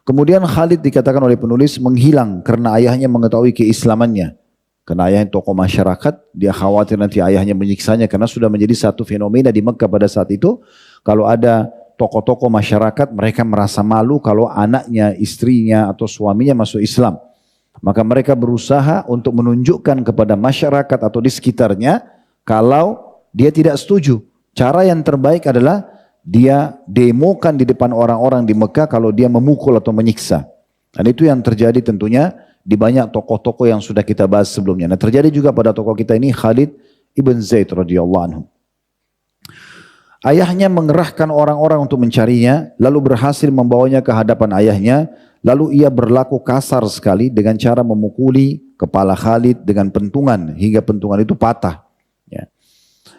Kemudian Khalid dikatakan oleh penulis menghilang karena ayahnya mengetahui keislamannya. Karena ayahnya tokoh masyarakat, dia khawatir nanti ayahnya menyiksanya karena sudah menjadi satu fenomena di Mekah pada saat itu. Kalau ada tokoh-tokoh masyarakat, mereka merasa malu kalau anaknya, istrinya atau suaminya masuk Islam. Maka mereka berusaha untuk menunjukkan kepada masyarakat atau di sekitarnya kalau dia tidak setuju. Cara yang terbaik adalah dia demokan di depan orang-orang di Mekah kalau dia memukul atau menyiksa. Dan itu yang terjadi tentunya di banyak tokoh-tokoh yang sudah kita bahas sebelumnya. Nah, terjadi juga pada tokoh kita ini Khalid ibn Zaid radhiyallahu anhu. Ayahnya mengerahkan orang-orang untuk mencarinya, lalu berhasil membawanya ke hadapan ayahnya, lalu ia berlaku kasar sekali dengan cara memukuli kepala Khalid dengan pentungan hingga pentungan itu patah. Ya.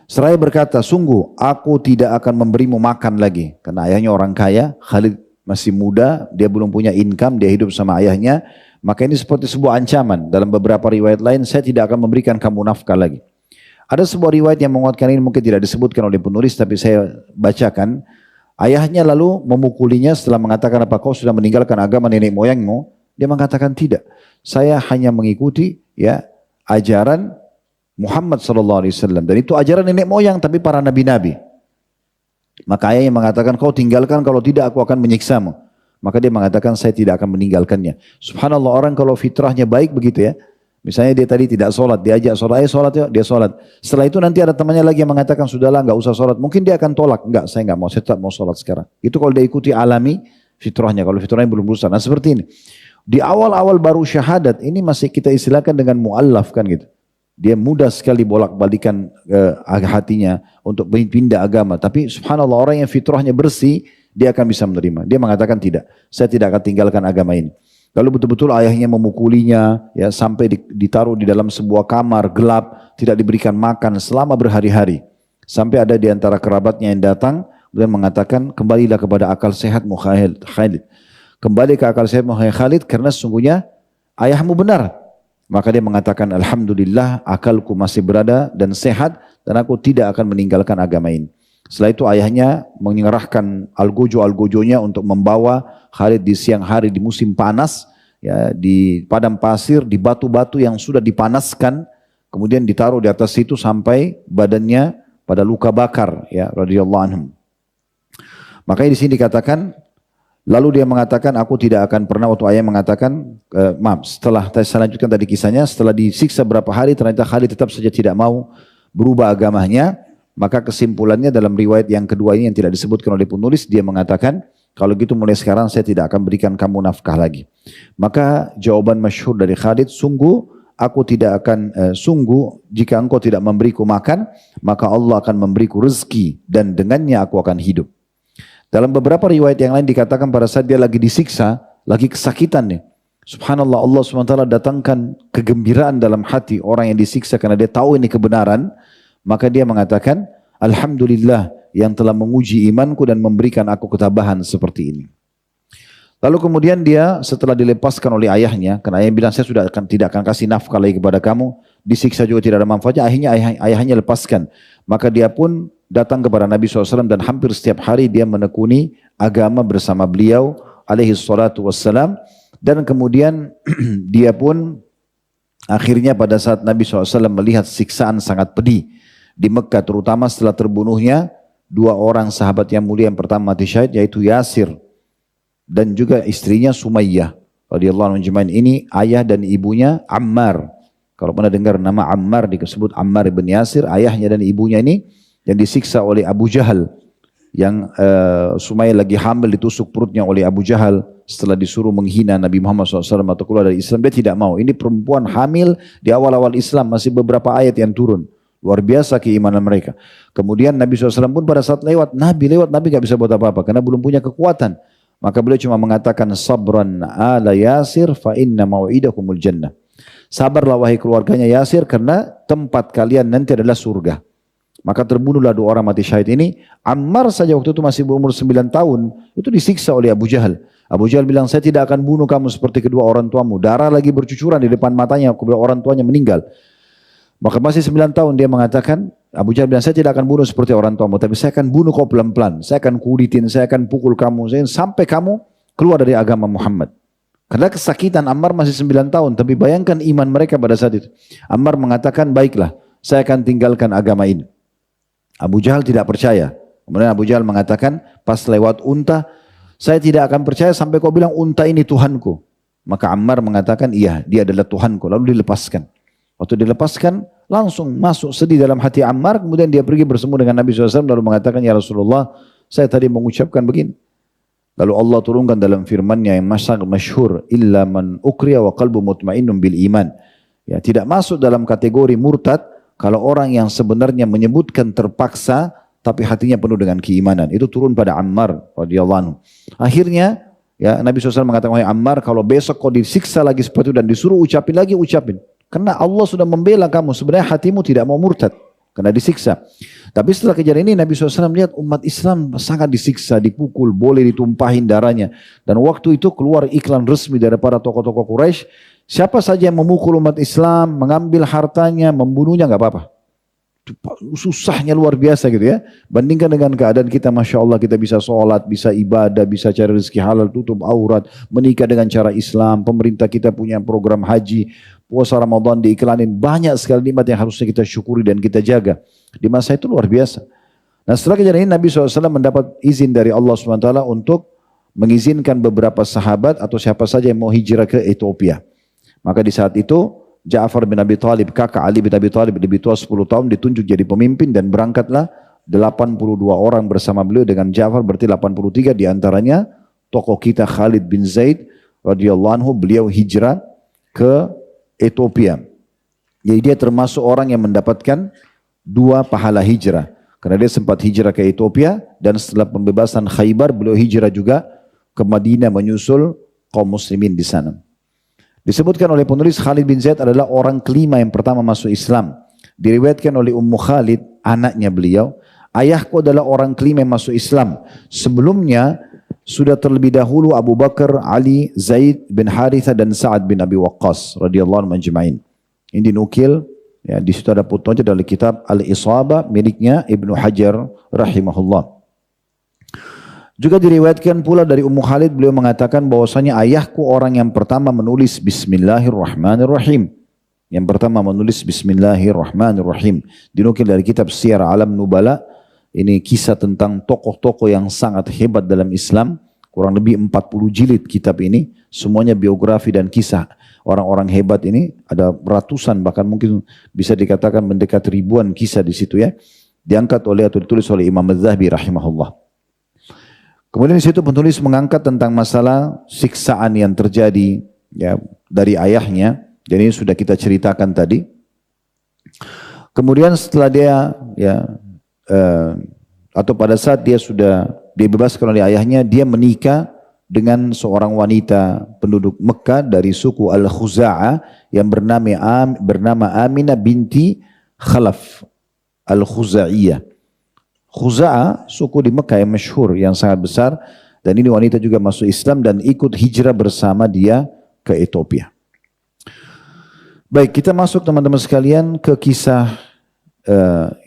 Seraya berkata, sungguh aku tidak akan memberimu makan lagi. Karena ayahnya orang kaya, Khalid masih muda, dia belum punya income, dia hidup sama ayahnya. Maka ini seperti sebuah ancaman. Dalam beberapa riwayat lain, saya tidak akan memberikan kamu nafkah lagi. Ada sebuah riwayat yang menguatkan ini, mungkin tidak disebutkan oleh penulis, tapi saya bacakan. Ayahnya lalu memukulinya setelah mengatakan, apa kau sudah meninggalkan agama nenek moyangmu? Dia mengatakan tidak. Saya hanya mengikuti ya ajaran Muhammad SAW. Dan itu ajaran nenek moyang, tapi para nabi-nabi. Maka ayahnya mengatakan, kau tinggalkan, kalau tidak aku akan menyiksamu. Maka dia mengatakan saya tidak akan meninggalkannya. Subhanallah, orang kalau fitrahnya baik begitu ya. Misalnya dia tadi tidak sholat, diajak sholat, ayo sholat ya, dia sholat. Setelah itu nanti ada temannya lagi yang mengatakan sudahlah nggak usah sholat. Mungkin dia akan tolak, enggak saya nggak mau, saya tetap mau sholat sekarang. Itu kalau dia ikuti alami fitrahnya, kalau fitrahnya belum berusaha. Nah seperti ini. Di awal-awal baru syahadat ini masih kita istilahkan dengan mu'allaf kan gitu. Dia mudah sekali bolak-balikan hatinya untuk pindah agama. Tapi subhanallah orang yang fitrahnya bersih, dia akan bisa menerima. Dia mengatakan tidak, saya tidak akan tinggalkan agama ini. Lalu betul-betul ayahnya memukulinya, ya sampai ditaruh di dalam sebuah kamar gelap, tidak diberikan makan selama berhari-hari. Sampai ada di antara kerabatnya yang datang, kemudian mengatakan, kembalilah kepada akal sehatmu Khalid. Kembali ke akal sehatmu Khalid, karena sesungguhnya ayahmu benar. Maka dia mengatakan, alhamdulillah akalku masih berada dan sehat, dan aku tidak akan meninggalkan agama ini. Setelah itu ayahnya mengerahkan algojo-algojonya untuk membawa Khalid di siang hari di musim panas, ya, di padang pasir, di batu-batu yang sudah dipanaskan, kemudian ditaruh di atas situ sampai badannya pada luka bakar, ya, radhiyallahu anhum. Makanya di sini dikatakan, lalu dia mengatakan, aku tidak akan pernah, waktu ayah mengatakan, setelah saya lanjutkan tadi kisahnya, setelah disiksa berapa hari, ternyata Khalid tetap saja tidak mau berubah agamanya. Maka kesimpulannya dalam riwayat yang kedua ini yang tidak disebutkan oleh penulis, dia mengatakan, kalau gitu mulai sekarang saya tidak akan berikan kamu nafkah lagi. Maka jawaban masyhur dari Khalid, sungguh aku tidak akan, sungguh jika engkau tidak memberiku makan, maka Allah akan memberiku rezeki dan dengannya aku akan hidup. Dalam beberapa riwayat yang lain dikatakan pada saat dia lagi disiksa, lagi kesakitan nih. Subhanallah, Allah SWT datangkan kegembiraan dalam hati orang yang disiksa karena dia tahu ini kebenaran. Maka dia mengatakan, alhamdulillah yang telah menguji imanku dan memberikan aku ketabahan seperti ini. Lalu kemudian dia setelah dilepaskan oleh ayahnya, karena ayahnya bilang saya tidak akan kasih nafkah lagi kepada kamu, disiksa juga tidak ada manfaatnya, akhirnya ayahnya lepaskan. Maka dia pun datang kepada Nabi SAW dan hampir setiap hari dia menekuni agama bersama beliau alaihi salatu wassalam. Dan kemudian dia pun akhirnya pada saat Nabi SAW melihat siksaan sangat pedih di Mekah, terutama setelah terbunuhnya dua orang sahabat yang mulia, yang pertama mati syahid yaitu Yasir dan juga istrinya Sumayyah radhiyallahu anhu. Ini ayah dan ibunya Ammar. Kalau pernah dengar nama Ammar, disebut Ammar ibn Yasir, ayahnya dan ibunya ini yang disiksa oleh Abu Jahal, yang Sumayyah lagi hamil ditusuk perutnya oleh Abu Jahal setelah disuruh menghina Nabi Muhammad SAW atau keluar dari Islam. Dia tidak mau. Ini perempuan hamil di awal-awal Islam, masih beberapa ayat yang turun. Luar biasa keimanan mereka. Kemudian Nabi SAW pun pada saat Nabi gak bisa buat apa-apa karena belum punya kekuatan. Maka beliau cuma mengatakan, sabran ala Yasir fa inna mau'idakumul jannah. Sabarlah wahai keluarganya Yasir karena tempat kalian nanti adalah surga. Maka terbunuhlah dua orang mati syahid ini. Ammar saja waktu itu masih berumur 9 tahun, itu disiksa oleh Abu Jahal. Abu Jahal bilang, saya tidak akan bunuh kamu seperti kedua orang tuamu. Darah lagi bercucuran di depan matanya, kedua orang tuanya meninggal. Maka masih 9 tahun dia mengatakan, Abu Jahal bilang, saya tidak akan bunuh seperti orang tuamu, tapi saya akan bunuh kau pelan-pelan. Saya akan kulitin, saya akan pukul kamu, sampai kamu keluar dari agama Muhammad. Karena kesakitan, Ammar masih 9 tahun, tapi bayangkan iman mereka pada saat itu. Ammar mengatakan, baiklah, saya akan tinggalkan agama ini. Abu Jahal tidak percaya. Kemudian Abu Jahal mengatakan, pas lewat unta, saya tidak akan percaya sampai kau bilang unta ini Tuhanku. Maka Ammar mengatakan, iya, dia adalah Tuhanku. Lalu dilepaskan. Waktu dilepaskan, langsung masuk sedih dalam hati Ammar. Kemudian dia pergi bersemu dengan Nabi SAW, lalu mengatakan, ya Rasulullah, saya tadi mengucapkan begini. Lalu Allah turunkan dalam firman-Nya yang sangat masyhur, illa man ukriya wa qalbu mutmainnun bil iman. Ya, tidak masuk dalam kategori murtad kalau orang yang sebenarnya menyebutkan terpaksa tapi hatinya penuh dengan keimanan. Itu turun pada Ammar radhiyallahu anhu. Akhirnya ya Nabi SAW mengatakan, wahai Ammar, kalau besok kau disiksa lagi seperti itu dan disuruh ucapin lagi, ucapin. Karena Allah sudah membela kamu, sebenarnya hatimu tidak mau murtad karena disiksa. Tapi setelah kejadian ini Nabi SAW melihat umat Islam sangat disiksa, dipukul, boleh ditumpahin darahnya. Dan waktu itu keluar iklan resmi dari para tokoh-tokoh Quraisy, siapa saja yang memukul umat Islam, mengambil hartanya, membunuhnya nggak apa-apa. Susahnya luar biasa gitu ya. Bandingkan dengan keadaan kita, Masya Allah, kita bisa sholat, bisa ibadah, bisa cari rezeki halal, tutup aurat, menikah dengan cara Islam. Pemerintah kita punya program haji, puasa Ramadan diiklanin, banyak sekali nikmat yang harusnya kita syukuri dan kita jaga. Di masa itu luar biasa. Nah setelah kejadian ini Nabi SAW mendapat izin dari Allah SWT untuk mengizinkan beberapa sahabat atau siapa saja yang mau hijrah ke Ethiopia. Maka di saat itu Ja'far bin Abi Thalib, kakak Ali bin Abi Thalib, lebih tua 10 tahun, ditunjuk jadi pemimpin dan berangkatlah 82 orang bersama beliau dengan Ja'far, berarti 83, diantaranya tokoh kita Khalid bin Zaid radhiyallahu anhu, beliau hijrah ke Ethiopia. Jadi dia termasuk orang yang mendapatkan 2 pahala hijrah. Karena dia sempat hijrah ke Ethiopia dan setelah pembebasan Khaybar beliau hijrah juga ke Madinah menyusul kaum muslimin di sana. Disebutkan oleh penulis Khalid bin Zaid adalah orang kelima yang pertama masuk Islam. Diriwayatkan oleh Ummu Khalid, anaknya beliau, ayahku adalah orang kelima yang masuk Islam. Sebelumnya sudah terlebih dahulu Abu Bakar, Ali, Zaid bin Haritha dan Sa'ad bin Abi Waqqas radhiyallahu anhum ajma'in. Ini dinukil, ya, di situ ada fotonya dari kitab Al-Isabah miliknya Ibnu Hajar rahimahullah. Juga diriwayatkan pula dari Ummu Khalid, beliau mengatakan bahwasanya ayahku orang yang pertama menulis Bismillahirrahmanirrahim. Yang pertama menulis Bismillahirrahmanirrahim. Dinukil dari kitab Syiar Alam Nubala. Ini kisah tentang tokoh-tokoh yang sangat hebat dalam Islam. Kurang lebih 40 jilid kitab ini. Semuanya biografi dan kisah orang-orang hebat ini. Ada ratusan, bahkan mungkin bisa dikatakan mendekat ribuan kisah di situ ya. Diangkat oleh atau ditulis oleh Imam Az-Zahabi rahimahullah. Kemudian di situ penulis mengangkat tentang masalah siksaan yang terjadi ya dari ayahnya. Jadi ini sudah kita ceritakan tadi. Kemudian setelah dia ya atau pada saat dia sudah dibebaskan oleh ayahnya, dia menikah dengan seorang wanita penduduk Mekah dari suku Al-Khuza'ah yang bernama Aminah binti Khalaf Al-Khuza'iyah. Khuza'ah, suku di Mekah yang masyhur, yang sangat besar, dan ini wanita juga masuk Islam dan ikut hijrah bersama dia ke Ethiopia. Baik, kita masuk teman-teman sekalian ke kisah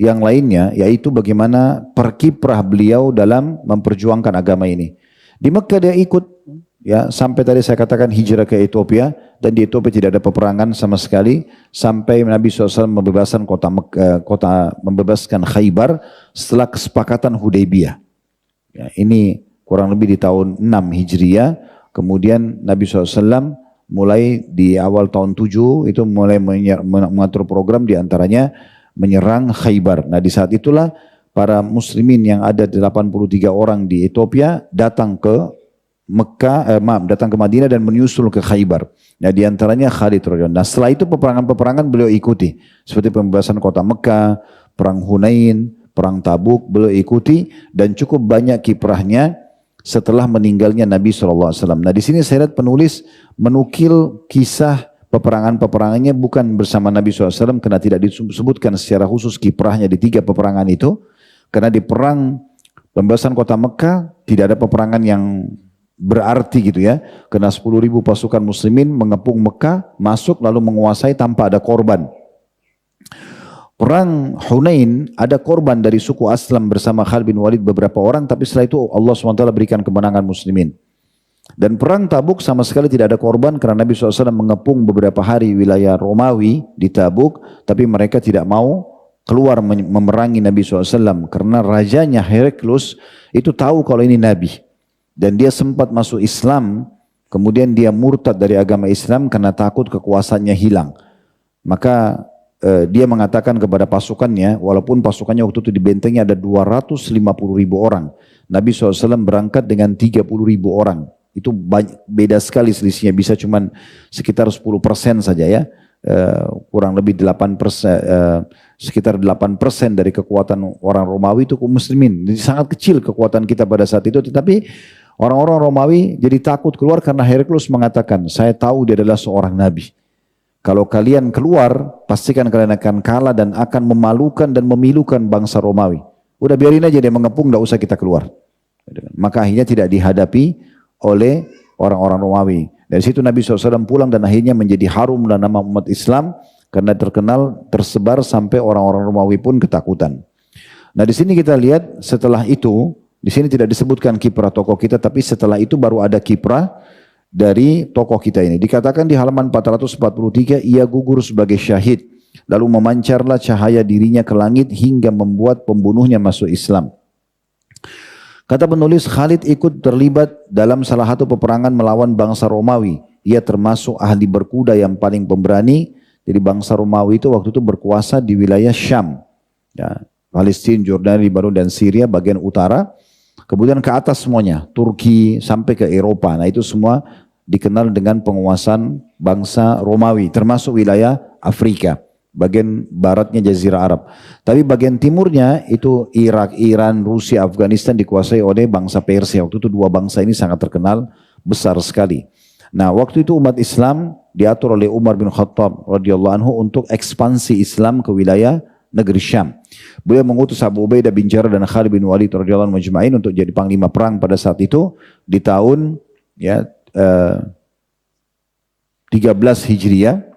yang lainnya, yaitu bagaimana perkiprah beliau dalam memperjuangkan agama ini. Di Mekah dia ikut, ya, sampai tadi saya katakan hijrah ke Ethiopia, dan di Ethiopia tidak ada peperangan sama sekali sampai Nabi SAW membebaskan membebaskan Khaybar setelah kesepakatan Hudaybiyah. Ya, ini kurang lebih di tahun 6 Hijriah. Kemudian Nabi SAW mulai di awal tahun 7 itu mulai mengatur program, diantaranya menyerang Khaybar. Nah di saat itulah para muslimin yang ada 83 orang di Ethiopia datang ke datang ke Madinah dan menyusul ke Khaybar. Nah di antaranya Khalid radhiyallahu anhu. Nah setelah itu peperangan-peperangan beliau ikuti. Seperti pembebasan kota Mekah, perang Hunain, perang Tabuk beliau ikuti. Dan cukup banyak kiprahnya setelah meninggalnya Nabi SAW. Nah di sini saya lihat penulis menukil kisah peperangan-peperangannya bukan bersama Nabi SAW. Karena tidak disebutkan secara khusus kiprahnya di 3 peperangan itu. Karena di perang pembebasan kota Mekah tidak ada peperangan yang berarti gitu ya, karena 10.000 pasukan muslimin mengepung Mekah, masuk lalu menguasai tanpa ada korban. Perang Hunain ada korban dari suku Aslam bersama Khalid bin Walid beberapa orang, tapi setelah itu Allah SWT berikan kemenangan muslimin. Dan perang Tabuk sama sekali tidak ada korban karena Nabi SAW mengepung beberapa hari wilayah Romawi di Tabuk, tapi mereka tidak mau keluar memerangi Nabi SAW karena rajanya Heraklius itu tahu kalau ini Nabi. Dan dia sempat masuk Islam, kemudian dia murtad dari agama Islam karena takut kekuasaannya hilang. Maka dia mengatakan kepada pasukannya, walaupun pasukannya waktu itu di bentengnya ada 250.000 orang, Nabi SAW berangkat dengan 30.000 orang. Itu beda sekali selisihnya, bisa cuman sekitar 10% saja ya, kurang lebih 8%, sekitar 8% dari kekuatan orang Romawi itu kaum muslimin. Jadi sangat kecil kekuatan kita pada saat itu, tetapi orang-orang Romawi jadi takut keluar karena Heraklius mengatakan, saya tahu dia adalah seorang nabi. Kalau kalian keluar, pastikan kalian akan kalah dan akan memalukan dan memilukan bangsa Romawi. Udah biarin aja dia mengepung, tidak usah kita keluar. Maka akhirnya tidak dihadapi oleh orang-orang Romawi. Dari situ Nabi SAW pulang dan akhirnya menjadi harum dan nama umat Islam karena terkenal tersebar sampai orang-orang Romawi pun ketakutan. Nah di sini kita lihat setelah itu, di sini tidak disebutkan kiprah tokoh kita, tapi setelah itu baru ada kiprah dari tokoh kita ini. Dikatakan di halaman 443, ia gugur sebagai syahid, lalu memancarlah cahaya dirinya ke langit hingga membuat pembunuhnya masuk Islam. Kata penulis, Khalid ikut terlibat dalam salah satu peperangan melawan bangsa Romawi. Ia termasuk ahli berkuda yang paling pemberani. Jadi bangsa Romawi itu waktu itu berkuasa di wilayah Syam, ya, Palestina, Jordania, Libanon dan Syria bagian utara. Kemudian ke atas semuanya, Turki sampai ke Eropa. Nah itu semua dikenal dengan penguasaan bangsa Romawi, termasuk wilayah Afrika, bagian baratnya Jazirah Arab. Tapi bagian timurnya itu Irak, Iran, Rusia, Afghanistan dikuasai oleh bangsa Persia. Waktu itu dua bangsa ini sangat terkenal besar sekali. Nah waktu itu umat Islam diatur oleh Umar bin Khattab radhiyallahu anhu untuk ekspansi Islam ke wilayah negeri Syam. Beliau mengutus Abu Ubaidah bin Jarrah dan Khalid bin Walid radhiyallahu anhu majma'in untuk jadi panglima perang pada saat itu di tahun ya 13 Hijriah.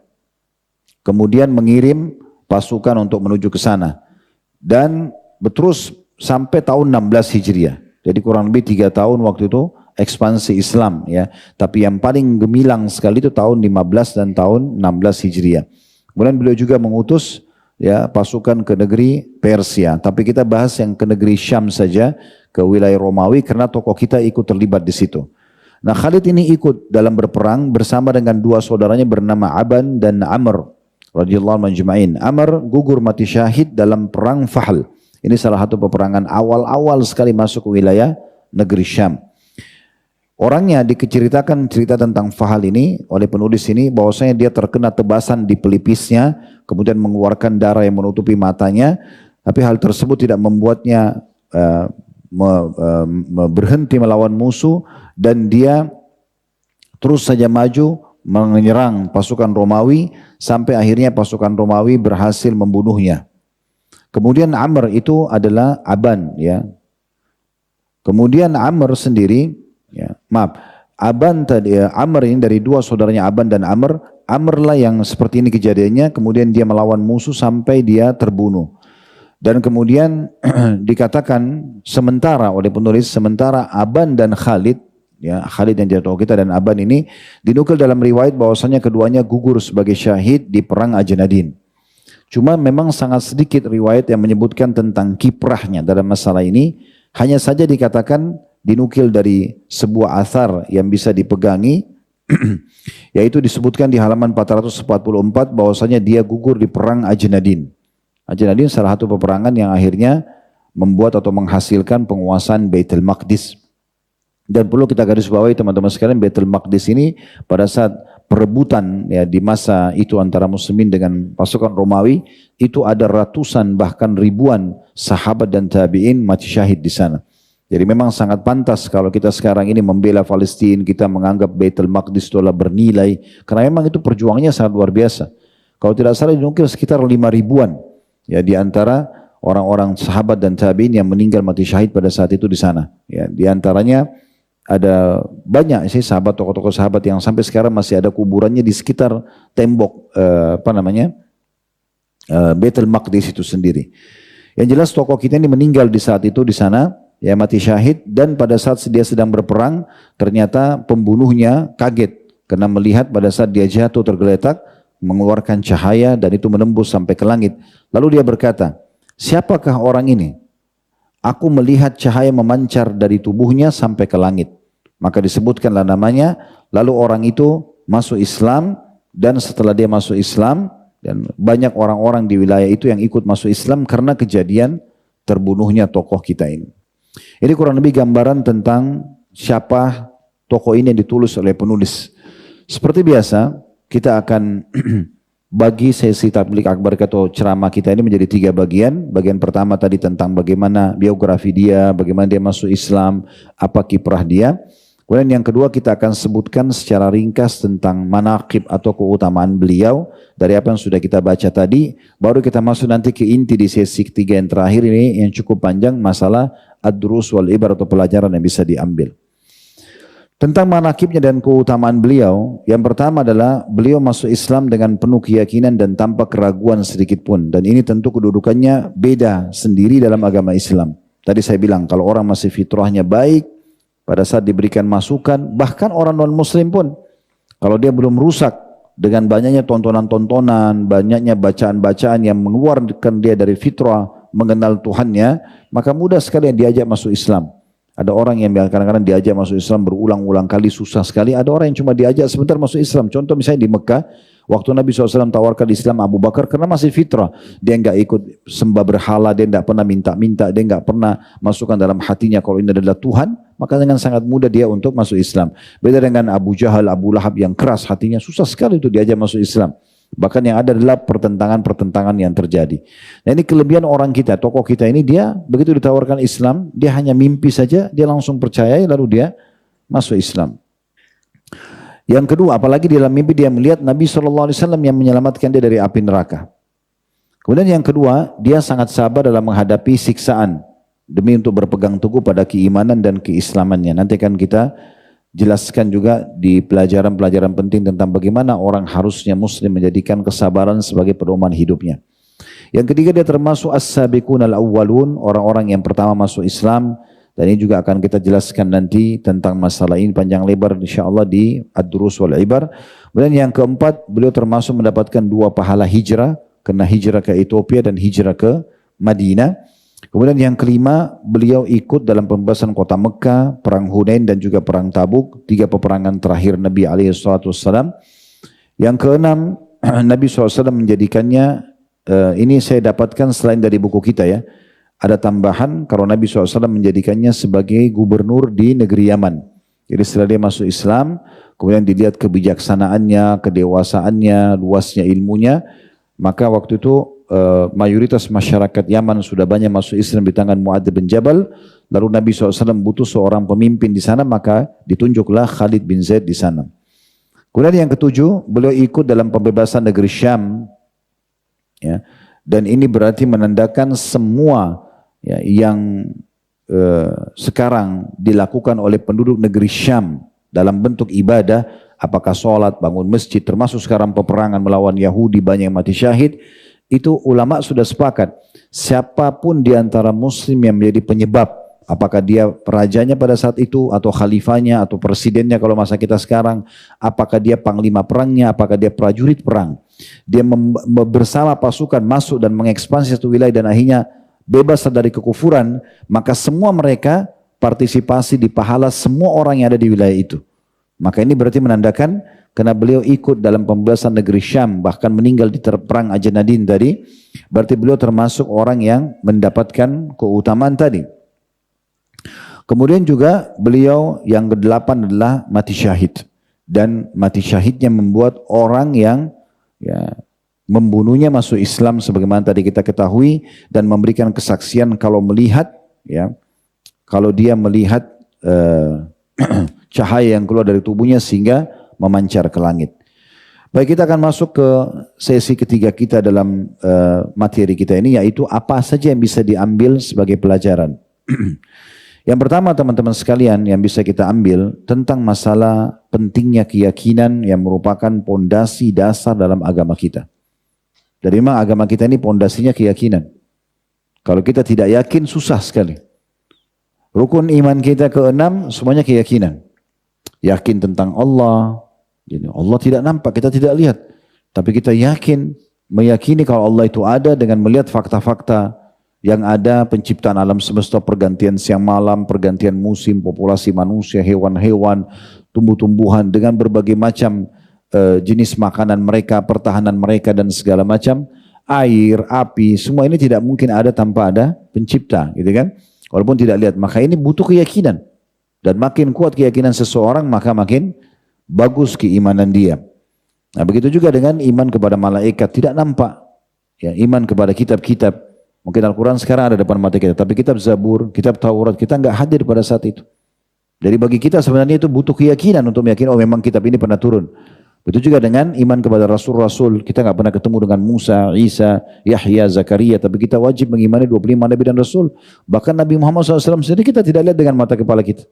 Kemudian mengirim pasukan untuk menuju ke sana dan terus sampai tahun 16 Hijriah. Jadi kurang lebih 3 tahun waktu itu ekspansi Islam ya. Tapi yang paling gemilang sekali itu tahun 15 dan tahun 16 Hijriah. Kemudian beliau juga mengutus ya pasukan ke negeri Persia. Tapi kita bahas yang ke negeri Syam saja, ke wilayah Romawi karena tokoh kita ikut terlibat di situ. Nah Khalid ini ikut dalam berperang bersama dengan dua saudaranya bernama Aban dan Amr radhiyallahu anhum ajma'in. Amr gugur mati syahid dalam perang Fahl. Ini salah satu peperangan awal-awal sekali masuk ke wilayah negeri Syam. Orangnya diceritakan cerita tentang Fahl ini oleh penulis ini bahwasanya dia terkena tebasan di pelipisnya, kemudian mengeluarkan darah yang menutupi matanya, tapi hal tersebut tidak membuatnya berhenti melawan musuh dan dia terus saja maju menyerang pasukan Romawi sampai akhirnya pasukan Romawi berhasil membunuhnya. Kemudian Amr itu adalah Aban ya. Kemudian Amr sendiri ya, Aban tadi Amr ini dari dua saudaranya Aban dan Amr. Amr lah yang seperti ini kejadiannya, kemudian dia melawan musuh sampai dia terbunuh. Dan kemudian dikatakan sementara oleh penulis, sementara Aban dan Khalid, ya Khalid yang jatuh kita dan Aban ini dinukil dalam riwayat bahwasanya keduanya gugur sebagai syahid di perang Ajnadin. Cuma memang sangat sedikit riwayat yang menyebutkan tentang kiprahnya dalam masalah ini. Hanya saja dikatakan dinukil dari sebuah athar yang bisa dipegangi, yaitu disebutkan di halaman 444 bahwasanya dia gugur di perang Ajnadin. Ajnadin salah satu peperangan yang akhirnya membuat atau menghasilkan penguasaan Baitul Maqdis. Dan perlu kita garis bawahi teman-teman sekalian, Baitul Maqdis ini pada saat perebutan ya di masa itu antara muslimin dengan pasukan Romawi, itu ada ratusan bahkan ribuan sahabat dan tabi'in mati syahid di sana. Jadi memang sangat pantas kalau kita sekarang ini membela Palestina, kita menganggap Baitul Maqdis itu adalah bernilai, karena memang itu perjuangannya sangat luar biasa. Kalau tidak salah dinukil sekitar 5 ribuan ya di antara orang-orang sahabat dan tabi'in yang meninggal mati syahid pada saat itu di sana. Ya, di antaranya ada banyak sih sahabat, tokoh-tokoh sahabat yang sampai sekarang masih ada kuburannya di sekitar tembok Baitul Maqdis itu sendiri. Yang jelas tokoh kita ini meninggal di saat itu di sana ya mati syahid, dan pada saat dia sedang berperang ternyata pembunuhnya kaget karena melihat pada saat dia jatuh tergeletak mengeluarkan cahaya dan itu menembus sampai ke langit. Lalu dia berkata, siapakah orang ini? Aku melihat cahaya memancar dari tubuhnya sampai ke langit. Maka disebutkanlah namanya, lalu orang itu masuk Islam, dan setelah dia masuk Islam, dan banyak orang-orang di wilayah itu yang ikut masuk Islam karena kejadian terbunuhnya tokoh kita ini. Ini kurang lebih gambaran tentang siapa tokoh ini yang ditulis oleh penulis. Seperti biasa, kita akan bagi sesi tabligh akbar atau ceramah kita ini menjadi 3 bagian. Bagian pertama tadi tentang bagaimana biografi dia, bagaimana dia masuk Islam, apa kiprah dia. Kemudian yang kedua kita akan sebutkan secara ringkas tentang manaqib atau keutamaan beliau dari apa yang sudah kita baca tadi. Baru kita masuk nanti ke inti di sesi ketiga yang terakhir ini yang cukup panjang, masalah ad-durus wal ibar atau pelajaran yang bisa diambil. Tentang manaqibnya dan keutamaan beliau, yang pertama adalah beliau masuk Islam dengan penuh keyakinan dan tanpa keraguan sedikit pun. Dan ini tentu kedudukannya beda sendiri dalam agama Islam. Tadi saya bilang kalau orang masih fitrahnya baik, pada saat diberikan masukan, bahkan orang non-muslim pun, kalau dia belum rusak dengan banyaknya tontonan-tontonan, banyaknya bacaan-bacaan yang mengeluarkan dia dari fitrah, mengenal Tuhannya, maka mudah sekali yang diajak masuk Islam. Ada orang yang kadang-kadang diajak masuk Islam berulang-ulang kali, susah sekali. Ada orang yang cuma diajak sebentar masuk Islam. Contoh misalnya di Mekah, waktu Nabi SAW tawarkan Islam Abu Bakar karena masih fitrah. Dia enggak ikut sembah berhala, dia enggak pernah minta-minta, dia enggak pernah masukkan dalam hatinya kalau ini adalah Tuhan. Maka dengan sangat mudah dia untuk masuk Islam. Beda dengan Abu Jahal, Abu Lahab yang keras hatinya, susah sekali itu diajak masuk Islam. Bahkan yang ada adalah pertentangan-pertentangan yang terjadi. Nah ini kelebihan orang kita, tokoh kita ini, dia begitu ditawarkan Islam, dia hanya mimpi saja, dia langsung percaya lalu dia masuk Islam. Yang kedua, apalagi di dalam mimpi dia melihat Nabi SAW yang menyelamatkan dia dari api neraka. Kemudian yang kedua, dia sangat sabar dalam menghadapi siksaan demi untuk berpegang teguh pada keimanan dan keislamannya. Nanti akan kita jelaskan juga di pelajaran-pelajaran penting tentang bagaimana orang harusnya muslim menjadikan kesabaran sebagai pedoman hidupnya. Yang ketiga, dia termasuk as-sabiqun al-awwalun, orang-orang yang pertama masuk Islam, dan ini juga akan kita jelaskan nanti tentang masalah ini panjang lebar insyaallah di ad-durus wal ibar. Kemudian yang keempat, beliau termasuk mendapatkan 2 pahala hijrah, karena hijrah ke Ethiopia dan hijrah ke Madinah. Kemudian yang kelima, beliau ikut dalam pembebasan kota Mekah, perang Hunain dan juga perang Tabuk, 3 peperangan terakhir Nabi SAW. Yang keenam, Nabi SAW menjadikannya, ini saya dapatkan selain dari buku kita ya, ada tambahan kalau Nabi SAW menjadikannya sebagai gubernur di negeri Yaman. Jadi setelah dia masuk Islam, kemudian dilihat kebijaksanaannya, kedewasaannya, luasnya ilmunya, maka waktu itu mayoritas masyarakat Yaman sudah banyak masuk Islam di tangan Mu'adz bin Jabal. Lalu Nabi SAW butuh seorang pemimpin di sana, maka ditunjuklah Khalid bin Zaid di sana. Kemudian yang ketujuh, beliau ikut dalam pembebasan negeri Syam, ya, dan ini berarti menandakan semua ya, yang sekarang dilakukan oleh penduduk negeri Syam dalam bentuk ibadah, apakah sholat, bangun masjid, termasuk sekarang peperangan melawan Yahudi, banyak yang mati syahid. Itu ulama sudah sepakat, siapapun di antara muslim yang menjadi penyebab, apakah dia rajanya pada saat itu, atau khalifahnya, atau presidennya kalau masa kita sekarang, apakah dia panglima perangnya, apakah dia prajurit perang, dia bersama pasukan masuk dan mengekspansi satu wilayah dan akhirnya bebas dari kekufuran, maka semua mereka partisipasi di pahala semua orang yang ada di wilayah itu. Maka ini berarti menandakan karena beliau ikut dalam pembebasan negeri Syam, bahkan meninggal di perang Ajnadin tadi, berarti beliau termasuk orang yang mendapatkan keutamaan tadi. Kemudian juga beliau yang ke-8 adalah mati syahid. Dan mati syahidnya membuat orang yang ya, membunuhnya masuk Islam sebagaimana tadi kita ketahui, dan memberikan kesaksian kalau melihat, ya, kalau dia melihat cahaya yang keluar dari tubuhnya sehingga memancar ke langit. Baik, kita akan masuk ke sesi ketiga kita dalam materi kita ini, yaitu apa saja yang bisa diambil sebagai pelajaran. Yang pertama teman-teman sekalian yang bisa kita ambil tentang masalah pentingnya keyakinan yang merupakan pondasi dasar dalam agama kita. Dari memang agama kita ini pondasinya keyakinan. Kalau kita tidak yakin susah sekali. Rukun iman kita keenam semuanya keyakinan. Yakin tentang Allah. Jadi Allah tidak nampak, kita tidak lihat. Tapi kita yakin, meyakini kalau Allah itu ada dengan melihat fakta-fakta yang ada, penciptaan alam semesta, pergantian siang malam, pergantian musim, populasi manusia, hewan-hewan, tumbuh-tumbuhan dengan berbagai macam jenis makanan mereka, pertahanan mereka dan segala macam. Air, api, semua ini tidak mungkin ada tanpa ada pencipta, gitu kan? Walaupun tidak lihat, maka ini butuh keyakinan. Dan makin kuat keyakinan seseorang, maka makin bagus keimanan dia. Nah, begitu juga dengan iman kepada malaikat, tidak nampak. Ya, iman kepada kitab-kitab. Mungkin Al-Quran sekarang ada depan mata kita, tapi kitab Zabur, kitab Taurat, kita enggak hadir pada saat itu. Jadi bagi kita sebenarnya itu butuh keyakinan untuk meyakini, oh memang kitab ini pernah turun. Begitu juga dengan iman kepada Rasul-Rasul. Kita nggak pernah ketemu dengan Musa, Isa, Yahya, Zakaria. Tapi kita wajib mengimani 25 Nabi dan Rasul. Bahkan Nabi Muhammad SAW sendiri kita tidak lihat dengan mata kepala kita.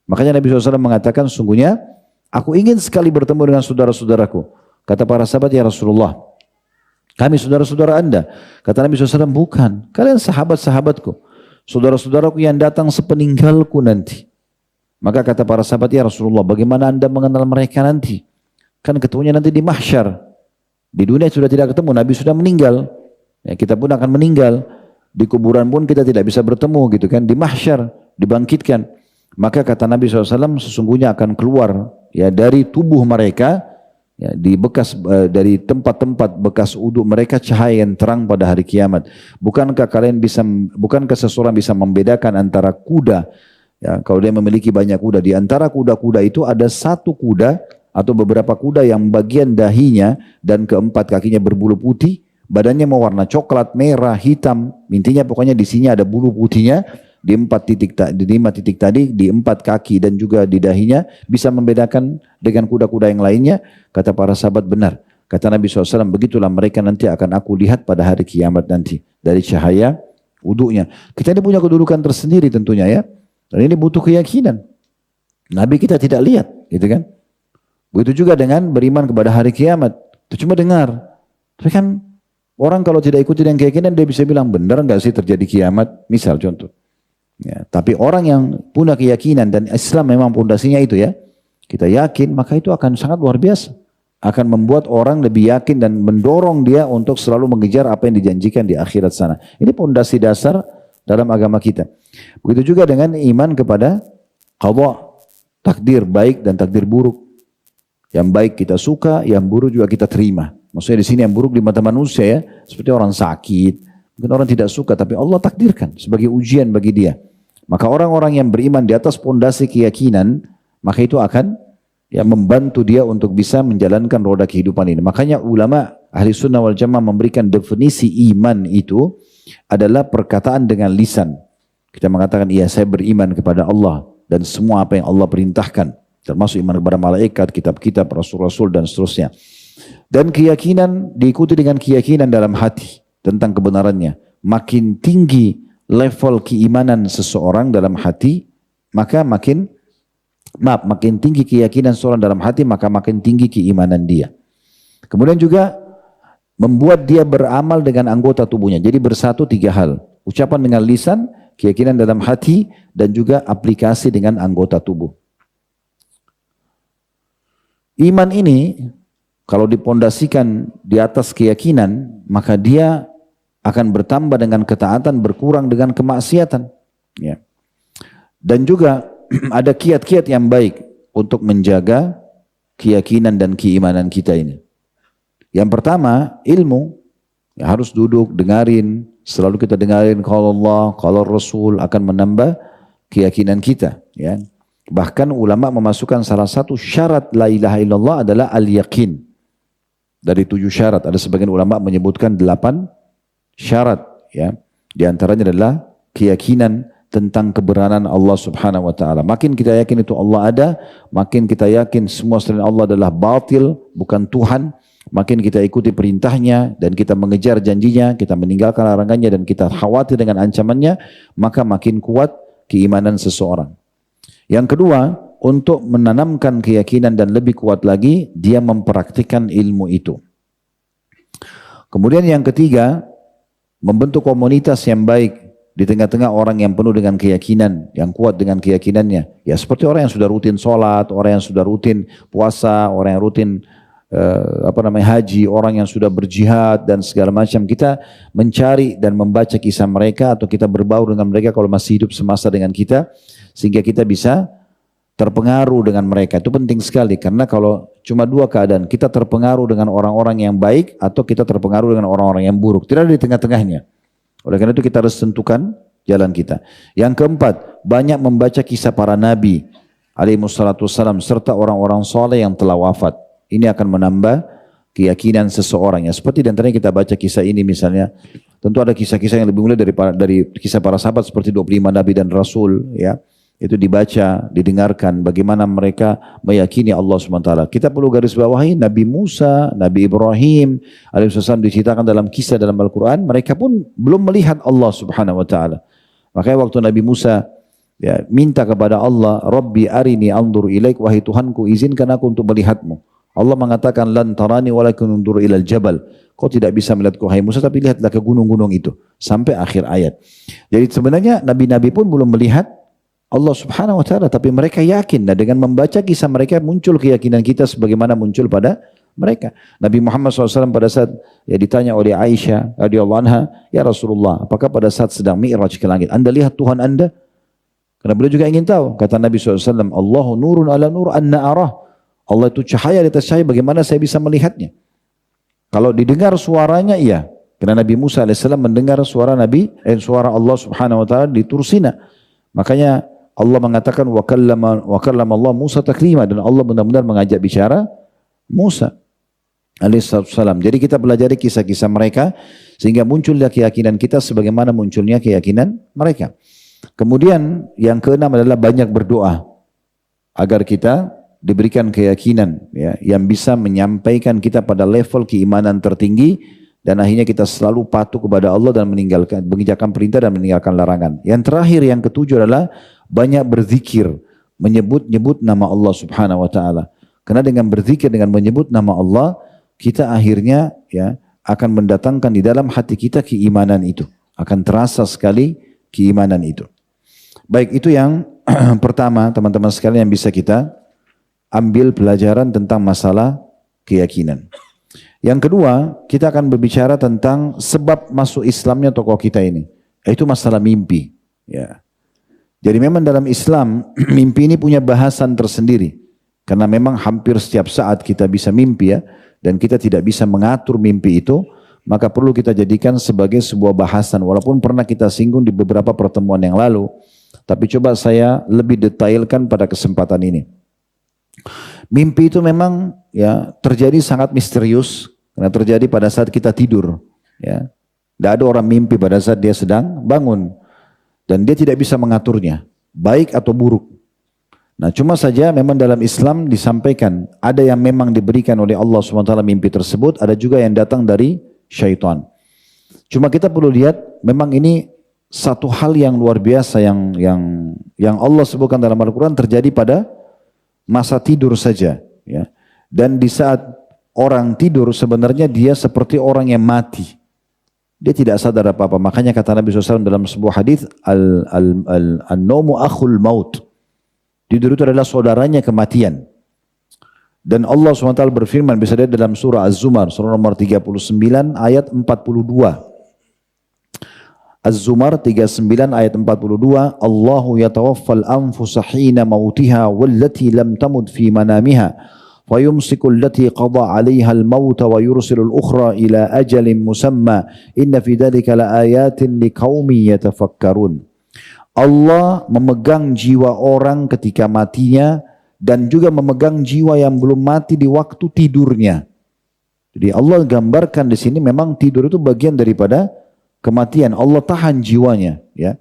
Makanya Nabi SAW mengatakan, sungguhnya aku ingin sekali bertemu dengan saudara-saudaraku. Kata para sahabat, ya Rasulullah, kami saudara-saudara anda. Kata Nabi SAW, bukan. Kalian sahabat-sahabatku. Saudara-saudaraku yang datang sepeninggalku nanti. Maka kata para sahabat, ya Rasulullah, bagaimana anda mengenal mereka nanti? Kan ketemunya nanti di mahsyar. Di dunia sudah tidak ketemu, Nabi sudah meninggal. Ya, kita pun akan meninggal. Di kuburan pun kita tidak bisa bertemu gitu kan. Di mahsyar, dibangkitkan. Maka kata Nabi SAW, sesungguhnya akan keluar ya dari tubuh mereka, ya, di bekas dari tempat-tempat bekas uduk mereka cahaya yang terang pada hari kiamat. Bukankah seseorang bisa membedakan antara kuda, ya, kalau dia memiliki banyak kuda, di antara kuda-kuda itu ada satu kuda atau beberapa kuda yang bagian dahinya dan keempat kakinya berbulu putih, badannya mewarna coklat, merah, hitam, intinya pokoknya di sini ada bulu putihnya, di 5 titik tadi, di 4 kaki dan juga di dahinya, bisa membedakan dengan kuda-kuda yang lainnya. Kata para sahabat, benar. Kata Nabi SAW, begitulah mereka nanti akan aku lihat pada hari kiamat nanti, dari cahaya wudhunya. Kita ini punya kedudukan tersendiri tentunya ya, dan ini butuh keyakinan. Nabi kita tidak lihat, gitu kan? Begitu juga dengan beriman kepada hari kiamat. Itu cuma dengar. Tapi kan orang kalau tidak ikuti dengan keyakinan, dia bisa bilang, benar enggak sih terjadi kiamat? Misal contoh. Ya, tapi orang yang punya keyakinan, dan Islam memang pondasinya itu ya, kita yakin, maka itu akan sangat luar biasa. Akan membuat orang lebih yakin dan mendorong dia untuk selalu mengejar apa yang dijanjikan di akhirat sana. Ini pondasi dasar dalam agama kita. Begitu juga dengan iman kepada qadha, takdir baik dan takdir buruk. Yang baik kita suka, yang buruk juga kita terima. Maksudnya di sini yang buruk di mata manusia ya, seperti orang sakit, mungkin orang tidak suka, tapi Allah takdirkan sebagai ujian bagi dia. Maka orang-orang yang beriman di atas pondasi keyakinan, maka itu akan ya membantu dia untuk bisa menjalankan roda kehidupan ini. Makanya ulama ahli sunnah wal jamaah memberikan definisi iman itu adalah perkataan dengan lisan. Kita mengatakan, iya saya beriman kepada Allah dan semua apa yang Allah perintahkan. Termasuk iman kepada malaikat, kitab-kitab, rasul-rasul dan seterusnya. Dan keyakinan diikuti dengan keyakinan dalam hati tentang kebenarannya. Makin tinggi level keimanan seseorang dalam hati, maka makin tinggi keyakinan seseorang dalam hati, maka makin tinggi keimanan dia. Kemudian juga membuat dia beramal dengan anggota tubuhnya. Jadi bersatu 3 hal. Ucapan dengan lisan, keyakinan dalam hati, dan juga aplikasi dengan anggota tubuh. Iman ini kalau dipondasikan di atas keyakinan, maka dia akan bertambah dengan ketaatan, berkurang dengan kemaksiatan. Ya. Dan juga ada kiat-kiat yang baik untuk menjaga keyakinan dan keimanan kita ini. Yang pertama, ilmu. Ya, harus duduk, dengarin. Selalu kita dengarin kalau Allah, kalau Rasul akan menambah keyakinan kita. Ya. Bahkan ulama memasukkan salah satu syarat la ilaha illallah adalah al-yakin. Dari 7 syarat, ada sebagian ulama menyebutkan 8 syarat. Ya. Di antaranya adalah keyakinan tentang kebenaran Allah subhanahu wa ta'ala. Makin kita yakin itu Allah ada, makin kita yakin semua selain Allah adalah batil, bukan Tuhan. Makin kita ikuti perintahnya dan kita mengejar janjinya, kita meninggalkan larangannya dan kita khawatir dengan ancamannya, maka makin kuat keimanan seseorang. Yang kedua, untuk menanamkan keyakinan dan lebih kuat lagi, dia mempraktikkan ilmu itu. Kemudian yang ketiga, membentuk komunitas yang baik di tengah-tengah orang yang penuh dengan keyakinan, yang kuat dengan keyakinannya. Ya seperti orang yang sudah rutin sholat, orang yang sudah rutin puasa, orang yang rutin haji, orang yang sudah berjihad dan segala macam. Kita mencari dan membaca kisah mereka atau kita berbaur dengan mereka kalau masih hidup semasa dengan kita, sehingga kita bisa terpengaruh dengan mereka. Itu penting sekali, karena kalau cuma dua keadaan, kita terpengaruh dengan orang-orang yang baik atau kita terpengaruh dengan orang-orang yang buruk. Tidak ada di tengah-tengahnya. Oleh karena itu kita harus tentukan jalan kita. Yang keempat, banyak membaca kisah para nabi alaihi wassalatu wassalam serta orang-orang soleh yang telah wafat. Ini akan menambah keyakinan seseorang. Ya, seperti di antaranya kita baca kisah ini misalnya, tentu ada kisah-kisah yang lebih mulia dari kisah para sahabat seperti 25 nabi dan rasul, ya. Itu dibaca, didengarkan bagaimana mereka meyakini Allah SWT. Kita perlu garis bawahi Nabi Musa, Nabi Ibrahim alaihissalam diceritakan dalam kisah dalam Al-Quran, mereka pun belum melihat Allah Subhanahu Wa Taala. Makanya waktu Nabi Musa ya, minta kepada Allah, Rabbi arini andur ilaik, wahai Tuhanku izinkan aku untuk melihatmu. Allah mengatakan lan tarani walakin undur ilal jabal. Kau tidak bisa melihatku hai Musa, tapi lihatlah ke gunung-gunung itu. Sampai akhir ayat. Jadi sebenarnya nabi-nabi pun belum melihat Allah Subhanahu Wa Taala, tapi mereka yakin. Nah, dengan membaca kisah mereka muncul keyakinan kita sebagaimana muncul pada mereka. Nabi Muhammad SAW pada saat ya ditanya oleh Aisyah radhiyallahu anha, ya Rasulullah, apakah pada saat sedang mi'raj ke langit, Anda lihat Tuhan Anda? Karena beliau juga ingin tahu. Kata Nabi SAW, Allahu nurun ala nur anna arah. Allah itu cahaya di atas cahaya, bagaimana saya bisa melihatnya? Kalau didengar suaranya, iya. Karena Nabi Musa AS mendengar suara suara Allah Subhanahu Wa Taala di Tursina. Makanya Allah mengatakan wa kallama Allah Musa taklima, dan Allah benar-benar mengajak bicara Musa alaihissalam. Jadi kita pelajari kisah-kisah mereka sehingga munculnya keyakinan kita sebagaimana munculnya keyakinan mereka. Kemudian yang keenam adalah banyak berdoa agar kita diberikan keyakinan ya, yang bisa menyampaikan kita pada level keimanan tertinggi, dan akhirnya kita selalu patuh kepada Allah dan mengerjakan perintah dan meninggalkan larangan. Yang terakhir, yang ketujuh adalah banyak berzikir, menyebut-nyebut nama Allah Subhanahu Wa Taala. Karena dengan berzikir, dengan menyebut nama Allah, kita akhirnya ya akan mendatangkan di dalam hati kita keimanan itu. Akan terasa sekali keimanan itu. Baik, itu yang pertama teman-teman sekalian yang bisa kita ambil pelajaran tentang masalah keyakinan. Yang kedua, kita akan berbicara tentang sebab masuk Islamnya tokoh kita ini. Yaitu masalah mimpi. Ya. Jadi memang dalam Islam, mimpi ini punya bahasan tersendiri. Karena memang hampir setiap saat kita bisa mimpi ya. Dan kita tidak bisa mengatur mimpi itu. Maka perlu kita jadikan sebagai sebuah bahasan. Walaupun pernah kita singgung di beberapa pertemuan yang lalu. Tapi coba saya lebih detailkan pada kesempatan ini. Mimpi itu memang ya terjadi sangat misterius karena terjadi pada saat kita tidur. Ya, tidak ada orang mimpi pada saat dia sedang bangun dan dia tidak bisa mengaturnya, baik atau buruk. Nah, cuma saja memang dalam Islam disampaikan ada yang memang diberikan oleh Allah SWT mimpi tersebut, ada juga yang datang dari syaitan. Cuma kita perlu lihat memang ini satu hal yang luar biasa yang Allah sebutkan dalam Al-Quran terjadi pada masa tidur saja, ya. Dan di saat orang tidur sebenarnya dia seperti orang yang mati. Dia tidak sadar apa-apa. Makanya kata Nabi SAW dalam sebuah hadis, an-naumu akhul maut. Tidur itu adalah saudaranya kematian. Dan Allah SWT berfirman, bisa dilihat dalam surah Az-Zumar, surah nomor 39 ayat 42. Az-Zumar 39 ayat 42, Allahu yatawaffal anfusa hina mautiha wallati lam tamut fi manamiha fayumsiku allati qada 'alayha al-maut wa yursilu al-ukhra ila ajalin musamma inna fi dhalika laayatin liqaumin yatafakkarun. Allah memegang jiwa orang ketika matinya dan juga memegang jiwa yang belum mati di waktu tidurnya. Jadi Allah gambarkan di sini memang tidur itu bagian daripada kematian. Allah tahan jiwanya, ya.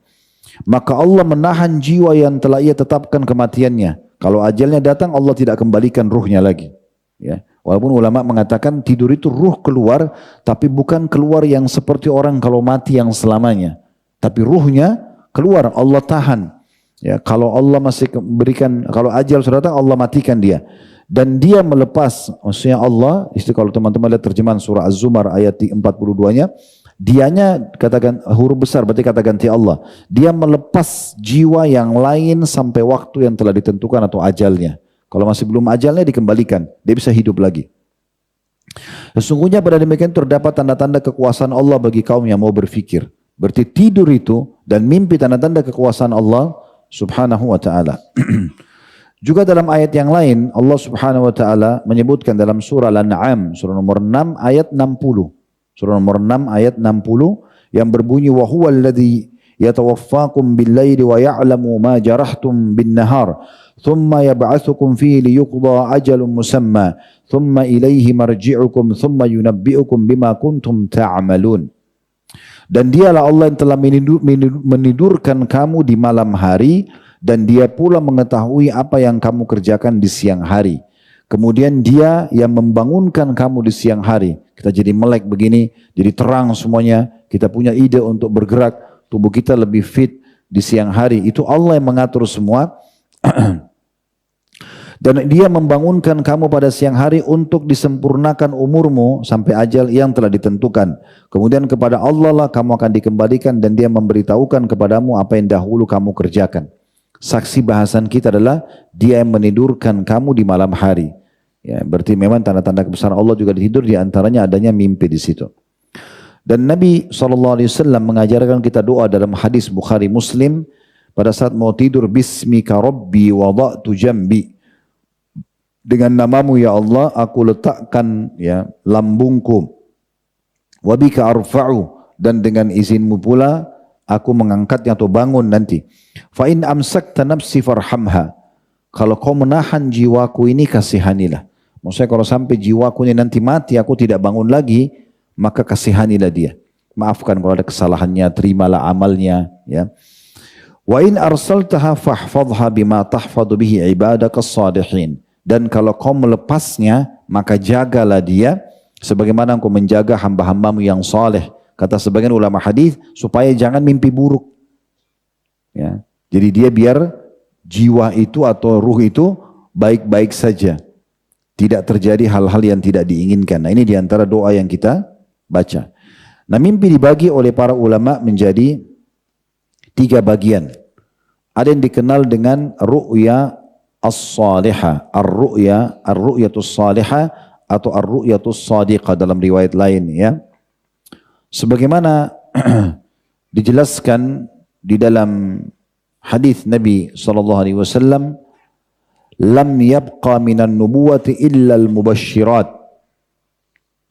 Maka Allah menahan jiwa yang telah ia tetapkan kematiannya. Kalau ajalnya datang, Allah tidak kembalikan ruhnya lagi, ya. Walaupun ulama mengatakan tidur itu ruh keluar, tapi bukan keluar yang seperti orang kalau mati yang selamanya. Tapi ruhnya keluar, Allah tahan. Ya, kalau Allah masih berikan, kalau ajal sudah datang, Allah matikan dia. Dan dia melepas, maksudnya Allah, itu kalau teman-teman lihat terjemahan surah Az-Zumar ayat 42-nya, Dianya katakan huruf besar berarti kata ganti Allah. Dia melepas jiwa yang lain sampai waktu yang telah ditentukan atau ajalnya. Kalau masih belum ajalnya dikembalikan, dia bisa hidup lagi. Sesungguhnya pada demikian terdapat tanda-tanda kekuasaan Allah bagi kaum yang mau berfikir. Berarti tidur itu dan mimpi tanda-tanda kekuasaan Allah subhanahu wa ta'ala. Juga dalam ayat yang lain Allah subhanahu wa ta'ala menyebutkan dalam surah Al-An'am surah nomor 6 ayat 60. Surah nomor 6 ayat 60 yang berbunyi wa huwa alladhi yatawaffakum bil-laili wa ya'lamu ma jarahtum bin-nahar thumma yab'atsukum fihi liyuqda ajalun musamma thumma ilayhi marji'ukum thumma yunabbi'ukum bima kuntum ta'malun. Dan dialah Allah yang telah menidurkan kamu di malam hari dan dia pula mengetahui apa yang kamu kerjakan di siang hari. Kemudian dia yang membangunkan kamu di siang hari. Kita jadi melek begini, jadi terang semuanya. Kita punya ide untuk bergerak, tubuh kita lebih fit di siang hari. Itu Allah yang mengatur semua. Dan dia membangunkan kamu pada siang hari untuk disempurnakan umurmu sampai ajal yang telah ditentukan. Kemudian kepada Allah lah kamu akan dikembalikan dan dia memberitahukan kepadamu apa yang dahulu kamu kerjakan. Saksi bahasan kita adalah dia yang menidurkan kamu di malam hari. Ya, berarti memang tanda-tanda kebesaran Allah juga tidur, di antaranya adanya mimpi di situ. Dan Nabi SAW mengajarkan kita doa dalam hadis Bukhari Muslim pada saat mau tidur, Bismika Rabbi wada'tu jambi. Dengan namamu ya Allah aku letakkan ya lambungku. Wabika arfa'u, dan dengan izinmu pula aku mengangkatnya atau bangun nanti. Fa in amsakta nafsi farhamha. Kalau kau menahan jiwaku ini kasihanilah. Maksudnya kalau sampai jiwaku ini nanti mati aku tidak bangun lagi, maka kasihanilah dia. Maafkan kalau ada kesalahannya, terimalah amalnya, ya. Wa in arsaltaha fahfadhha bima tahfadhu bihi ibadaka as-salihin. Dan kalau kau melepasnya, maka jagalah dia sebagaimana engkau menjaga hamba-hambamu yang saleh. Kata sebagian ulama hadis, supaya jangan mimpi buruk. Ya. Jadi dia biar jiwa itu atau ruh itu baik-baik saja. Tidak terjadi hal-hal yang tidak diinginkan. Nah ini diantara doa yang kita baca. Nah mimpi dibagi oleh para ulama menjadi 3 bagian. Ada yang dikenal dengan ru'ya as-salihah, ar-ru'yatus salihah atau ar-ru'yatus sadiqah dalam riwayat lain, ya. Sebagaimana dijelaskan di dalam hadis Nabi SAW, lam yabqa minan nubuwati illa al-mubashirat.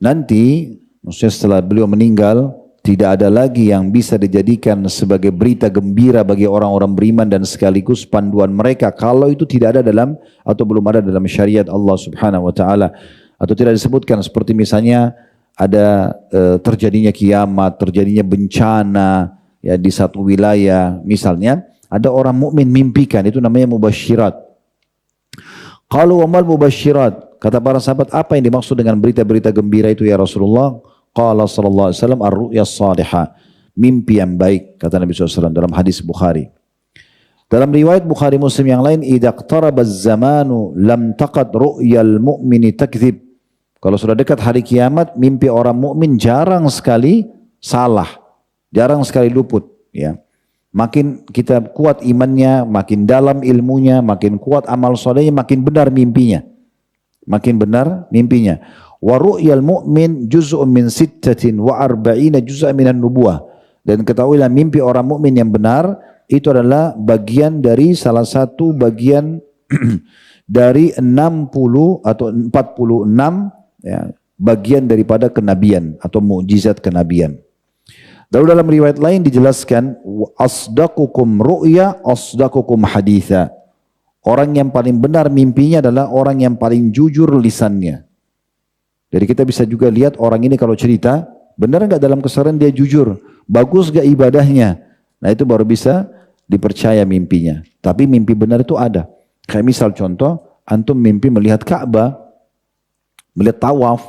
Nanti, maksudnya setelah beliau meninggal, tidak ada lagi yang bisa dijadikan sebagai berita gembira bagi orang-orang beriman dan sekaligus panduan mereka kalau itu tidak ada dalam atau belum ada dalam syariat Allah Subhanahu wa taala, atau tidak disebutkan seperti misalnya ada terjadinya kiamat, terjadinya bencana ya di satu wilayah, misalnya ada orang mukmin mimpikan, itu namanya mubasyirat. Qalu wa mal mubasyirat, kata para sahabat, apa yang dimaksud dengan berita-berita gembira itu ya Rasulullah? Qala sallallahu alaihi wasallam ar-ru'ya as-salihah, mimpi yang baik, kata Nabi SAW dalam hadis Bukhari. Dalam riwayat Bukhari Muslim yang lain, idza iqtaraba az-zamanu lam taqad ru'yal mu'mini takdzib. Kalau sudah dekat hari kiamat, mimpi orang mukmin jarang sekali salah, jarang sekali luput, ya. Makin kita kuat imannya, makin dalam ilmunya, makin kuat amal solehnya, makin benar mimpinya. Makin benar mimpinya. Wa ru'yal mu'min juz'un min 46 juz'an minan nubuwah. Dan ketahuilah mimpi orang mukmin yang benar itu adalah bagian dari salah satu bagian dari 60 atau 46 ya, bagian daripada kenabian atau mukjizat kenabian. Lalu dalam riwayat lain dijelaskan asdaqukum ru'ya asdaqukum haditha. Orang yang paling benar mimpinya adalah orang yang paling jujur lisannya. Jadi kita bisa juga lihat orang ini kalau cerita, benar enggak dalam keseharian dia jujur, bagus enggak ibadahnya. Nah itu baru bisa dipercaya mimpinya. Tapi mimpi benar itu ada. Kayak misal contoh, antum mimpi melihat Ka'bah, melihat tawaf,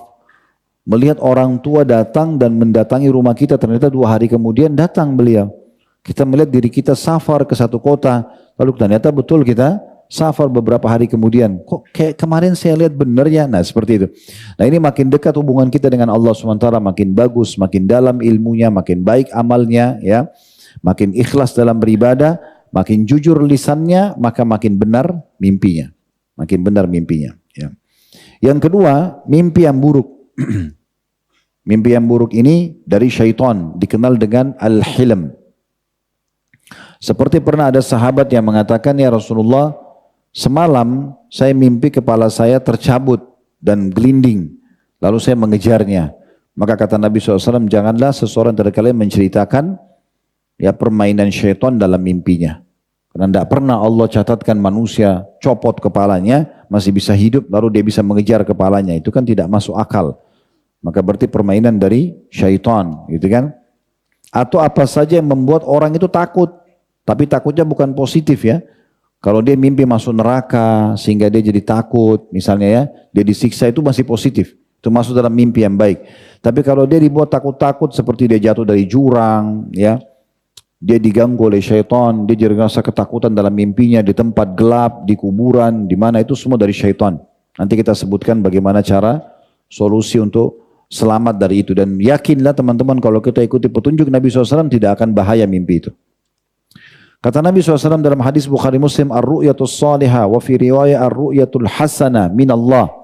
melihat orang tua datang dan mendatangi rumah kita, ternyata 2 hari kemudian datang beliau. Kita melihat diri kita safar ke satu kota, lalu ternyata betul kita safar beberapa hari kemudian, kok kayak kemarin saya lihat benar ya, nah seperti itu. Nah ini makin dekat hubungan kita dengan Allah SWT, makin bagus, makin dalam ilmunya, makin baik amalnya, ya, makin ikhlas dalam beribadah, makin jujur lisannya, maka makin benar mimpinya, makin benar mimpinya. Ya. Yang kedua, mimpi yang buruk. Mimpi yang buruk ini dari syaitan, dikenal dengan al-hilm. Seperti pernah ada sahabat yang mengatakan, ya Rasulullah, semalam saya mimpi kepala saya tercabut dan gelinding, lalu saya mengejarnya. Maka kata Nabi SAW, janganlah seseorang dari kalian menceritakan ya permainan syaitan dalam mimpinya. Karena tidak pernah Allah catatkan manusia copot kepalanya, masih bisa hidup, lalu dia bisa mengejar kepalanya. Itu kan tidak masuk akal. Maka berarti permainan dari syaitan, gitu kan? Atau apa saja yang membuat orang itu takut. Tapi takutnya bukan positif ya. Kalau dia mimpi masuk neraka sehingga dia jadi takut, misalnya ya, dia disiksa, itu masih positif. Itu masuk dalam mimpi yang baik. Tapi kalau dia dibuat takut-takut seperti dia jatuh dari jurang, ya, dia diganggu oleh syaitan, dia jadi rasa ketakutan dalam mimpinya di tempat gelap, di kuburan, di mana, itu semua dari syaitan. Nanti kita sebutkan bagaimana cara solusi untuk selamat dari itu. Dan yakinlah teman-teman, kalau kita ikuti petunjuk Nabi SAW tidak akan bahaya mimpi itu. Kata Nabi SAW dalam hadis Bukhari Muslim, ar-ru'yatul salihah wa fi riwayah ar-ru'yatul hasanah min Allah.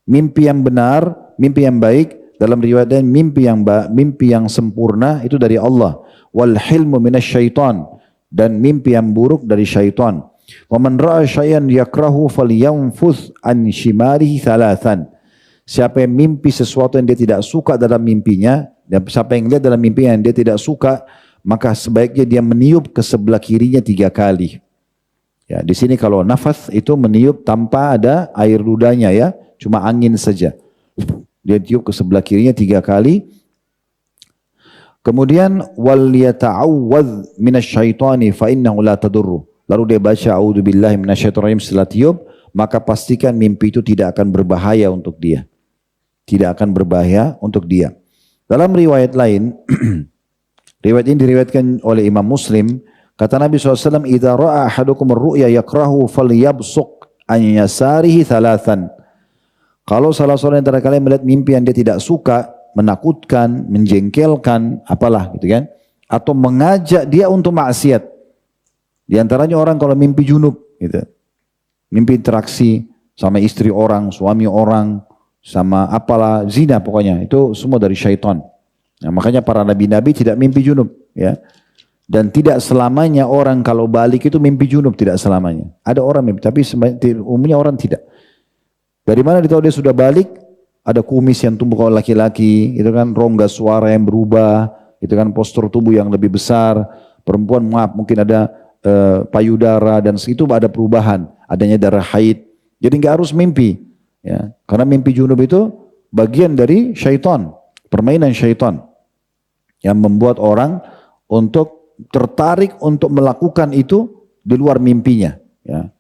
Mimpi yang benar, mimpi yang baik, dalam riwayat lain mimpi yang sempurna itu dari Allah. Wal hilmu minasyaitan, dan mimpi yang buruk dari syaitan. Wa man ra'a syai'an yakrahu falyanfuth an shimalihi thalathan. Siapa yang mimpi sesuatu yang dia tidak suka dalam mimpinya, dan siapa yang lihat dalam mimpinya yang dia tidak suka, maka sebaiknya dia meniup ke sebelah kirinya 3 kali. Ya, di sini kalau nafas itu meniup tanpa ada air ludahnya ya, cuma angin saja. Dia tiup ke sebelah kirinya 3 kali. Kemudian wal yata'awwadz minasyaitani fa innahu la tadurru. Lalu dia baca a'udzubillahi minasyaitonir rajim setelah tiup, maka pastikan mimpi itu tidak akan berbahaya untuk dia. Tidak akan berbahaya untuk dia. Dalam riwayat lain riwayat ini diriwayatkan oleh Imam Muslim, kata Nabi SAW, "Idza ra'a ahadukum ar-ru'ya yakrahu falyabsuq an yasarihi thalathan." Kalau salah seorang antara kalian melihat mimpi yang dia tidak suka, menakutkan, menjengkelkan, apalah gitu kan, atau mengajak dia untuk maksiat. Di antaranya orang kalau mimpi junub gitu. Mimpi interaksi sama istri orang, suami orang, sama apalah, zina pokoknya, itu semua dari syaitan. Nah, makanya para nabi-nabi tidak mimpi junub, ya. Dan tidak selamanya orang kalau balik itu mimpi junub, tidak selamanya. Ada orang mimpi, tapi umumnya orang tidak. Dari mana ditahu dia sudah balik? Ada kumis yang tumbuh kalau laki-laki, itu kan, rongga suara yang berubah, itu kan, postur tubuh yang lebih besar. Perempuan mungkin ada payudara dan itu ada perubahan, adanya darah haid. Jadi nggak harus mimpi, ya. Karena mimpi junub itu bagian dari syaitan, permainan syaitan, yang membuat orang untuk tertarik untuk melakukan itu di luar mimpinya. Ya.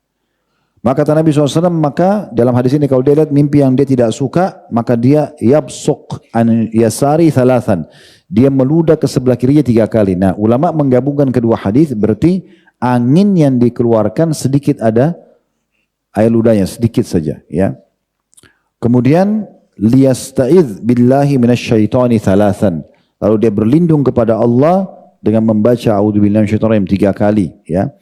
Maka kata Nabi SAW, maka dalam hadis ini kalau dia lihat mimpi yang dia tidak suka, maka dia yabsuq an yasari thalathan. Dia meludah ke sebelah kirinya 3 kali. Nah, ulama menggabungkan kedua hadis, berarti angin yang dikeluarkan sedikit ada air ludahnya, sedikit saja. Ya. Kemudian liyasta'idz billahi minasyaitani thalathan. Lalu dia berlindung kepada Allah dengan membaca a'udzubillahi minasyaitonir rajim 3 kali, ya.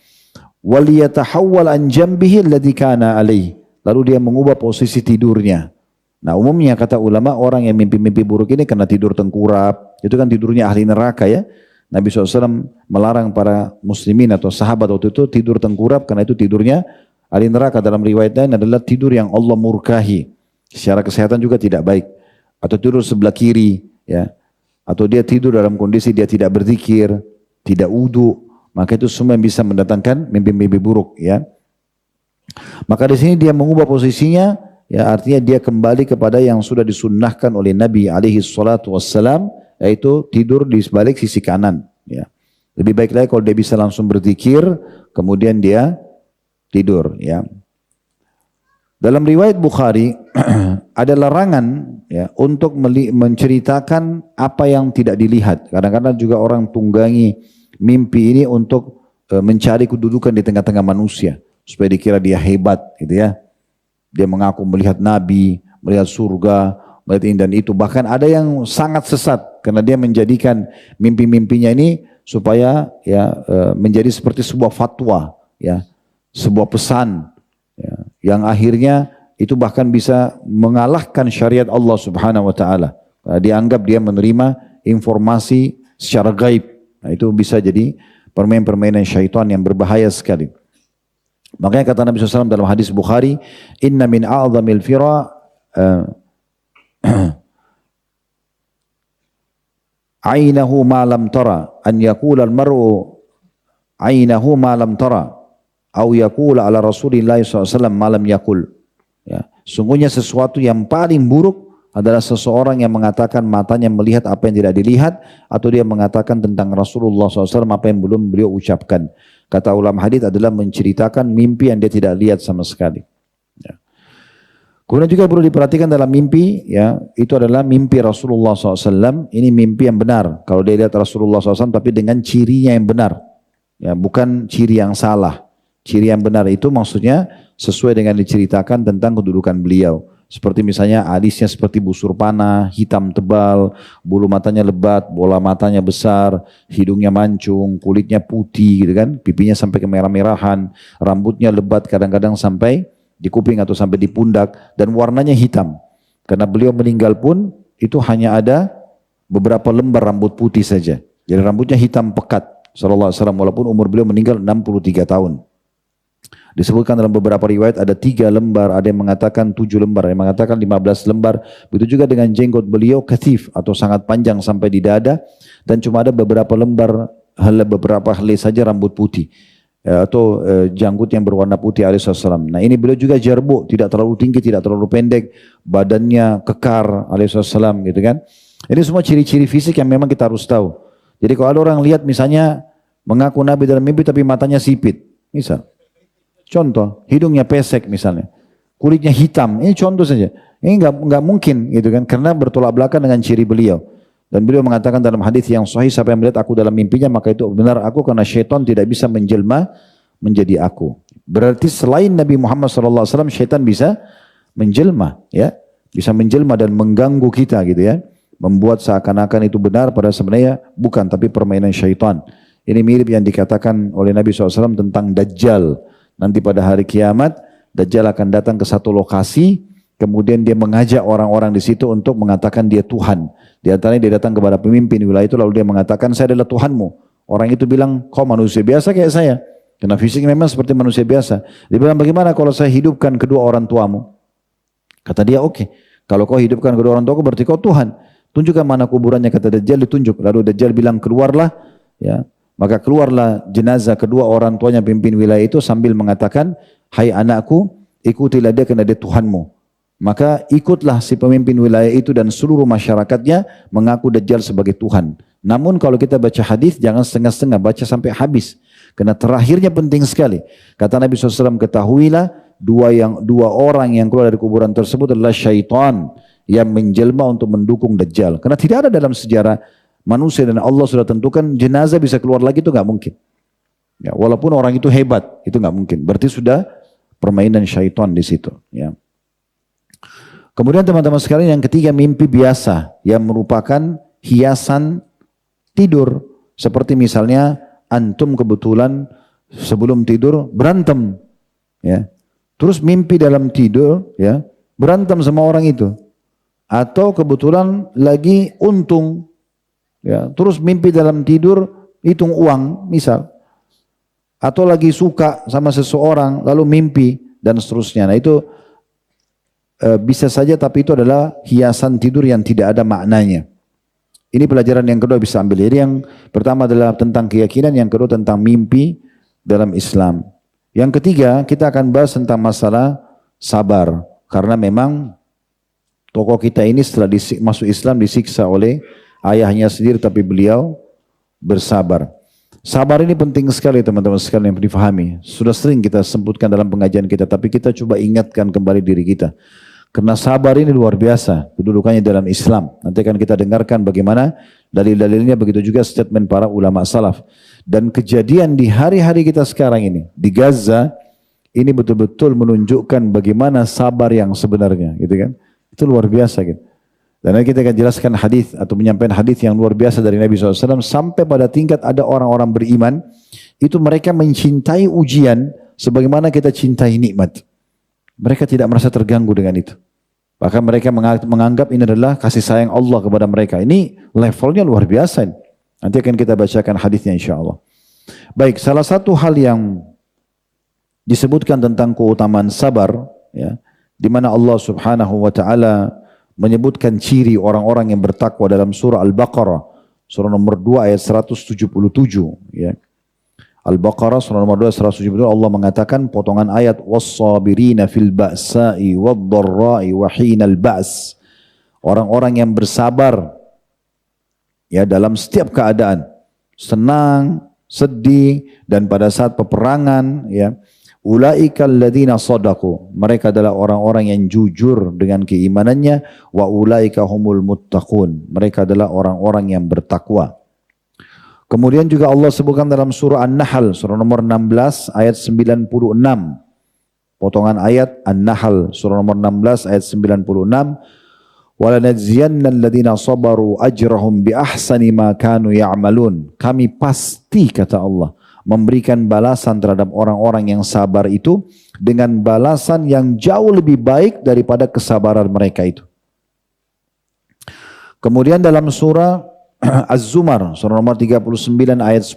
Wal yatahawwal an jambihi alladhi kana alaihi. Lalu dia mengubah posisi tidurnya. Nah, umumnya kata ulama orang yang mimpi-mimpi buruk ini karena tidur tengkurap, itu kan tidurnya ahli neraka ya. Nabi SAW melarang para muslimin atau sahabat waktu itu tidur tengkurap karena itu tidurnya ahli neraka. Dalam riwayat lain adalah tidur yang Allah murkahi. Secara kesehatan juga tidak baik. Atau tidur sebelah kiri, ya. Atau dia tidur dalam kondisi dia tidak berzikir, tidak wudu, maka itu semua yang bisa mendatangkan mimpi-mimpi buruk, ya. Maka di sini dia mengubah posisinya, ya, artinya dia kembali kepada yang sudah disunnahkan oleh Nabi alaihi salatu wassalam, yaitu tidur di sebalik sisi kanan, ya. Lebih baik lagi kalau dia bisa langsung berzikir, kemudian dia tidur, ya. Dalam riwayat Bukhari ada larangan, ya, untuk menceritakan apa yang tidak dilihat. Kadang-kadang juga orang tunggangi mimpi ini untuk mencari kedudukan di tengah-tengah manusia supaya dikira dia hebat gitu ya. Dia mengaku melihat Nabi, melihat surga, melihat ini dan itu. Bahkan ada yang sangat sesat karena dia menjadikan mimpi-mimpinya ini supaya ya menjadi seperti sebuah fatwa, ya, sebuah pesan, ya, yang akhirnya itu bahkan bisa mengalahkan syariat Allah Subhanahu wa taala. Dianggap dia menerima informasi secara gaib. Nah, itu bisa jadi permainan syaitan yang berbahaya sekali. Makanya kata Nabi SAW dalam hadis Bukhari, "Inna min a'zamil fira ainahu ma lam tara an yaqula al-mar'u ainahu ma lam tara au yaqula ala Rasulillah SAW ma lam yaqul." Ya, sungguhnya sesuatu yang paling buruk adalah seseorang yang mengatakan matanya melihat apa yang tidak dilihat, atau dia mengatakan tentang Rasulullah SAW apa yang belum beliau ucapkan. Kata ulama hadis adalah menceritakan mimpi yang dia tidak lihat sama sekali. Ya. Kemudian juga perlu diperhatikan dalam mimpi, ya, itu adalah mimpi Rasulullah SAW. Ini mimpi yang benar. Kalau dia lihat Rasulullah SAW tapi dengan cirinya yang benar, ya, bukan ciri yang salah. Ciri yang benar itu maksudnya sesuai dengan diceritakan tentang kedudukan beliau. Seperti misalnya alisnya seperti busur panah, hitam tebal, bulu matanya lebat, bola matanya besar, hidungnya mancung, kulitnya putih gitu kan, pipinya sampai ke merah-merahan, rambutnya lebat kadang-kadang sampai di kuping atau sampai di pundak, dan warnanya hitam. Karena beliau meninggal pun itu hanya ada beberapa lembar rambut putih saja. Jadi rambutnya hitam pekat sallallahu alaihi wasallam, walaupun umur beliau meninggal 63 tahun. Disebutkan dalam beberapa riwayat ada 3 lembar, ada yang mengatakan 7 lembar, ada yang mengatakan 15 lembar. Begitu juga dengan jenggot beliau kathif atau sangat panjang sampai di dada, dan cuma ada beberapa lembar, beberapa helai saja rambut putih, atau janggut yang berwarna putih alaihissalam. Nah ini beliau juga jarbuk, tidak terlalu tinggi, tidak terlalu pendek, badannya kekar alaihissalam gitu kan. Ini semua ciri-ciri fisik yang memang kita harus tahu. Jadi kalau ada orang lihat misalnya mengaku Nabi dalam mimpi tapi matanya sipit, misal. Contoh, hidungnya pesek misalnya, kulitnya hitam, ini contoh saja. Ini enggak mungkin gitu kan, karena bertolak belakang dengan ciri beliau. Dan beliau mengatakan dalam hadis yang sahih, siapa yang melihat aku dalam mimpinya maka itu benar aku, karena syaitan tidak bisa menjelma menjadi aku. Berarti selain Nabi Muhammad SAW, syaitan bisa menjelma, ya, bisa menjelma dan mengganggu kita gitu ya, membuat seakan-akan itu benar pada sebenarnya bukan, tapi permainan syaitan. Ini mirip yang dikatakan oleh Nabi SAW tentang Dajjal. Nanti pada hari kiamat, Dajjal akan datang ke satu lokasi, kemudian dia mengajak orang-orang di situ untuk mengatakan dia Tuhan. Di antaranya dia datang kepada pemimpin wilayah itu, lalu dia mengatakan saya adalah Tuhanmu. Orang itu bilang, kau manusia biasa kayak saya. Karena fisiknya memang seperti manusia biasa. Dia bilang, bagaimana kalau saya hidupkan kedua orang tuamu? Kata dia, oke. Kalau kau hidupkan kedua orang tuaku berarti kau Tuhan. Tunjukkan mana kuburannya, kata Dajjal, ditunjuk. Lalu Dajjal bilang, keluarlah, ya. Maka keluarlah jenazah kedua orang tuanya pemimpin wilayah itu sambil mengatakan, hai anakku, ikutilah dia karena dia Tuhanmu. Maka ikutlah si pemimpin wilayah itu dan seluruh masyarakatnya mengaku Dajjal sebagai Tuhan. Namun kalau kita baca hadis jangan setengah-setengah, baca sampai habis. Karena terakhirnya penting sekali. Kata Nabi SAW, ketahuilah dua orang yang keluar dari kuburan tersebut adalah syaitan yang menjelma untuk mendukung Dajjal. Karena tidak ada dalam sejarah manusia dan Allah sudah tentukan jenazah bisa keluar lagi, itu nggak mungkin. Ya, walaupun orang itu hebat, itu nggak mungkin. Berarti sudah permainan syaitan di situ. Ya. Kemudian teman-teman sekalian, yang ketiga mimpi biasa yang merupakan hiasan tidur. Seperti misalnya antum kebetulan sebelum tidur berantem, ya. Terus mimpi dalam tidur, ya, berantem sama orang itu. Atau kebetulan lagi untung. Ya, terus mimpi dalam tidur hitung uang misal, atau lagi suka sama seseorang lalu mimpi dan seterusnya. Nah itu bisa saja, tapi itu adalah hiasan tidur yang tidak ada maknanya. Ini pelajaran yang kedua bisa ambil. Jadi yang pertama adalah tentang keyakinan, yang kedua tentang mimpi dalam Islam. Yang ketiga kita akan bahas tentang masalah sabar, karena memang tokoh kita ini setelah masuk Islam disiksa oleh ayahnya sendiri, tapi beliau bersabar. Sabar ini penting sekali teman-teman sekalian yang difahami. Sudah sering kita sebutkan dalam pengajian kita, tapi kita coba ingatkan kembali diri kita. Karena sabar ini luar biasa kedudukannya dalam Islam. Nanti akan kita dengarkan bagaimana dalil-dalilnya, begitu juga statement para ulama salaf. Dan kejadian di hari-hari kita sekarang ini, di Gaza, ini betul-betul menunjukkan bagaimana sabar yang sebenarnya, gitu kan? Itu luar biasa, gitu. Dan nanti kita akan jelaskan hadis atau menyampaikan hadis yang luar biasa dari Nabi SAW sampai pada tingkat ada orang-orang beriman itu mereka mencintai ujian sebagaimana kita cintai nikmat. Mereka tidak merasa terganggu dengan itu. Bahkan mereka menganggap ini adalah kasih sayang Allah kepada mereka. Ini levelnya luar biasa. Nanti akan kita bacakan hadisnya insya Allah. Baik, salah satu hal yang disebutkan tentang keutamaan sabar, ya, di mana Allah Subhanahu wa taala menyebutkan ciri orang-orang yang bertakwa dalam surah Al-Baqarah, surah nomor 2 ayat 177, ya. Al-Baqarah surah nomor 2 177 Allah mengatakan potongan ayat was-sabirina fil ba'sa'i wad-dharra'i wa hinal ba's. Orang-orang yang bersabar ya dalam setiap keadaan, senang, sedih dan pada saat peperangan, ya. Ulaikal ladzina shadaqu, mereka adalah orang-orang yang jujur dengan keimanannya, wa ulaika humul muttaqun, mereka adalah orang-orang yang bertakwa. Kemudian juga Allah sebutkan dalam surah An-Nahl surah nomor 16 ayat 96. Potongan ayat An-Nahl surah nomor 16 ayat 96. Walanajziyanna alladhina sabaru ajrahum bi ahsani ma kanu ya'malun. Kami pasti, kata Allah, memberikan balasan terhadap orang-orang yang sabar itu dengan balasan yang jauh lebih baik daripada kesabaran mereka itu. Kemudian dalam surah Az-Zumar surah nomor 39 ayat 10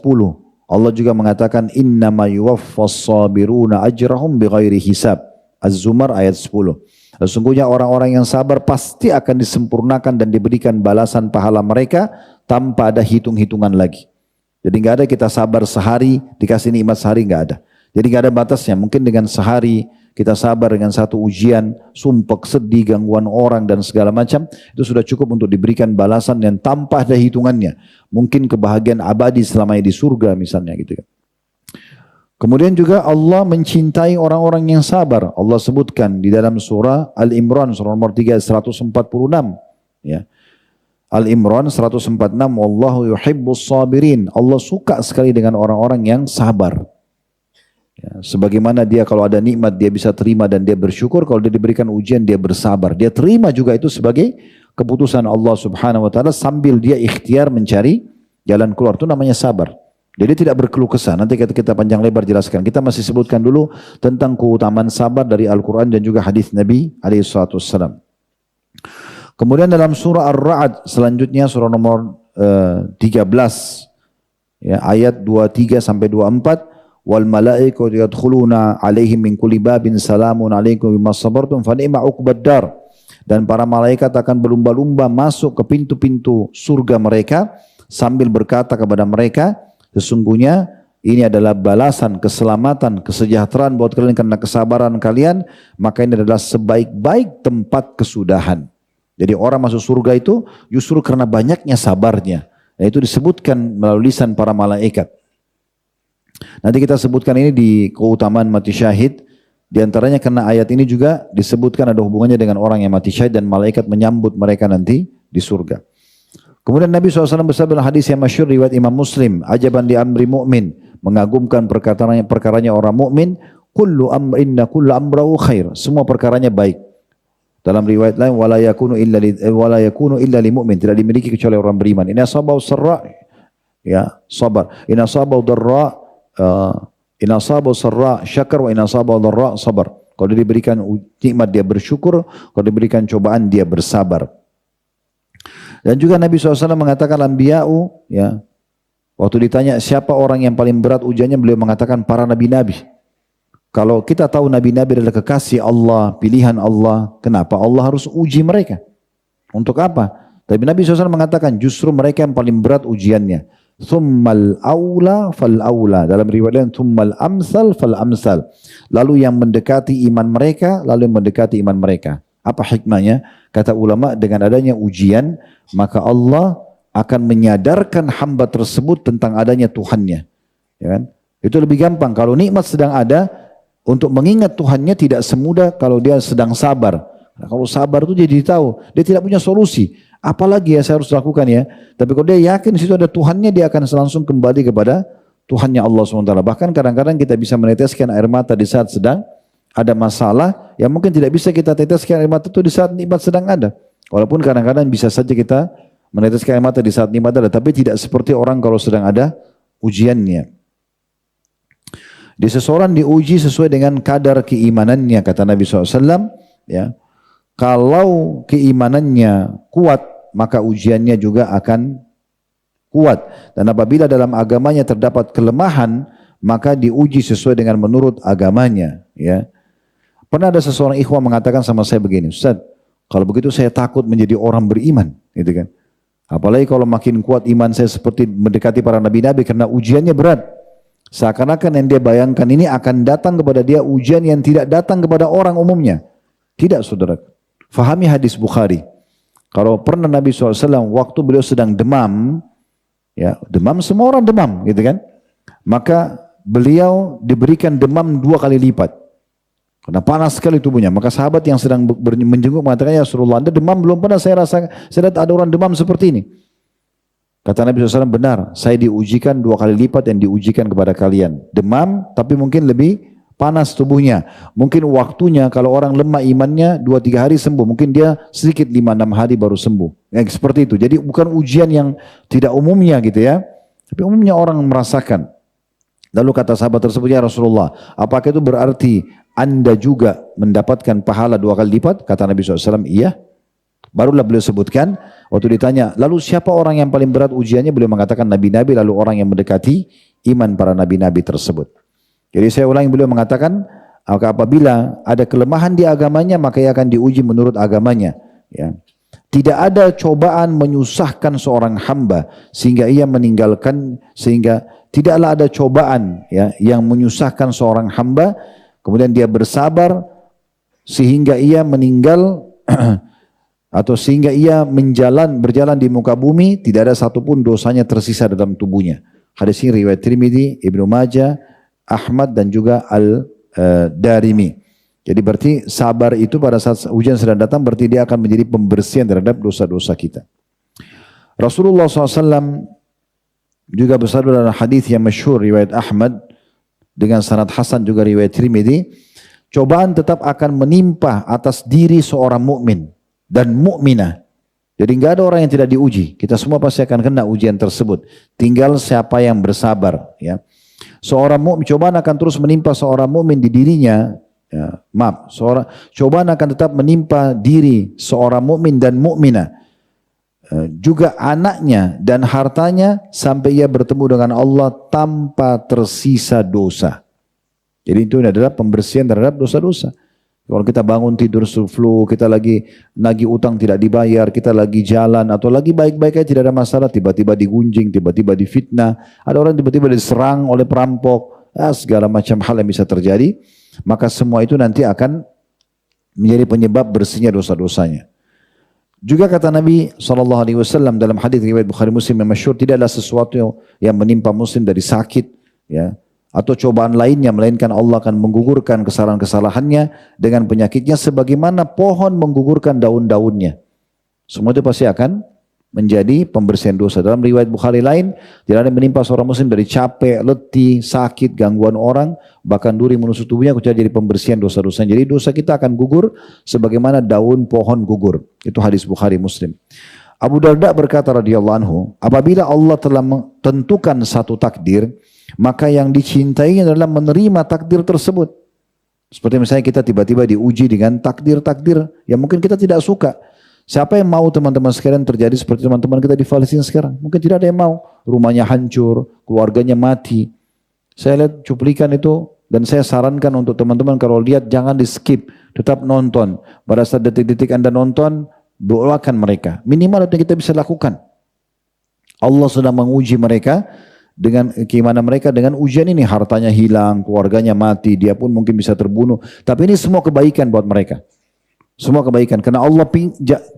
Allah juga mengatakan innama yuwaffas sabiruna ajrahum bighairi hisab. Az-Zumar ayat 10. Sesungguhnya orang-orang yang sabar pasti akan disempurnakan dan diberikan balasan pahala mereka tanpa ada hitung-hitungan lagi. Jadi nggak ada kita sabar sehari dikasih nikmat sehari, nggak ada. Jadi nggak ada batasnya. Mungkin dengan sehari kita sabar dengan satu ujian, sumpek, sedih, gangguan orang dan segala macam, itu sudah cukup untuk diberikan balasan yang tanpa ada hitungannya. Mungkin kebahagiaan abadi selamanya di surga misalnya gitu kan. Kemudian juga Allah mencintai orang-orang yang sabar. Allah sebutkan di dalam surah Al-Imran surah nomor 3 146, ya. Al-Imran 146, wallahu yuhibbus sabirin. Allah suka sekali dengan orang-orang yang sabar. Ya, sebagaimana dia kalau ada nikmat dia bisa terima dan dia bersyukur, kalau dia diberikan ujian dia bersabar. Dia terima juga itu sebagai keputusan Allah Subhanahu wa taala sambil dia ikhtiar mencari jalan keluar. Itu namanya sabar. Jadi tidak berkeluh kesah. Nanti kita panjang lebar jelaskan. Kita masih sebutkan dulu tentang keutamaan sabar dari Al-Quran dan juga hadis Nabi SAW. Kemudian dalam surah Ar-Ra'd selanjutnya surah nomor 13 ya, ayat 23 sampai 24, wal malaikatu yadkhuluna alaihim min kulli babin salamun alaikum bima sabartum fa ni'ma uqbaddar. Dan para malaikat akan berlumba-lumba masuk ke pintu-pintu surga mereka sambil berkata kepada mereka, sesungguhnya ini adalah balasan, keselamatan, kesejahteraan buat kalian karena kesabaran kalian, maka ini adalah sebaik-baik tempat kesudahan. Jadi orang masuk surga itu justru karena banyaknya sabarnya. Dan itu disebutkan melalui lisan para malaikat. Nanti kita sebutkan ini di keutamaan mati syahid. Di antaranya karena ayat ini juga disebutkan ada hubungannya dengan orang yang mati syahid dan malaikat menyambut mereka nanti di surga. Kemudian Nabi SAW bersabda dalam hadis yang masyhur riwayat Imam Muslim, ajaban di amri mu'min, mengagumkan perkaranya orang mukmin, kullu amrinna kullu amrahu khair, semua perkaranya baik. Dalam riwayat lain wala yakunu illa lil mu'min, tidak dimiliki kecuali orang beriman. Inna sabahu sarra, ya, sabar. Inna sabahu darra, inna sabahu sarra syakar, wa inna sabahu darra sabar. Kalau dia diberikan nikmat dia bersyukur, kalau diberikan cobaan dia bersabar. Dan juga Nabi SAW mengatakan anbiya'u, ya, waktu ditanya siapa orang yang paling berat ujiannya, beliau mengatakan para nabi-nabi. Kalau kita tahu nabi-nabi adalah kekasih Allah, pilihan Allah, kenapa Allah harus uji mereka? Untuk apa? Tapi Nabi SAW mengatakan justru mereka yang paling berat ujiannya. Thummal awla fal awla. Dalam riwayat lain, thummal amsal fal amsal. Lalu yang mendekati iman mereka, lalu yang mendekati iman mereka. Apa hikmahnya? Kata ulama, dengan adanya ujian, maka Allah akan menyadarkan hamba tersebut tentang adanya Tuhannya. Ya kan? Itu lebih gampang. Kalau nikmat sedang ada, untuk mengingat Tuhannya tidak semudah kalau dia sedang sabar. Nah, kalau sabar itu jadi tahu, dia tidak punya solusi. Apalagi ya saya harus lakukan ya. Tapi kalau dia yakin di situ ada Tuhannya, dia akan langsung kembali kepada Tuhannya Allah SWT. Bahkan kadang-kadang kita bisa meneteskan air mata di saat sedang ada masalah, yang mungkin tidak bisa kita teteskan air mata itu di saat nikmat sedang ada. Walaupun kadang-kadang bisa saja kita meneteskan air mata di saat nikmat ada, tapi tidak seperti orang kalau sedang ada ujiannya. Di seseorang diuji sesuai dengan kadar keimanannya, kata Nabi SAW. Ya, kalau keimanannya kuat, maka ujiannya juga akan kuat. Dan apabila dalam agamanya terdapat kelemahan, maka diuji sesuai dengan menurut agamanya. Ya. Pernah ada seseorang ikhwah mengatakan sama saya begini, Ustaz, kalau begitu saya takut menjadi orang beriman, gitu kan. Apalagi kalau makin kuat iman saya seperti mendekati para nabi-nabi karena ujiannya berat. Seakan-akan yang dia bayangkan ini akan datang kepada dia ujian yang tidak datang kepada orang umumnya. Tidak, saudara. Fahami hadis Bukhari. Kalau pernah Nabi SAW waktu beliau sedang demam, ya demam, semua orang demam, gitu kan. Maka beliau diberikan demam 2 kali lipat. Karena panas sekali tubuhnya. Maka sahabat yang sedang menjenguk mengatakan, ya Rasulullah, Anda demam, belum pernah saya rasa, saya lihat ada orang demam seperti ini. Kata Nabi SAW, benar, saya diujikan 2 kali lipat yang diujikan kepada kalian. Demam, tapi mungkin lebih panas tubuhnya. Mungkin waktunya kalau orang lemah imannya 2-3 hari sembuh. Mungkin dia sedikit 5-6 hari baru sembuh. Yang seperti itu. Jadi bukan ujian yang tidak umumnya gitu ya. Tapi umumnya orang merasakan. Lalu kata sahabat tersebut, ya Rasulullah, apakah itu berarti Anda juga mendapatkan pahala 2 kali lipat? Kata Nabi SAW, iya. Barulah beliau sebutkan, waktu ditanya, lalu siapa orang yang paling berat ujiannya? Beliau mengatakan nabi-nabi, lalu orang yang mendekati iman para nabi-nabi tersebut. Jadi saya ulangi, beliau mengatakan, apabila ada kelemahan di agamanya, maka ia akan diuji menurut agamanya. Ya. Tidak ada cobaan menyusahkan seorang hamba sehingga ia meninggalkan, sehingga tidaklah ada cobaan ya yang menyusahkan seorang hamba kemudian dia bersabar sehingga ia meninggal atau sehingga ia berjalan di muka bumi, tidak ada satupun dosanya tersisa dalam tubuhnya. Hadis ini riwayat Tirmidzi, Ibnu Majah, Ahmad dan juga Al-Darimi. Jadi berarti sabar itu pada saat ujian sedang datang berarti dia akan menjadi pembersihan terhadap dosa-dosa kita. Rasulullah SAW juga bersabda dalam hadis yang masyhur riwayat Ahmad dengan sanad hasan juga riwayat Tirmidzi, cobaan tetap akan menimpa atas diri seorang mukmin dan mukminah. Jadi enggak ada orang yang tidak diuji. Kita semua pasti akan kena ujian tersebut. Tinggal siapa yang bersabar, ya. Seorang mukmin, cobaan akan terus menimpa seorang mukmin di dirinya. Ya, cobaan akan tetap menimpa diri seorang mukmin dan mukminah, juga anaknya dan hartanya sampai ia bertemu dengan Allah tanpa tersisa dosa. Jadi itu adalah pembersihan terhadap dosa-dosa. Kalau kita bangun tidur flu, kita lagi nagih utang tidak dibayar, kita lagi jalan atau lagi baik-baik aja tidak ada masalah, tiba-tiba digunjing, tiba-tiba difitnah, ada orang tiba-tiba diserang oleh perampok, segala macam hal yang bisa terjadi. Maka semua itu nanti akan menjadi penyebab bersihnya dosa-dosanya. Juga kata Nabi SAW dalam hadis riwayat Bukhari Muslim yang masyhur, tidaklah sesuatu yang menimpa Muslim dari sakit, ya, atau cobaan lainnya, melainkan Allah akan menggugurkan kesalahan-kesalahannya dengan penyakitnya sebagaimana pohon menggugurkan daun-daunnya. Semua itu pasti akan menjadi pembersihan dosa. Dalam riwayat Bukhari lain, tidak ada yang menimpa seorang muslim dari capek, letih, sakit, gangguan orang, bahkan duri menusuk tubuhnya, kecuali jadi pembersihan dosa-dosa. Jadi dosa kita akan gugur sebagaimana daun pohon gugur. Itu hadis Bukhari Muslim. Abu Darda berkata radhiyallahu anhu, apabila Allah telah menentukan satu takdir, maka yang dicintainya adalah menerima takdir tersebut. Seperti misalnya kita tiba-tiba diuji dengan takdir-takdir yang mungkin kita tidak suka. Siapa yang mau teman-teman sekalian terjadi seperti teman-teman kita di Palestina sekarang? Mungkin tidak ada yang mau. Rumahnya hancur, keluarganya mati. Saya lihat cuplikan itu dan saya sarankan untuk teman-teman kalau lihat jangan di skip, tetap nonton. Pada saat detik-detik Anda nonton, doakan mereka. Minimal itu yang kita bisa lakukan. Allah sedang menguji mereka dengan keimanan mereka dengan ujian ini. Hartanya hilang, keluarganya mati, dia pun mungkin bisa terbunuh. Tapi ini semua kebaikan buat mereka. Semua kebaikan. Karena Allah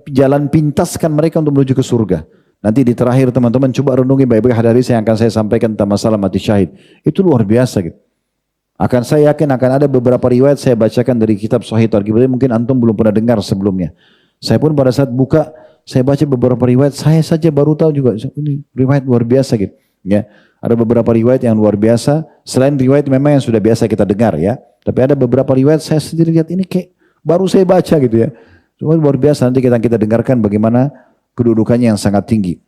jalan pintaskan mereka untuk menuju ke surga. Nanti di terakhir teman-teman coba renungi baik-baik hadis yang akan saya sampaikan tentang masalah mati syahid. Itu luar biasa gitu. Saya yakin akan ada beberapa riwayat saya bacakan dari kitab Sahih Targhib. Mungkin antum belum pernah dengar sebelumnya. Saya pun pada saat buka, saya baca beberapa riwayat, saya saja baru tahu juga. Ini riwayat luar biasa gitu. Ya. ada beberapa riwayat yang luar biasa. Selain riwayat memang yang sudah biasa kita dengar ya. Tapi ada beberapa riwayat saya sendiri lihat ini kayak baru saya baca gitu ya. Cuma luar biasa, nanti kita dengarkan bagaimana kedudukannya yang sangat tinggi.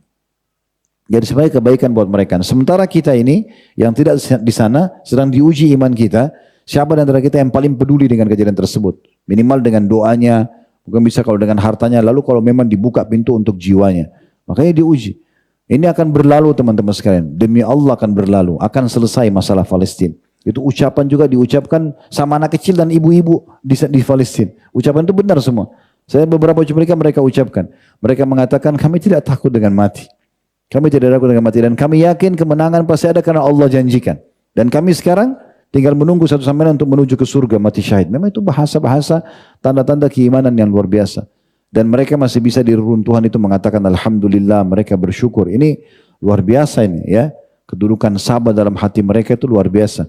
Jadi sebagai kebaikan buat mereka. Sementara kita ini yang tidak di sana sedang diuji iman kita. Siapa di antara kita yang paling peduli dengan kejadian tersebut? Minimal dengan doanya, bukan bisa kalau dengan hartanya. Lalu kalau memang dibuka pintu untuk jiwanya, makanya diuji. Ini akan berlalu teman-teman sekalian. Demi Allah akan berlalu, akan selesai masalah Palestina. Itu ucapan juga diucapkan sama anak kecil dan ibu-ibu di Palestina. Ucapan itu benar semua. Saya beberapa cuplikan mereka ucapkan. Mereka mengatakan kami tidak takut dengan mati. Kami tidak takut dengan mati dan kami yakin kemenangan pasti ada karena Allah janjikan. Dan kami sekarang tinggal menunggu satu sama lain untuk menuju ke surga mati syahid. Memang itu bahasa-bahasa tanda-tanda keimanan yang luar biasa. Dan mereka masih bisa di reruntuhan itu mengatakan alhamdulillah, mereka bersyukur. Ini luar biasa ini ya. Kedudukan sabar dalam hati mereka itu luar biasa.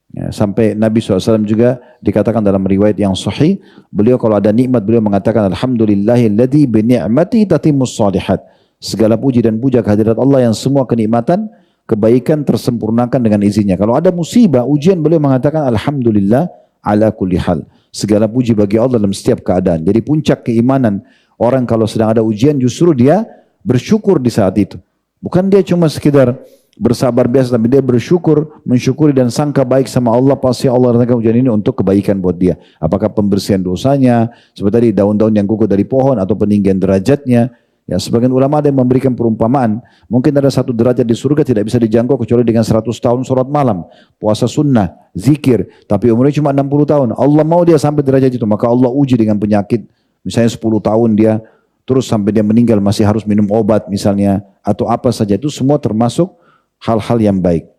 Ya, sampai Nabi SAW juga dikatakan dalam riwayat yang sahih, beliau kalau ada nikmat beliau mengatakan alhamdulillahilladzi bi ni'mati tatimmus shalihat. Segala puji dan puja kehadirat Allah yang semua kenikmatan, kebaikan tersempurnakan dengan izinnya. Kalau ada musibah, ujian, beliau mengatakan alhamdulillah ala kulli hal. Segala puji bagi Allah dalam setiap keadaan. Jadi puncak keimanan orang kalau sedang ada ujian justru dia bersyukur di saat itu. Bukan dia cuma sekedar bersabar biasa, tapi dia bersyukur, mensyukuri dan sangka baik sama Allah, pasti Allah datangkan ujian ini untuk kebaikan buat dia. Apakah pembersihan dosanya, seperti tadi daun-daun yang gugur dari pohon atau peninggian derajatnya. Ya, sebagian ulama ada yang memberikan perumpamaan, mungkin ada satu derajat di surga tidak bisa dijangkau kecuali dengan 100 tahun sholat malam, puasa sunnah, zikir, tapi umurnya cuma 60 tahun. Allah mau dia sampai derajat itu, maka Allah uji dengan penyakit, misalnya 10 tahun dia, terus sampai dia meninggal masih harus minum obat misalnya, atau apa saja, itu semua termasuk hal-hal yang baik.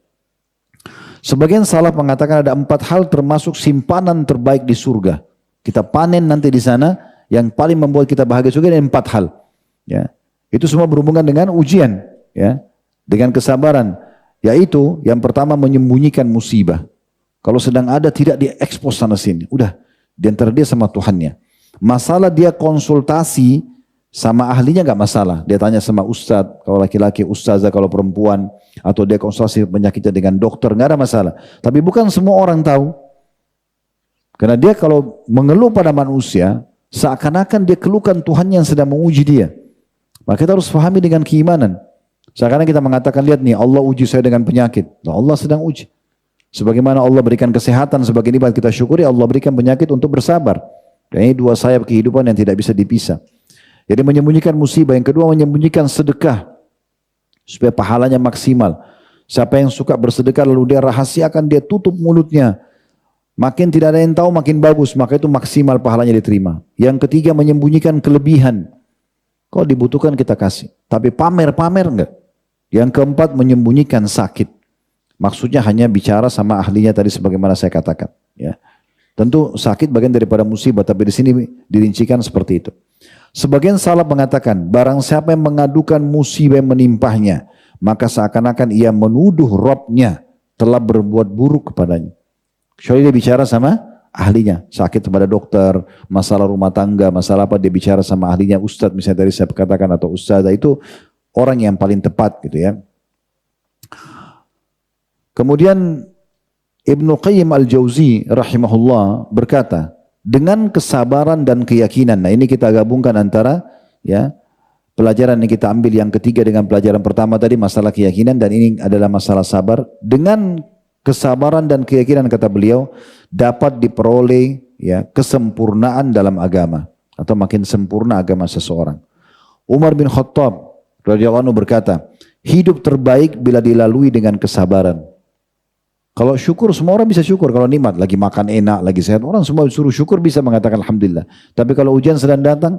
Sebagian salaf mengatakan ada 4 hal termasuk simpanan terbaik di surga. Kita panen nanti di sana, yang paling membuat kita bahagia surga ada 4 hal. Ya, itu semua berhubungan dengan ujian, ya, dengan kesabaran. Yaitu yang pertama menyembunyikan musibah. Kalau sedang ada tidak diekspos sana sini, udah di antara dia sama Tuhannya. Masalah dia konsultasi sama ahlinya nggak masalah. Dia tanya sama ustadz, kalau laki-laki ustazah, kalau perempuan, atau dia konsultasi penyakitnya dengan dokter, nggak ada masalah. Tapi bukan semua orang tahu. Karena dia kalau mengeluh pada manusia, seakan-akan dia keluhkan Tuhan yang sedang menguji dia. Maka kita harus pahami dengan keimanan. Sekarang kita mengatakan, lihat nih, Allah uji saya dengan penyakit. Nah, Allah sedang uji. Sebagaimana Allah berikan kesehatan sebagai nikmat kita syukuri, Allah berikan penyakit untuk bersabar. Dan ini 2 sayap kehidupan yang tidak bisa dipisah. Jadi menyembunyikan musibah. Yang kedua menyembunyikan sedekah. Supaya pahalanya maksimal. Siapa yang suka bersedekah lalu dia rahasiakan, dia tutup mulutnya. Makin tidak ada yang tahu makin bagus. Maka itu maksimal pahalanya diterima. Yang ketiga menyembunyikan kelebihan. Kalau dibutuhkan kita kasih. Tapi pamer-pamer enggak. Yang keempat menyembunyikan sakit. Maksudnya hanya bicara sama ahlinya tadi sebagaimana saya katakan. Ya. Tentu sakit bagian daripada musibah. Tapi di sini dirincikan seperti itu. Sebagian salaf mengatakan. Barang siapa yang mengadukan musibah yang menimpahnya. Maka seakan-akan ia menuduh Robnya telah berbuat buruk kepadanya. Kecuali dia bicara sama ahlinya, sakit kepada dokter, masalah rumah tangga, masalah apa, dia bicara sama ahlinya, ustadz misalnya tadi saya katakan, atau ustazah, itu orang yang paling tepat gitu ya. Kemudian Ibnu Qayyim al-Jauzi rahimahullah berkata, dengan kesabaran dan keyakinan, nah ini kita gabungkan antara ya pelajaran yang kita ambil yang ketiga dengan pelajaran pertama tadi masalah keyakinan, dan ini adalah masalah sabar. Dengan kesabaran dan keyakinan kata beliau dapat diperoleh ya kesempurnaan dalam agama, atau makin sempurna agama seseorang. Umar bin Khattab radhiyallahu anhu berkata, hidup terbaik bila dilalui dengan kesabaran. Kalau syukur semua orang bisa syukur, kalau nikmat lagi makan enak, lagi sehat, orang semua disuruh syukur bisa mengatakan alhamdulillah. Tapi kalau ujian sedang datang,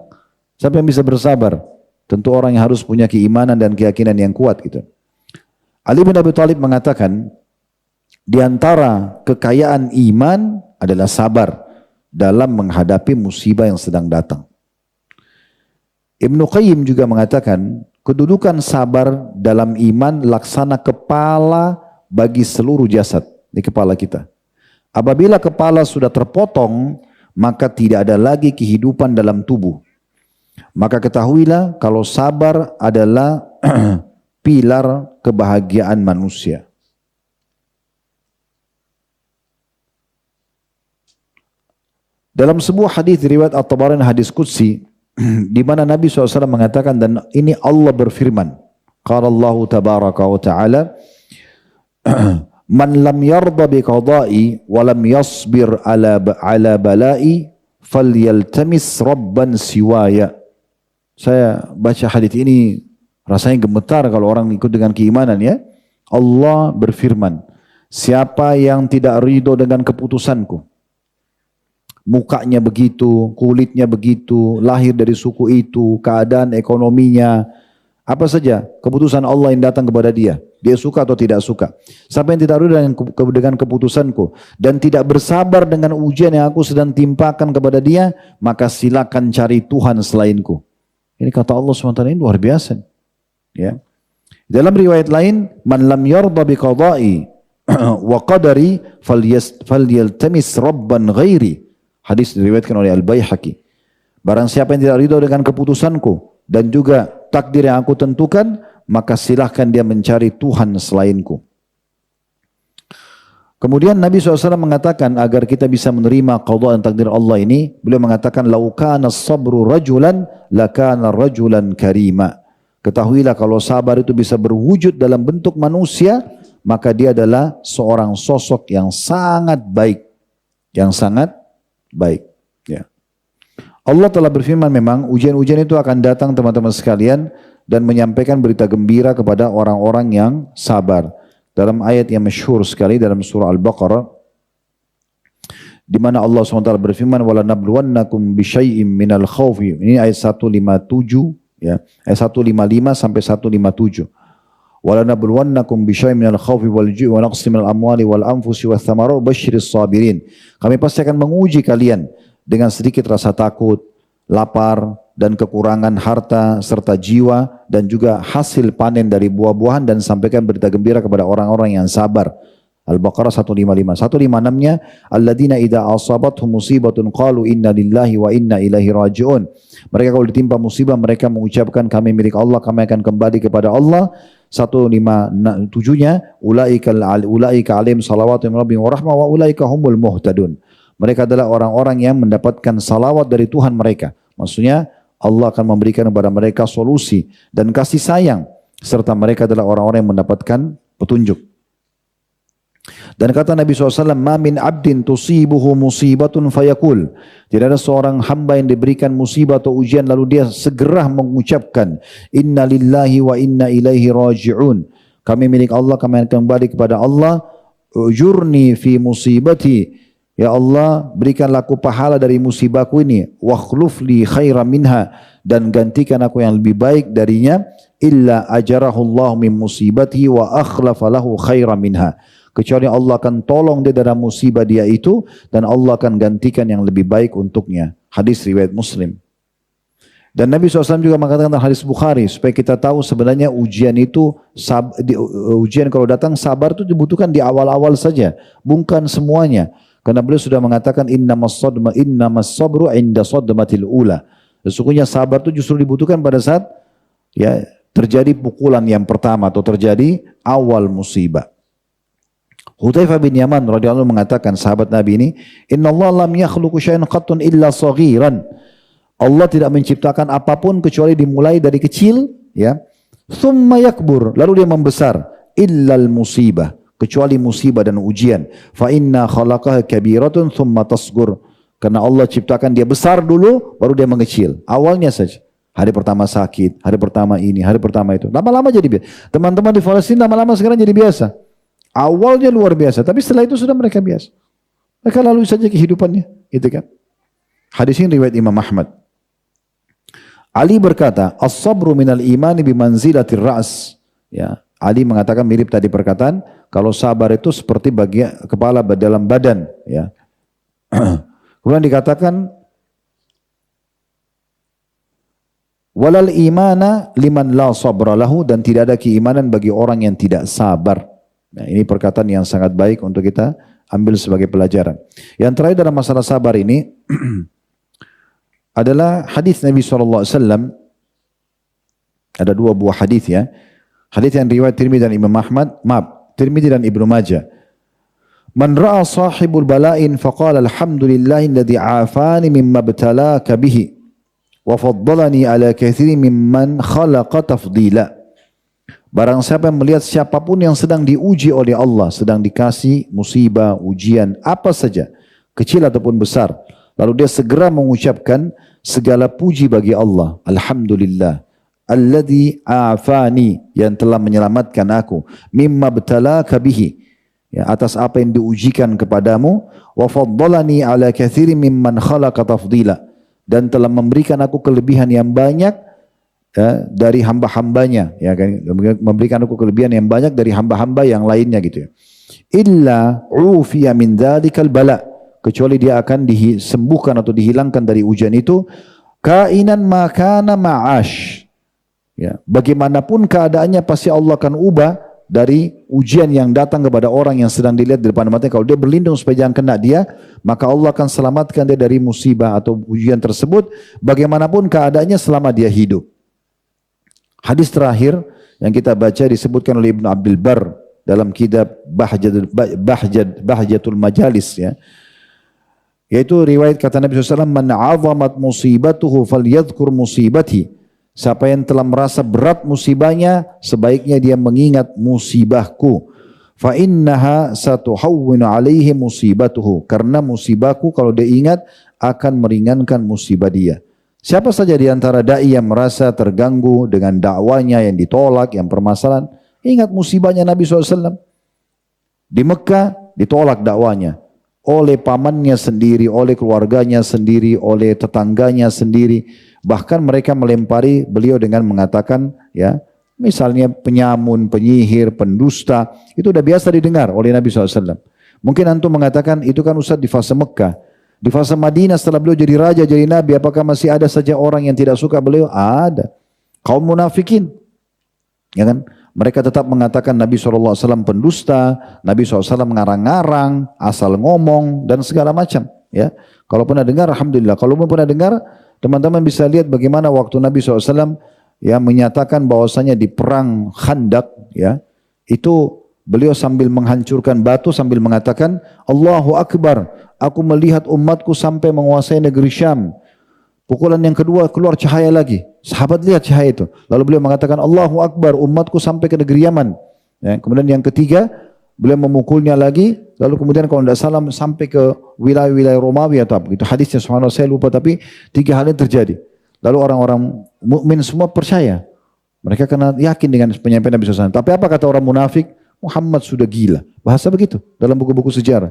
siapa yang bisa bersabar? Tentu orang yang harus punya keimanan dan keyakinan yang kuat gitu. Ali bin Abi Thalib mengatakan, di antara kekayaan iman adalah sabar dalam menghadapi musibah yang sedang datang. Ibnu Qayyim juga mengatakan, kedudukan sabar dalam iman laksana kepala bagi seluruh jasad di kepala kita. Apabila kepala sudah terpotong, maka tidak ada lagi kehidupan dalam tubuh. Maka ketahuilah kalau sabar adalah pilar kebahagiaan manusia. Dalam sebuah hadis riwayat At-Tabarani, hadis qudsi, di mana Nabi SAW mengatakan, dan ini Allah berfirman, qala Allah tabaraka wa ta'ala, man lam yarda bi qada'i wa lam yasbir ala bala'i falyaltamis rabban siwaya. Saya baca hadis ini rasanya gemetar kalau orang ikut dengan keimanan ya. Allah berfirman, siapa yang tidak ridho dengan keputusanku, mukanya begitu, kulitnya begitu, lahir dari suku itu, keadaan ekonominya, apa saja keputusan Allah yang datang kepada dia, dia suka atau tidak suka. Siapa yang tidak ridho dengan keputusanku dan tidak bersabar dengan ujian yang aku sedang timpakan kepada dia, maka silakan cari Tuhan selainku. Ini kata Allah SWT, ini luar biasa. Ya. Dalam riwayat lain, man lam yarda bi qada'i wa qadari falyaltamis rabban ghairi. Hadis diriwayatkan oleh Al-Baihaqi. Barang siapa yang tidak ridho dengan keputusanku dan juga takdir yang aku tentukan, maka silahkan dia mencari Tuhan selainku. Kemudian Nabi SAW mengatakan agar kita bisa menerima qada dan takdir Allah ini, beliau mengatakan, lau kana sabru rajulan lakana rajulan karima. Ketahuilah kalau sabar itu bisa berwujud dalam bentuk manusia, maka dia adalah seorang sosok yang sangat baik. Yang sangat baik. Ya. Allah telah berfirman memang ujian-ujian itu akan datang teman-teman sekalian dan menyampaikan berita gembira kepada orang-orang yang sabar. Dalam ayat yang masyhur sekali dalam surah Al-Baqarah, di mana Allah SWT berfirman, wala nabluwannakum bisyai'im minal khawfi. Ini ayat 157. Ya, ayat 155 sampai 157. Wala nabluwannakum bisyai'in minal khaufi wal ju'i wa naqsin minal amwali wal anfusi wath thamarati basyiris sabirin. Kami pasti akan menguji kalian dengan sedikit rasa takut, lapar dan kekurangan harta serta jiwa dan juga hasil panen dari buah-buahan, dan sampaikan berita gembira kepada orang-orang yang sabar. Al-Baqarah 155. 156-nya, alladzina idza asabathum musibatun qalu inna lillahi wa inna ilaihi raji'un. Mereka kalau ditimpa musibah, mereka mengucapkan kami milik Allah, kami akan kembali kepada Allah. 157-nya, ulaika alaihim salawatu min rabbihim wa rahmah wa ulaika humul muhtadun. Mereka adalah orang-orang yang mendapatkan salawat dari Tuhan mereka. Maksudnya Allah akan memberikan kepada mereka solusi dan kasih sayang, serta mereka adalah orang-orang yang mendapatkan petunjuk. Dan kata Nabi SAW, ma min abdin tusibuhu musibatun fayakul. Tidak ada seorang hamba yang diberikan musibah atau ujian lalu dia segera mengucapkan, inna lillahi wa inna ilaihi raji'un. Kami milik Allah, kami akan kembali kepada Allah. Ujurni fi musibati. Ya Allah, berikanlah aku pahala dari musibahku ini. Wakhluf li khairan minha. Dan gantikan aku yang lebih baik darinya. Illa ajarahullahu min musibati wa akhlafa lahu khairan minha. Kecuali Allah akan tolong dia dalam musibah dia itu, dan Allah akan gantikan yang lebih baik untuknya. Hadis riwayat Muslim. Dan Nabi SAW juga mengatakan dalam hadis Bukhari, supaya kita tahu sebenarnya ujian itu, ujian kalau datang sabar itu dibutuhkan di awal-awal saja, bukan semuanya. Karena beliau sudah mengatakan innamas sabru inda sadmatil ula. Sesungguhnya sabar itu justru dibutuhkan pada saat ya terjadi pukulan yang pertama atau terjadi awal musibah. Hudzaifah bin Yaman radhiyallahu anhu mengatakan, sahabat Nabi ini, innallaha lam yakhluqu syai'an qattun illa saghiran. Allah tidak menciptakan apapun kecuali dimulai dari kecil, ya. Tsumma yakbur, lalu dia membesar, illal musibah, kecuali musibah dan ujian. Fa inna khalaqaha kabiratun tsumma tasghur. Karena Allah ciptakan dia besar dulu, baru dia mengecil. Awalnya saja. Hari pertama sakit, hari pertama ini, hari pertama itu. Lama-lama jadi biasa. Teman-teman di Palestina lama-lama sekarang jadi biasa. Awalnya luar biasa, tapi setelah itu sudah mereka biasa. Mereka lalui saja kehidupannya, gitu kan. Hadis ini riwayat Imam Ahmad. Ali berkata, as-sabru minal imani bimanzilatir ra's. Ya, Ali mengatakan mirip tadi perkataan, kalau sabar itu seperti bagian kepala dalam badan, ya. Kemudian dikatakan walal imana liman la sabra lahu, dan tidak ada keimanan bagi orang yang tidak sabar. Nah, ini perkataan yang sangat baik untuk kita ambil sebagai pelajaran. Yang terakhir dalam masalah sabar ini adalah hadis Nabi SAW. Ada dua buah hadis ya. Hadis yang riwayat Tirmidzi dan Imam Ahmad, Tirmidzi dan Ibnu Majah. Man ra'a sahibul bala'in faqala alhamdulillahilladzi afani mimma ibtalaka bihi wa faddalani ala katsirin mimman khalaqa tafdila. Barang siapa yang melihat siapapun yang sedang diuji oleh Allah, sedang dikasih musibah, ujian, apa saja, kecil ataupun besar, lalu dia segera mengucapkan segala puji bagi Allah, alhamdulillah alladzi afani, yang telah menyelamatkan aku, mimma ibtalaka bihi, ya, atas apa yang diujikan kepadamu, wa faddalani ala katsirin mimman khalaqa tafdila, dan telah memberikan aku kelebihan yang banyak, ya, dari hamba-hambanya, ya kan, memberikan aku kelebihan yang banyak dari hamba-hamba yang lainnya gitu ya. Illa ufiya min dzalikal bala, kecuali dia akan disembuhkan atau dihilangkan dari ujian itu, kainan makana ma'ash, ya, bagaimanapun keadaannya pasti Allah akan ubah dari ujian yang datang kepada orang yang sedang dilihat di depan matanya. Kalau dia berlindung supaya jangan kena dia, maka Allah akan selamatkan dia dari musibah atau ujian tersebut bagaimanapun keadaannya selama dia hidup. Hadis terakhir yang kita baca disebutkan oleh Ibnu Abdul Bar dalam kitab Bahjatul Majalis, ya, yaitu riwayat kata Nabi SAW, man 'azamat musibatuhu falyadhkur musibati, siapa yang telah merasa berat musibahnya, sebaiknya dia mengingat musibahku. Fa innaha satuhawwinu alaihi musibatuhu, karena musibahku kalau dia ingat akan meringankan musibah dia. Siapa saja di antara dai yang merasa terganggu dengan dakwanya yang ditolak, yang permasalahan, ingat musibahnya Nabi SAW. Di Mekah ditolak dakwanya oleh pamannya sendiri, oleh keluarganya sendiri, oleh tetangganya sendiri. Bahkan mereka melempari beliau dengan mengatakan, ya, misalnya penyamun, penyihir, pendusta, itu udah biasa didengar oleh Nabi SAW. Mungkin antum mengatakan itu kan Ustaz di fase Mekah. Di fase Madinah setelah beliau jadi raja, jadi nabi, apakah masih ada saja orang yang tidak suka beliau? Ada. Kaum munafikin, ya kan? Mereka tetap mengatakan Nabi SAW pendusta, Nabi SAW ngarang-ngarang, asal ngomong, dan segala macam. Ya, kalau pernah dengar, alhamdulillah. Kalau belum pernah dengar, teman-teman bisa lihat bagaimana waktu Nabi SAW ya menyatakan bahwasanya di perang Khandak, ya, itu beliau sambil menghancurkan batu sambil mengatakan Allahu Akbar, aku melihat umatku sampai menguasai negeri Syam. Pukulan yang kedua keluar cahaya lagi, sahabat lihat cahaya itu, lalu beliau mengatakan Allahu Akbar, umatku sampai ke negeri Yaman, ya. Kemudian yang ketiga beliau memukulnya lagi, lalu kemudian kalau tidak salah sampai ke wilayah-wilayah Romawi atau apa gitu. Hadisnya subhanallah saya lupa, tapi tiga hal ini terjadi. Lalu orang-orang mukmin semua percaya. Mereka kena yakin dengan penyampaian Nabi SAW. Tapi apa kata orang munafik? Muhammad sudah gila. Bahasa begitu dalam buku-buku sejarah.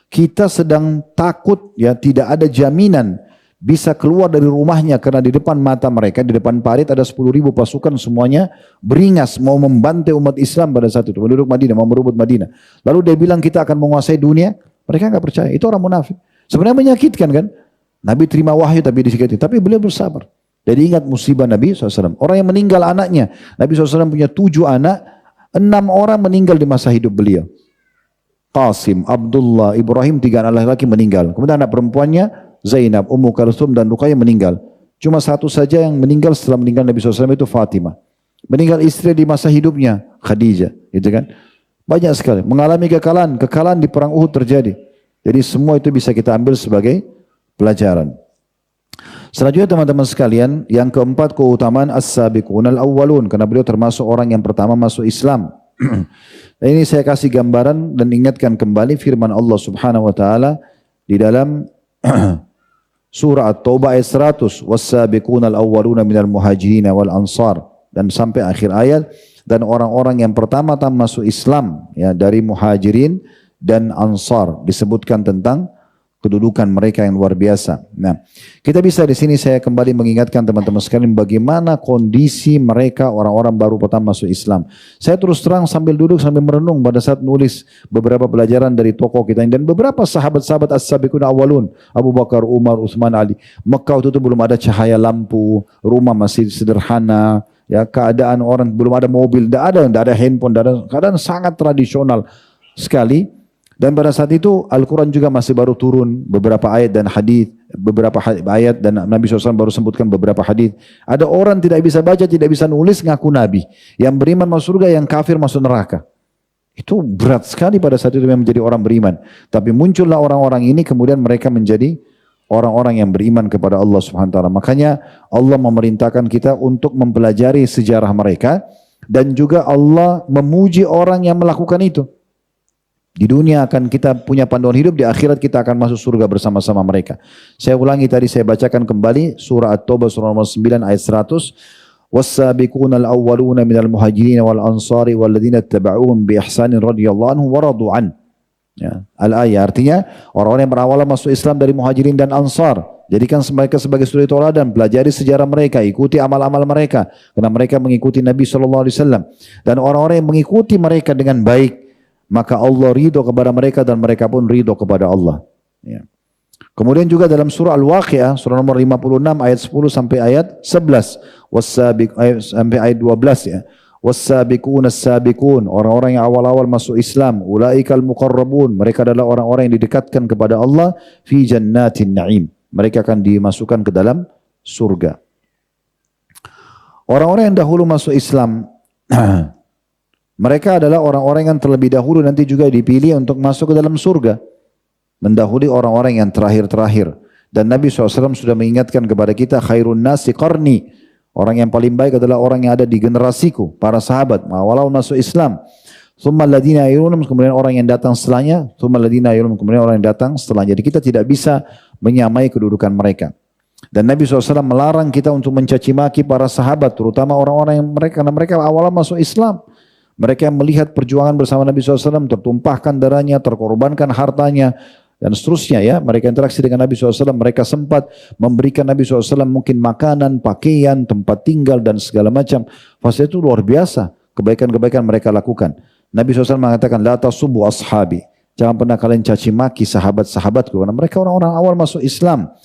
Kita sedang takut, ya, tidak ada jaminan bisa keluar dari rumahnya karena di depan mata mereka, di depan parit ada 10.000 pasukan semuanya beringas mau membantai umat Islam pada saat itu, penduduk Madinah mau merebut Madinah. Lalu dia bilang kita akan menguasai dunia, mereka enggak percaya. Itu orang munafik. Sebenarnya menyakitkan kan? Nabi terima wahyu tapi disakiti, tapi beliau bersabar. Jadi ingat musibah Nabi SAW. Orang yang meninggal anaknya, Nabi SAW punya 7 anak, 6 orang meninggal di masa hidup beliau. Qasim, Abdullah, Ibrahim, 3 anak laki-laki meninggal. Kemudian anak perempuannya Zainab, Ummu Kalsum dan Ruqayyah meninggal. Cuma satu saja yang meninggal setelah meninggal Nabi SAW itu Fatimah. Meninggal istri di masa hidupnya Khadijah, gitu kan? Banyak sekali mengalami kekalahan. Kekalahan di perang Uhud terjadi. Jadi semua itu bisa kita ambil sebagai pelajaran. Selanjutnya teman-teman sekalian, yang keempat keutamaan as-sabiqunal awwalun, karena beliau termasuk orang yang pertama masuk Islam. Dan ini saya kasih gambaran dan ingatkan kembali firman Allah Subhanahu wa taala di dalam surah At-Taubah ayat 100, was-sabiqunal awwaluna minal muhajirin wal ansar, dan sampai akhir ayat, dan orang-orang yang pertama-tama masuk Islam, ya, dari muhajirin dan ansar, disebutkan tentang kedudukan mereka yang luar biasa. Nah, kita bisa di sini saya kembali mengingatkan teman-teman sekalian bagaimana kondisi mereka orang-orang baru pertama masuk Islam. Saya terus terang sambil duduk sambil merenung pada saat nulis beberapa pelajaran dari tokoh kita dan beberapa sahabat-sahabat as-sabiqun awalun, Abu Bakar, Umar, Utsman, Ali. Mekah itu belum ada cahaya lampu, rumah masih sederhana, ya, keadaan orang belum ada mobil, tidak ada handphone, keadaan sangat tradisional sekali. Dan pada saat itu Al-Quran juga masih baru turun, beberapa ayat dan hadis, beberapa ayat dan Nabi SAW baru sebutkan beberapa hadis. Ada orang tidak bisa baca, tidak bisa nulis, ngaku Nabi. Yang beriman masuk surga, yang kafir masuk neraka. Itu berat sekali pada saat itu menjadi orang beriman. Tapi muncullah orang-orang ini kemudian mereka menjadi orang-orang yang beriman kepada Allah Subhanahu wa taala. Makanya Allah memerintahkan kita untuk mempelajari sejarah mereka dan juga Allah memuji orang yang melakukan itu. Di dunia akan kita punya panduan hidup, di akhirat kita akan masuk surga bersama-sama mereka. Saya ulangi tadi, saya bacakan kembali surah At-Taubah surah nomor 9 ayat 100. Was-sabiquna al-awwaluna minal muhajirin wal ansari walladzina ittaba'uhum bi ihsanin radhiyallahu anhum wa radu an. Ya, al-ayat artinya orang-orang yang berawal masuk Islam dari muhajirin dan ansar. Jadikan mereka sebagai suri tauladan, pelajari sejarah mereka, ikuti amal-amal mereka karena mereka mengikuti Nabi SAW. Dan orang-orang yang mengikuti mereka dengan baik, maka Allah ridho kepada mereka dan mereka pun ridho kepada Allah. Ya. Kemudian juga dalam surah Al-Waqi'ah, surah nomor 56 ayat 10 sampai ayat 11, sampai ayat 12 ya. Was-sabiquna as-sabiqun, orang-orang yang awal-awal masuk Islam, ulaikal muqarrabun, mereka adalah orang-orang yang didekatkan kepada Allah fi jannatin na'im. Mereka akan dimasukkan ke dalam surga. Orang-orang yang dahulu masuk Islam mereka adalah orang-orang yang terlebih dahulu nanti juga dipilih untuk masuk ke dalam surga. Mendahului orang-orang yang terakhir-terakhir. Dan Nabi SAW sudah mengingatkan kepada kita, khairun nasi qarni. Orang yang paling baik adalah orang yang ada di generasiku, para sahabat, walau masuk Islam. Thumma alladhina yalunhum, kemudian orang yang datang setelahnya. Thumma alladhina yalunhum, kemudian orang yang datang setelahnya. Jadi kita tidak bisa menyamai kedudukan mereka. Dan Nabi SAW melarang kita untuk mencaci maki para sahabat, terutama orang-orang yang karena mereka awalnya masuk Islam. Mereka yang melihat perjuangan bersama Nabi SAW, tertumpahkan darahnya, terkorbankan hartanya, dan seterusnya ya. Mereka interaksi dengan Nabi SAW, mereka sempat memberikan Nabi SAW mungkin makanan, pakaian, tempat tinggal, dan segala macam. Fase itu luar biasa, kebaikan-kebaikan mereka lakukan. Nabi SAW mengatakan, la tasubbu ashabi. Jangan pernah kalian caci maki sahabat-sahabatku, karena mereka orang-orang awal masuk Islam.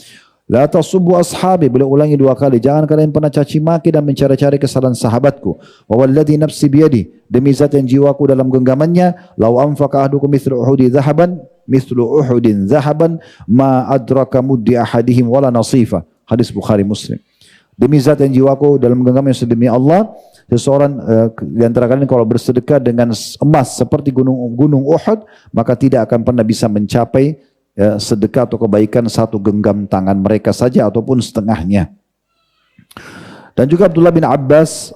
La tasubbu ashabi, beliau ulangi 2 kali. Jangan kalian pernah caci maki dan mencari-cari kesalahan sahabatku. Wa walladhi nafsi biyadi, demi zat yang jiwaku dalam genggamannya, law anfaqa ahadukum mithlu uhudin zahaban ma adraka muddi ahadihim wala nasifa. Hadis Bukhari Muslim. Demi zat yang jiwaku dalam genggamannya, demi Allah, seseorang di antara kalian kalau bersedekah dengan emas seperti gunung Uhud, maka tidak akan pernah bisa mencapai sedekah atau kebaikan satu genggam tangan mereka saja ataupun setengahnya. Dan juga Abdullah bin Abbas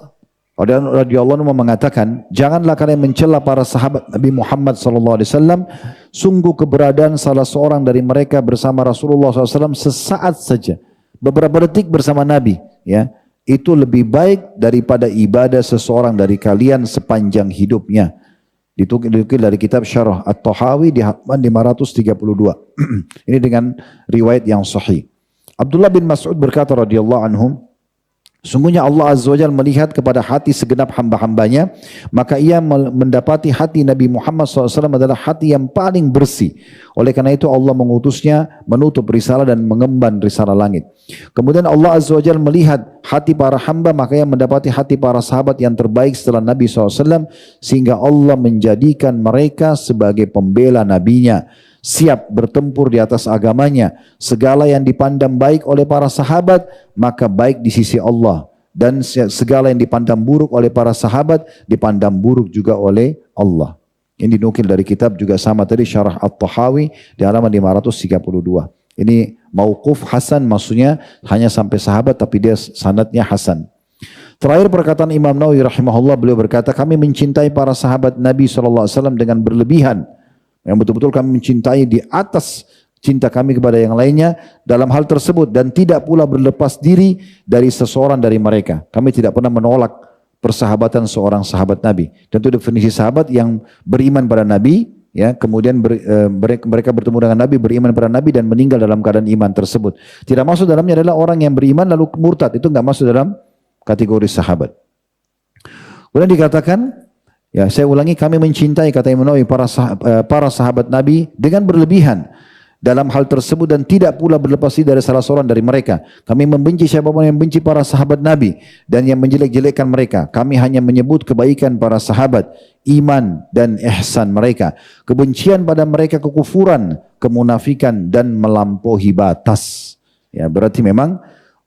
radhiyallahu anhu mengatakan, janganlah kalian mencela para sahabat Nabi Muhammad SAW. Sungguh keberadaan salah seorang dari mereka bersama Rasulullah SAW sesaat saja, beberapa detik bersama Nabi, ya, itu lebih baik daripada ibadah seseorang dari kalian sepanjang hidupnya. Ditukil dari kitab Syarah At-Tahawi di halaman 532. Ini dengan riwayat yang sahih. Abdullah bin Mas'ud berkata radhiyallahu anhum, sungguhnya Allah Azza wa Jalla melihat kepada hati segenap hamba-hambanya, maka ia mendapati hati Nabi Muhammad SAW adalah hati yang paling bersih. Oleh karena itu Allah mengutusnya menutup risalah dan mengemban risalah langit. Kemudian Allah Azza wa Jalla melihat hati para hamba, maka ia mendapati hati para sahabat yang terbaik setelah Nabi SAW, sehingga Allah menjadikan mereka sebagai pembela nabinya, siap bertempur di atas agamanya. Segala yang dipandang baik oleh para sahabat, maka baik di sisi Allah. Dan segala yang dipandang buruk oleh para sahabat, dipandang buruk juga oleh Allah. Ini dinukil dari kitab juga sama tadi, Syarah At-Tahawi di halaman 532. Ini mauquf hasan, maksudnya hanya sampai sahabat tapi dia sanadnya hasan. Terakhir perkataan Imam Nawawi rahimahullah, beliau berkata, kami mencintai para sahabat Nabi SAW dengan berlebihan. Yang betul-betul kami mencintai di atas cinta kami kepada yang lainnya dalam hal tersebut, dan tidak pula berlepas diri dari seseorang dari mereka. Kami tidak pernah menolak persahabatan seorang sahabat Nabi. Tentu definisi sahabat yang beriman pada Nabi, ya, kemudian mereka bertemu dengan Nabi, beriman pada Nabi dan meninggal dalam keadaan iman tersebut. Tidak masuk dalamnya adalah orang yang beriman lalu murtad, itu enggak masuk dalam kategori sahabat. Kemudian dikatakan, ya, saya ulangi, kami mencintai, kata Imam Nawawi, para sahabat Nabi dengan berlebihan dalam hal tersebut dan tidak pula berlepas diri dari salah seorang dari mereka. Kami membenci siapapun yang membenci para sahabat Nabi dan yang menjelek-jelekkan mereka. Kami hanya menyebut kebaikan para sahabat, iman dan ihsan mereka. Kebencian pada mereka kekufuran, kemunafikan dan melampaui batas. Ya, berarti memang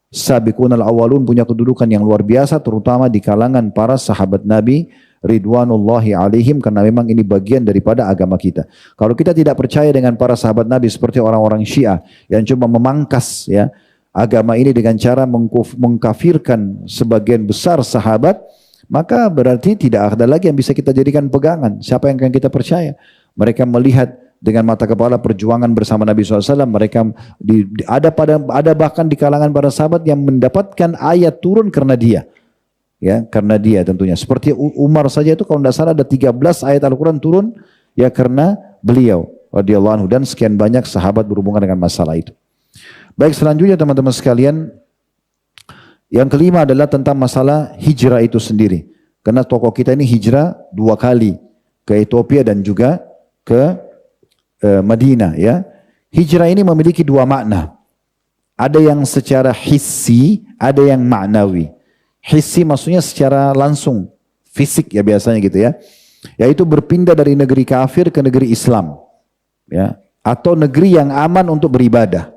Sabiqunal awalun punya kedudukan yang luar biasa, terutama di kalangan para sahabat Nabi ridwanullahi alaihim, karena memang ini bagian daripada agama kita. Kalau kita tidak percaya dengan para sahabat Nabi seperti orang-orang Syiah yang cuma memangkas ya agama ini dengan cara mengkafirkan sebagian besar sahabat, maka berarti tidak ada lagi yang bisa kita jadikan pegangan. Siapa yang akan kita percaya? Mereka melihat dengan mata kepala perjuangan bersama Nabi SAW. Mereka ada bahkan di kalangan para sahabat yang mendapatkan ayat turun karena dia. Ya, karena dia tentunya. Seperti Umar saja itu kalau tidak salah ada 13 ayat Al-Quran turun ya karena beliau radhiyallahu anhu, dan sekian banyak sahabat berhubungan dengan masalah itu. Baik, selanjutnya teman-teman sekalian, yang kelima adalah tentang masalah hijrah itu sendiri. Karena tokoh kita ini hijrah 2 kali ke Ethiopia dan juga ke Madinah ya. Hijrah ini memiliki 2 makna. Ada yang secara hissi, ada yang maknawi. Hissi maksudnya secara langsung, fisik ya biasanya gitu ya. Yaitu berpindah dari negeri kafir ke negeri Islam. Ya, atau negeri yang aman untuk beribadah.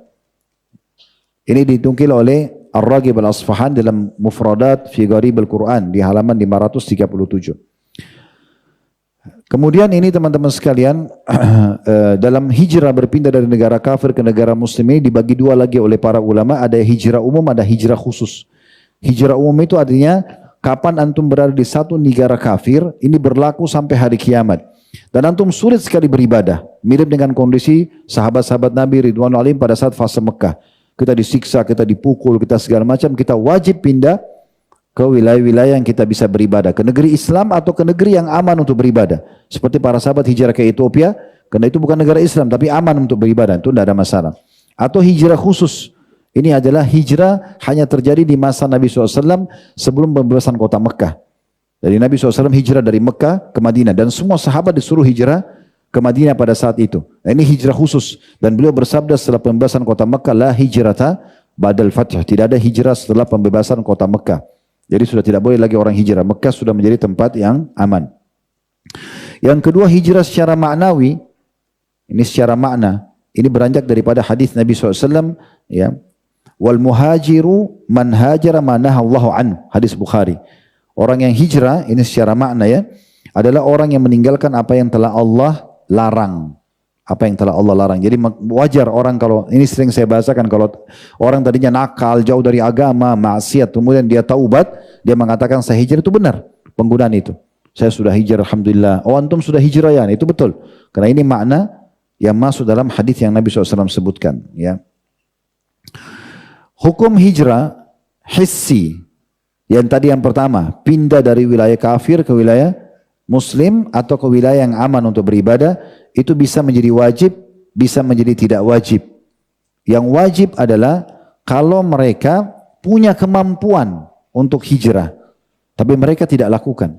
Ini ditungkil oleh Ar-Raghib Al-Asfahan dalam Mufradat fi Gharib Al-Quran di halaman 537. Kemudian ini teman-teman sekalian, dalam hijrah berpindah dari negara kafir ke negara muslim ini dibagi 2 lagi oleh para ulama. Ada hijrah umum, ada hijrah khusus. Hijrah umum itu artinya kapan antum berada di satu negara kafir, ini berlaku sampai hari kiamat. Dan antum sulit sekali beribadah. Mirip dengan kondisi sahabat-sahabat Nabi Ridwanul Alim pada saat fase Mekah. Kita disiksa, kita dipukul, kita segala macam. Kita wajib pindah ke wilayah-wilayah yang kita bisa beribadah. Ke negeri Islam atau ke negeri yang aman untuk beribadah. Seperti para sahabat hijrah ke Ethiopia. Karena itu bukan negara Islam tapi aman untuk beribadah. Itu tidak ada masalah. Atau hijrah khusus. Ini adalah hijrah hanya terjadi di masa Nabi SAW sebelum pembebasan kota Mekah. Jadi Nabi SAW hijrah dari Mekah ke Madinah. Dan semua sahabat disuruh hijrah ke Madinah pada saat itu. Nah, ini hijrah khusus. Dan beliau bersabda setelah pembebasan kota Mekah, la hijrata ba'dal fath. Tidak ada hijrah setelah pembebasan kota Mekah. Jadi sudah tidak boleh lagi orang hijrah. Mekah sudah menjadi tempat yang aman. Yang kedua, hijrah secara maknawi. Ini secara makna. Ini beranjak daripada hadis Nabi SAW. Ya. Wal muhajiru man hajara ma nahallahu anhu, hadis Bukhari. Orang yang hijrah ini secara makna ya adalah orang yang meninggalkan apa yang telah Allah larang. Apa yang telah Allah larang. Jadi wajar orang kalau ini sering saya bahasakan, kalau orang tadinya nakal, jauh dari agama, maksiat, kemudian dia taubat, dia mengatakan saya hijrah, itu benar penggunaan itu. Saya sudah hijrah alhamdulillah. Oh antum sudah hijrah ya, itu betul. Karena ini makna yang masuk dalam hadis yang Nabi SAW sebutkan ya. Hukum hijrah hissi, yang tadi yang pertama, pindah dari wilayah kafir ke wilayah muslim atau ke wilayah yang aman untuk beribadah, itu bisa menjadi wajib, bisa menjadi tidak wajib. Yang wajib adalah kalau mereka punya kemampuan untuk hijrah, tapi mereka tidak lakukan.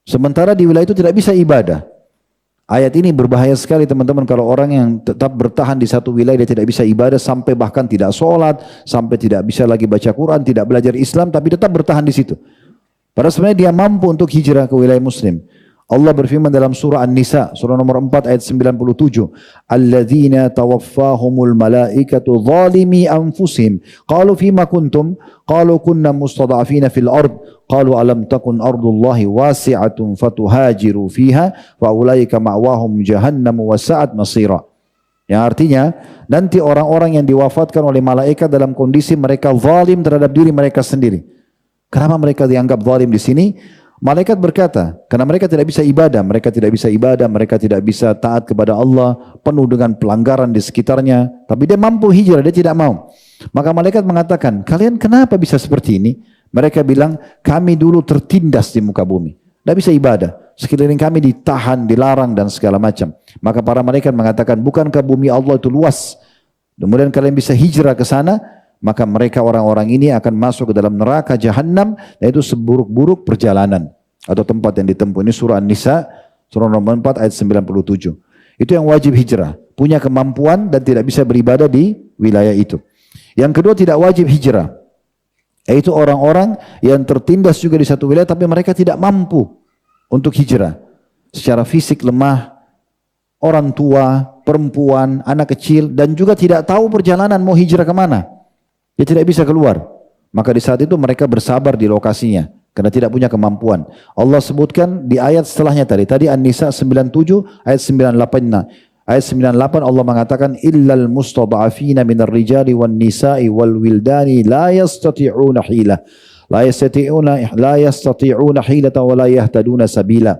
Sementara di wilayah itu tidak bisa ibadah. Ayat ini berbahaya sekali teman-teman kalau orang yang tetap bertahan di satu wilayah dia tidak bisa ibadah sampai bahkan tidak sholat, sampai tidak bisa lagi baca Quran, tidak belajar Islam tapi tetap bertahan di situ. Padahal sebenarnya dia mampu untuk hijrah ke wilayah muslim. Allah berfirman dalam surah An-Nisa, surah nomor 4 ayat 97. Alladzina tawaffahumul malaikatu zalimi anfusihim. Qalu fima kuntum? Qalu kunna mustada'afina fil ard. Qalu alam takun ardullahi wasi'atun fatuhajiru fiha. Wa ulaika ma'wahum jahannamu wa sa'at masira. Yang artinya, nanti orang-orang yang diwafatkan oleh malaikat dalam kondisi mereka zalim terhadap diri mereka sendiri. Kenapa mereka dianggap zalim di sini? Malaikat berkata, karena mereka tidak bisa ibadah, mereka tidak bisa taat kepada Allah, penuh dengan pelanggaran di sekitarnya, tapi dia mampu hijrah, dia tidak mau. Maka malaikat mengatakan, kalian kenapa bisa seperti ini? Mereka bilang, kami dulu tertindas di muka bumi, tidak bisa ibadah, sekeliling kami ditahan, dilarang dan segala macam. Maka para malaikat mengatakan, bukankah bumi Allah itu luas? Kemudian kalian bisa hijrah ke sana, maka mereka orang-orang ini akan masuk ke dalam neraka Jahannam, yaitu seburuk-buruk perjalanan atau tempat yang ditempuh. Ini surah An-Nisa, surah nomor 4 ayat 97. Itu yang wajib hijrah, punya kemampuan dan tidak bisa beribadah di wilayah itu. Yang kedua tidak wajib hijrah, yaitu orang-orang yang tertindas juga di satu wilayah tapi mereka tidak mampu untuk hijrah. Secara fisik lemah, orang tua, perempuan, anak kecil, dan juga tidak tahu perjalanan mau hijrah kemana. Dia tidak bisa keluar. Maka di saat itu mereka bersabar di lokasinya. karena tidak punya kemampuan. Allah sebutkan di ayat setelahnya tadi An-Nisa 97 ayat 98. Ayat 98 Allah mengatakan illal mustada'afina minar rijali wan nisa'i wal wildani la yastati'una hila la yastati'una hilata wa la yahtaduna sabila.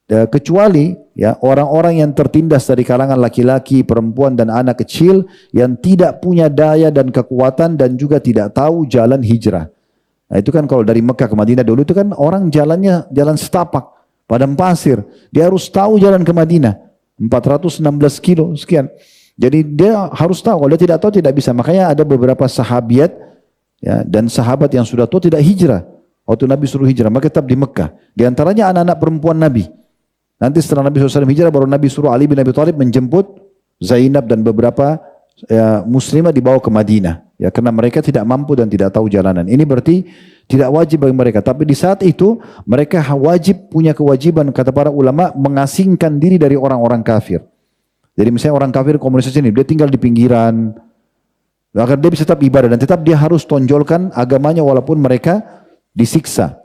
Kecuali ya orang-orang yang tertindas dari kalangan laki-laki, perempuan dan anak kecil yang tidak punya daya dan kekuatan dan juga tidak tahu jalan hijrah. Nah itu kan kalau dari Mekah ke Madinah dulu itu kan orang jalannya jalan setapak, padang pasir. Dia harus tahu jalan ke Madinah, 416 kilo sekian. Jadi dia harus tahu, kalau dia tidak tahu tidak bisa. Makanya ada beberapa sahabiat ya, dan sahabat yang sudah tua tidak hijrah. Waktu Nabi suruh hijrah, mereka tetap di Mekah. Di antaranya anak-anak perempuan Nabi. Nanti setelah Nabi SAW hijrah, baru Nabi suruh Ali bin Abi Thalib menjemput Zainab dan beberapa ya, muslimah dibawa ke Madinah. Ya, karena mereka tidak mampu dan tidak tahu jalanan. Ini berarti tidak wajib bagi mereka. Tapi di saat itu, mereka wajib punya kewajiban, kata para ulama, mengasingkan diri dari orang-orang kafir. Jadi misalnya orang kafir komunitas ini, dia tinggal di pinggiran, agar dia bisa tetap ibadah dan tetap dia harus tonjolkan agamanya walaupun mereka disiksa.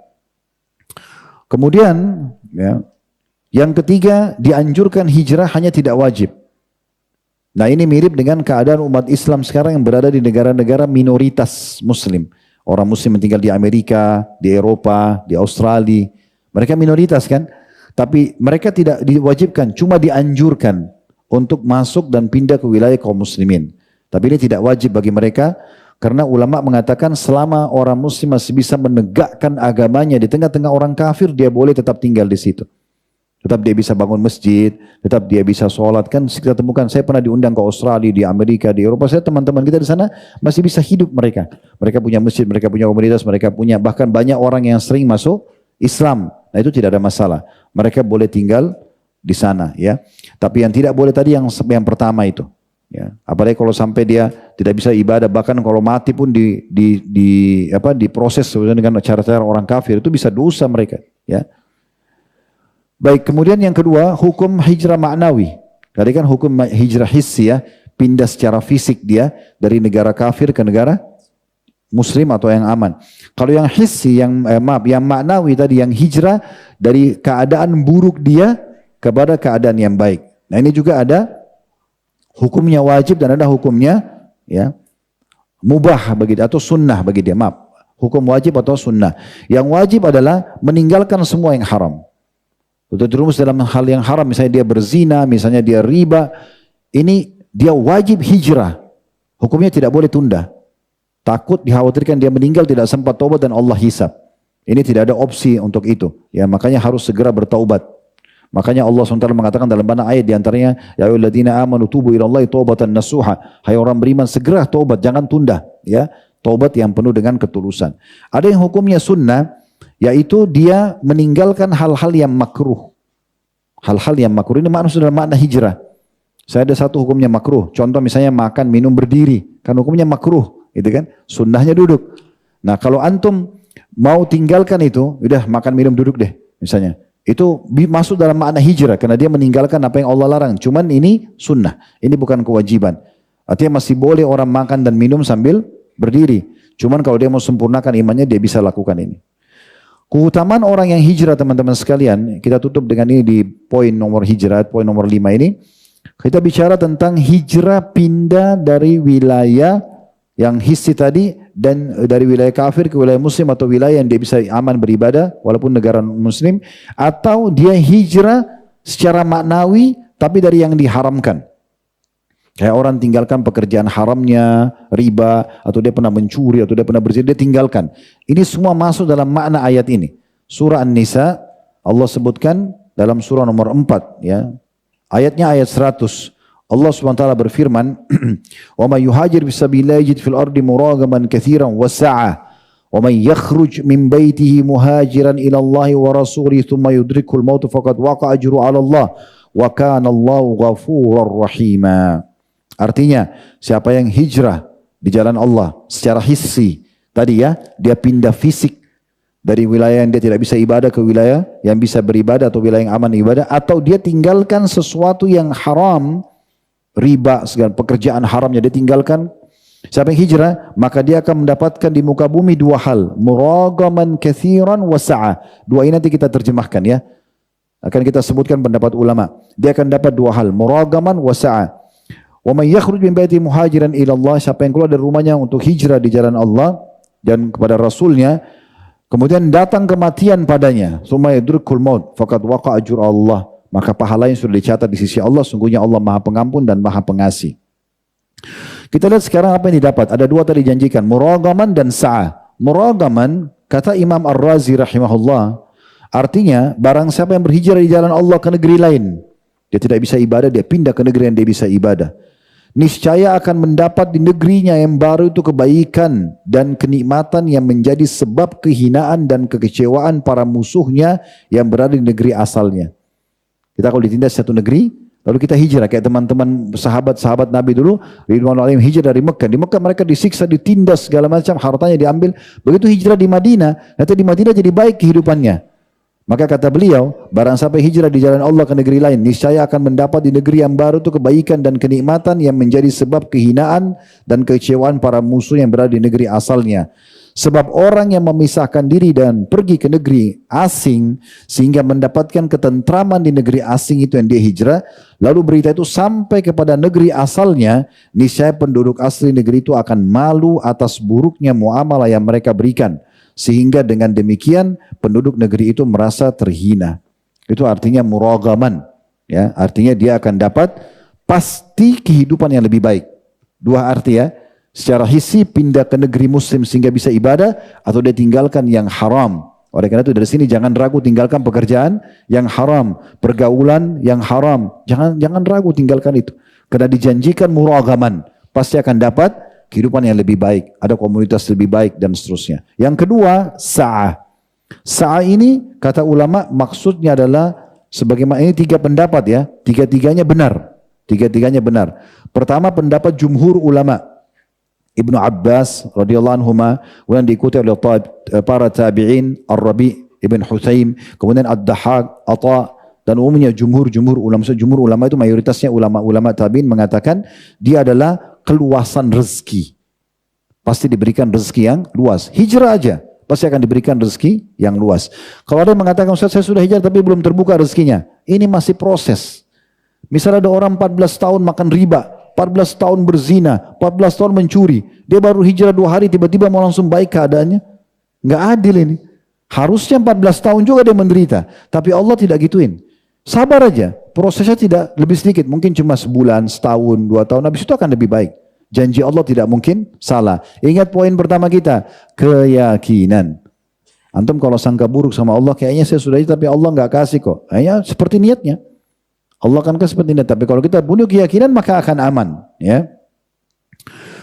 Kemudian, ya, yang ketiga, dianjurkan hijrah hanya tidak wajib. Nah ini mirip dengan keadaan umat Islam sekarang yang berada di negara-negara minoritas muslim. Orang muslim yang tinggal di Amerika, di Eropa, di Australia. Mereka minoritas kan? Tapi mereka tidak diwajibkan, cuma dianjurkan untuk masuk dan pindah ke wilayah kaum muslimin. Tapi ini tidak wajib bagi mereka, karena ulama mengatakan selama orang muslim masih bisa menegakkan agamanya di tengah-tengah orang kafir, dia boleh tetap tinggal di situ. Tetap dia bisa bangun masjid, tetap dia bisa sholat. Kan kita temukan, saya pernah diundang ke Australia, di Amerika, di Eropa. Saya teman-teman kita di sana masih bisa hidup mereka. Mereka punya masjid, mereka punya komunitas, mereka punya bahkan banyak orang yang sering masuk Islam. Nah itu tidak ada masalah. Mereka boleh tinggal di sana ya. Tapi yang tidak boleh tadi yang pertama itu. Ya. Apalagi kalau sampai dia tidak bisa ibadah, bahkan kalau mati pun diproses dengan cara-cara orang kafir, itu bisa dosa mereka ya. Baik, kemudian yang kedua, hukum hijrah maknawi. Tadi kan hukum hijrah hissi ya, pindah secara fisik dia dari negara kafir ke negara muslim atau yang aman. Kalau yang hissi, yang maknawi tadi, yang hijrah dari keadaan buruk dia kepada keadaan yang baik. Nah ini juga ada hukumnya wajib dan ada hukumnya ya mubah bagi dia atau sunnah bagi dia. Hukum wajib atau sunnah. Yang wajib adalah meninggalkan semua yang haram. Untuk terumus dalam hal yang haram, misalnya dia berzina, misalnya dia riba, ini dia wajib hijrah. Hukumnya tidak boleh tunda. Takut dikhawatirkan dia meninggal tidak sempat taubat dan Allah hisab. Ini tidak ada opsi untuk itu. Ya, makanya harus segera bertaubat. Makanya Allah SWT mengatakan dalam banyak ayat diantaranya, ya ayyuhalladzina amanu tubu ilallahi taubatan nasuha. Hai orang beriman, segera taubat, jangan tunda. Ya, taubat yang penuh dengan ketulusan. Ada yang hukumnya sunnah, yaitu dia meninggalkan hal-hal yang makruh. Hal-hal yang makruh ini maksudnya dalam makna hijrah. Saya ada satu hukumnya makruh. Contoh misalnya makan minum berdiri, kan hukumnya makruh, gitu kan? Sunnahnya duduk. Nah kalau antum mau tinggalkan itu, udah makan minum duduk deh, misalnya. Itu masuk dalam makna hijrah karena dia meninggalkan apa yang Allah larang. Cuman ini sunnah, ini bukan kewajiban. Artinya masih boleh orang makan dan minum sambil berdiri. Cuman kalau dia mau sempurnakan imannya, dia bisa lakukan ini. Keutamaan orang yang hijrah teman-teman sekalian, kita tutup dengan ini di poin nomor hijrah, poin nomor 5 ini. Kita bicara tentang hijrah pindah dari wilayah yang hissi tadi dan dari wilayah kafir ke wilayah muslim atau wilayah yang dia bisa aman beribadah walaupun negara muslim, atau dia hijrah secara maknawi tapi dari yang diharamkan. Kayak orang tinggalkan pekerjaan haramnya, riba, atau dia pernah mencuri, atau dia pernah berzina, dia tinggalkan. Ini semua masuk dalam makna ayat ini. Surah An-Nisa, Allah sebutkan dalam surah nomor 4. Ya. Ayatnya ayat 100. Allah SWT berfirman, وَمَنْ يُهَاجِرْ بِسَبِيلَّهِ يَجِدْ فِي الْأَرْضِ مُرَاغَمًا كَثِيرًا وَسَعَةً وَمَنْ يَخْرُجْ مِنْ بَيْتِهِ مُهَاجِرًا إِلَى اللَّهِ وَرَسُولِهِ ثُمَّ يُدْرِكْهُ الْمَوْتُ فَقَدْ وَقَعَ أَجْرُهُ عَلَى اللَّهِ وَكَانَ اللَّهُ غَفُورًا رَحِيمًا. Artinya, siapa yang hijrah di jalan Allah secara hissi, tadi ya, dia pindah fisik dari wilayah yang dia tidak bisa ibadah ke wilayah yang bisa beribadah atau wilayah yang aman ibadah, atau dia tinggalkan sesuatu yang haram, riba, segala pekerjaan haramnya dia tinggalkan, Siapa yang hijrah, maka dia akan mendapatkan di muka bumi dua hal. Muragaman kathiran wa sa'a. Dua ini nanti kita terjemahkan ya. Akan kita sebutkan pendapat ulama. Dia akan dapat dua hal. Muragaman wa sa'a. Wa man yakhruj min baiti muhajiran ila Allah. Siapa yang keluar dari rumahnya untuk hijrah di jalan Allah dan kepada Rasulnya. Kemudian datang kematian padanya. Summa yadrukul maut. Faqad waqa ajur Allah. Maka pahala yang sudah dicatat di sisi Allah. Sungguhnya Allah maha pengampun dan maha pengasih. Kita lihat sekarang apa yang didapat. Ada dua tadi dijanjikan. Muragaman dan sa'a. Muragaman, kata Imam Ar-Razi rahimahullah, artinya barang siapa yang berhijrah di jalan Allah ke negeri lain. Dia tidak bisa ibadah, dia pindah ke negeri yang dia bisa ibadah. Niscaya akan mendapat di negerinya yang baru itu kebaikan dan kenikmatan yang menjadi sebab kehinaan dan kekecewaan para musuhnya yang berada di negeri asalnya. Kita kalau ditindas satu negeri, lalu kita hijrah kayak teman-teman sahabat-sahabat Nabi dulu, ridwanul alaihim hijrah dari Mekah. Di Mekah mereka disiksa, ditindas segala macam, hartanya diambil. Begitu hijrah di Madinah, nanti di Madinah jadi baik kehidupannya. Maka kata beliau, barang siapa hijrah di jalan Allah ke negeri lain, niscaya akan mendapat di negeri yang baru itu kebaikan dan kenikmatan yang menjadi sebab kehinaan dan kekecewaan para musuh yang berada di negeri asalnya. Sebab orang yang memisahkan diri dan pergi ke negeri asing sehingga mendapatkan ketentraman di negeri asing itu yang dia hijrah, lalu berita itu sampai kepada negeri asalnya, niscaya penduduk asli negeri itu akan malu atas buruknya muamalah yang mereka berikan. Sehingga dengan demikian penduduk negeri itu merasa terhina. Itu artinya muragaman. Ya, artinya dia akan dapat pasti kehidupan yang lebih baik. Dua arti ya. Secara hissi pindah ke negeri muslim sehingga bisa ibadah, atau dia tinggalkan yang haram. Oleh karena itu dari sini jangan ragu tinggalkan pekerjaan yang haram, pergaulan yang haram. Jangan ragu tinggalkan itu. Karena dijanjikan muragaman. Pasti akan dapat kehidupan yang lebih baik, ada komunitas lebih baik dan seterusnya. Yang kedua, sa'ah. Sa'ah ini kata ulama maksudnya adalah sebagaimana ini tiga pendapat ya, tiga-tiganya benar. Tiga-tiganya benar. Pertama pendapat jumhur ulama. Ibnu Abbas radhiyallahu anhuma, kemudian diikuti oleh para tabi'in, Ar-Rabi' Ibn Hutsaim, kemudian Ad-Dahhak, Atha, dan umumnya jumhur ulama. Jumhur ulama itu mayoritasnya ulama-ulama tabi'in mengatakan dia adalah keluasan rezeki. Pasti diberikan rezeki yang luas. Hijrah aja, pasti akan diberikan rezeki yang luas. Kalau ada yang mengatakan, Ustaz saya sudah hijrah tapi belum terbuka rezekinya. Ini masih proses. Misalnya ada orang 14 tahun makan riba, 14 tahun berzina, 14 tahun mencuri. Dia baru hijrah 2 hari tiba-tiba mau langsung baik keadaannya. Nggak adil ini. Harusnya 14 tahun juga dia menderita. Tapi Allah tidak gituin. Sabar aja, prosesnya tidak lebih sedikit, mungkin cuma sebulan, setahun, 2 tahun, habis itu akan lebih baik. Janji Allah tidak mungkin salah. Ingat poin pertama kita, keyakinan. Antum kalau sangka buruk sama Allah, kayaknya saya sudah tapi Allah nggak kasih kok. Kayaknya seperti niatnya. Allah akan kasih seperti niat, tapi kalau kita bunuh keyakinan maka akan aman. Ya.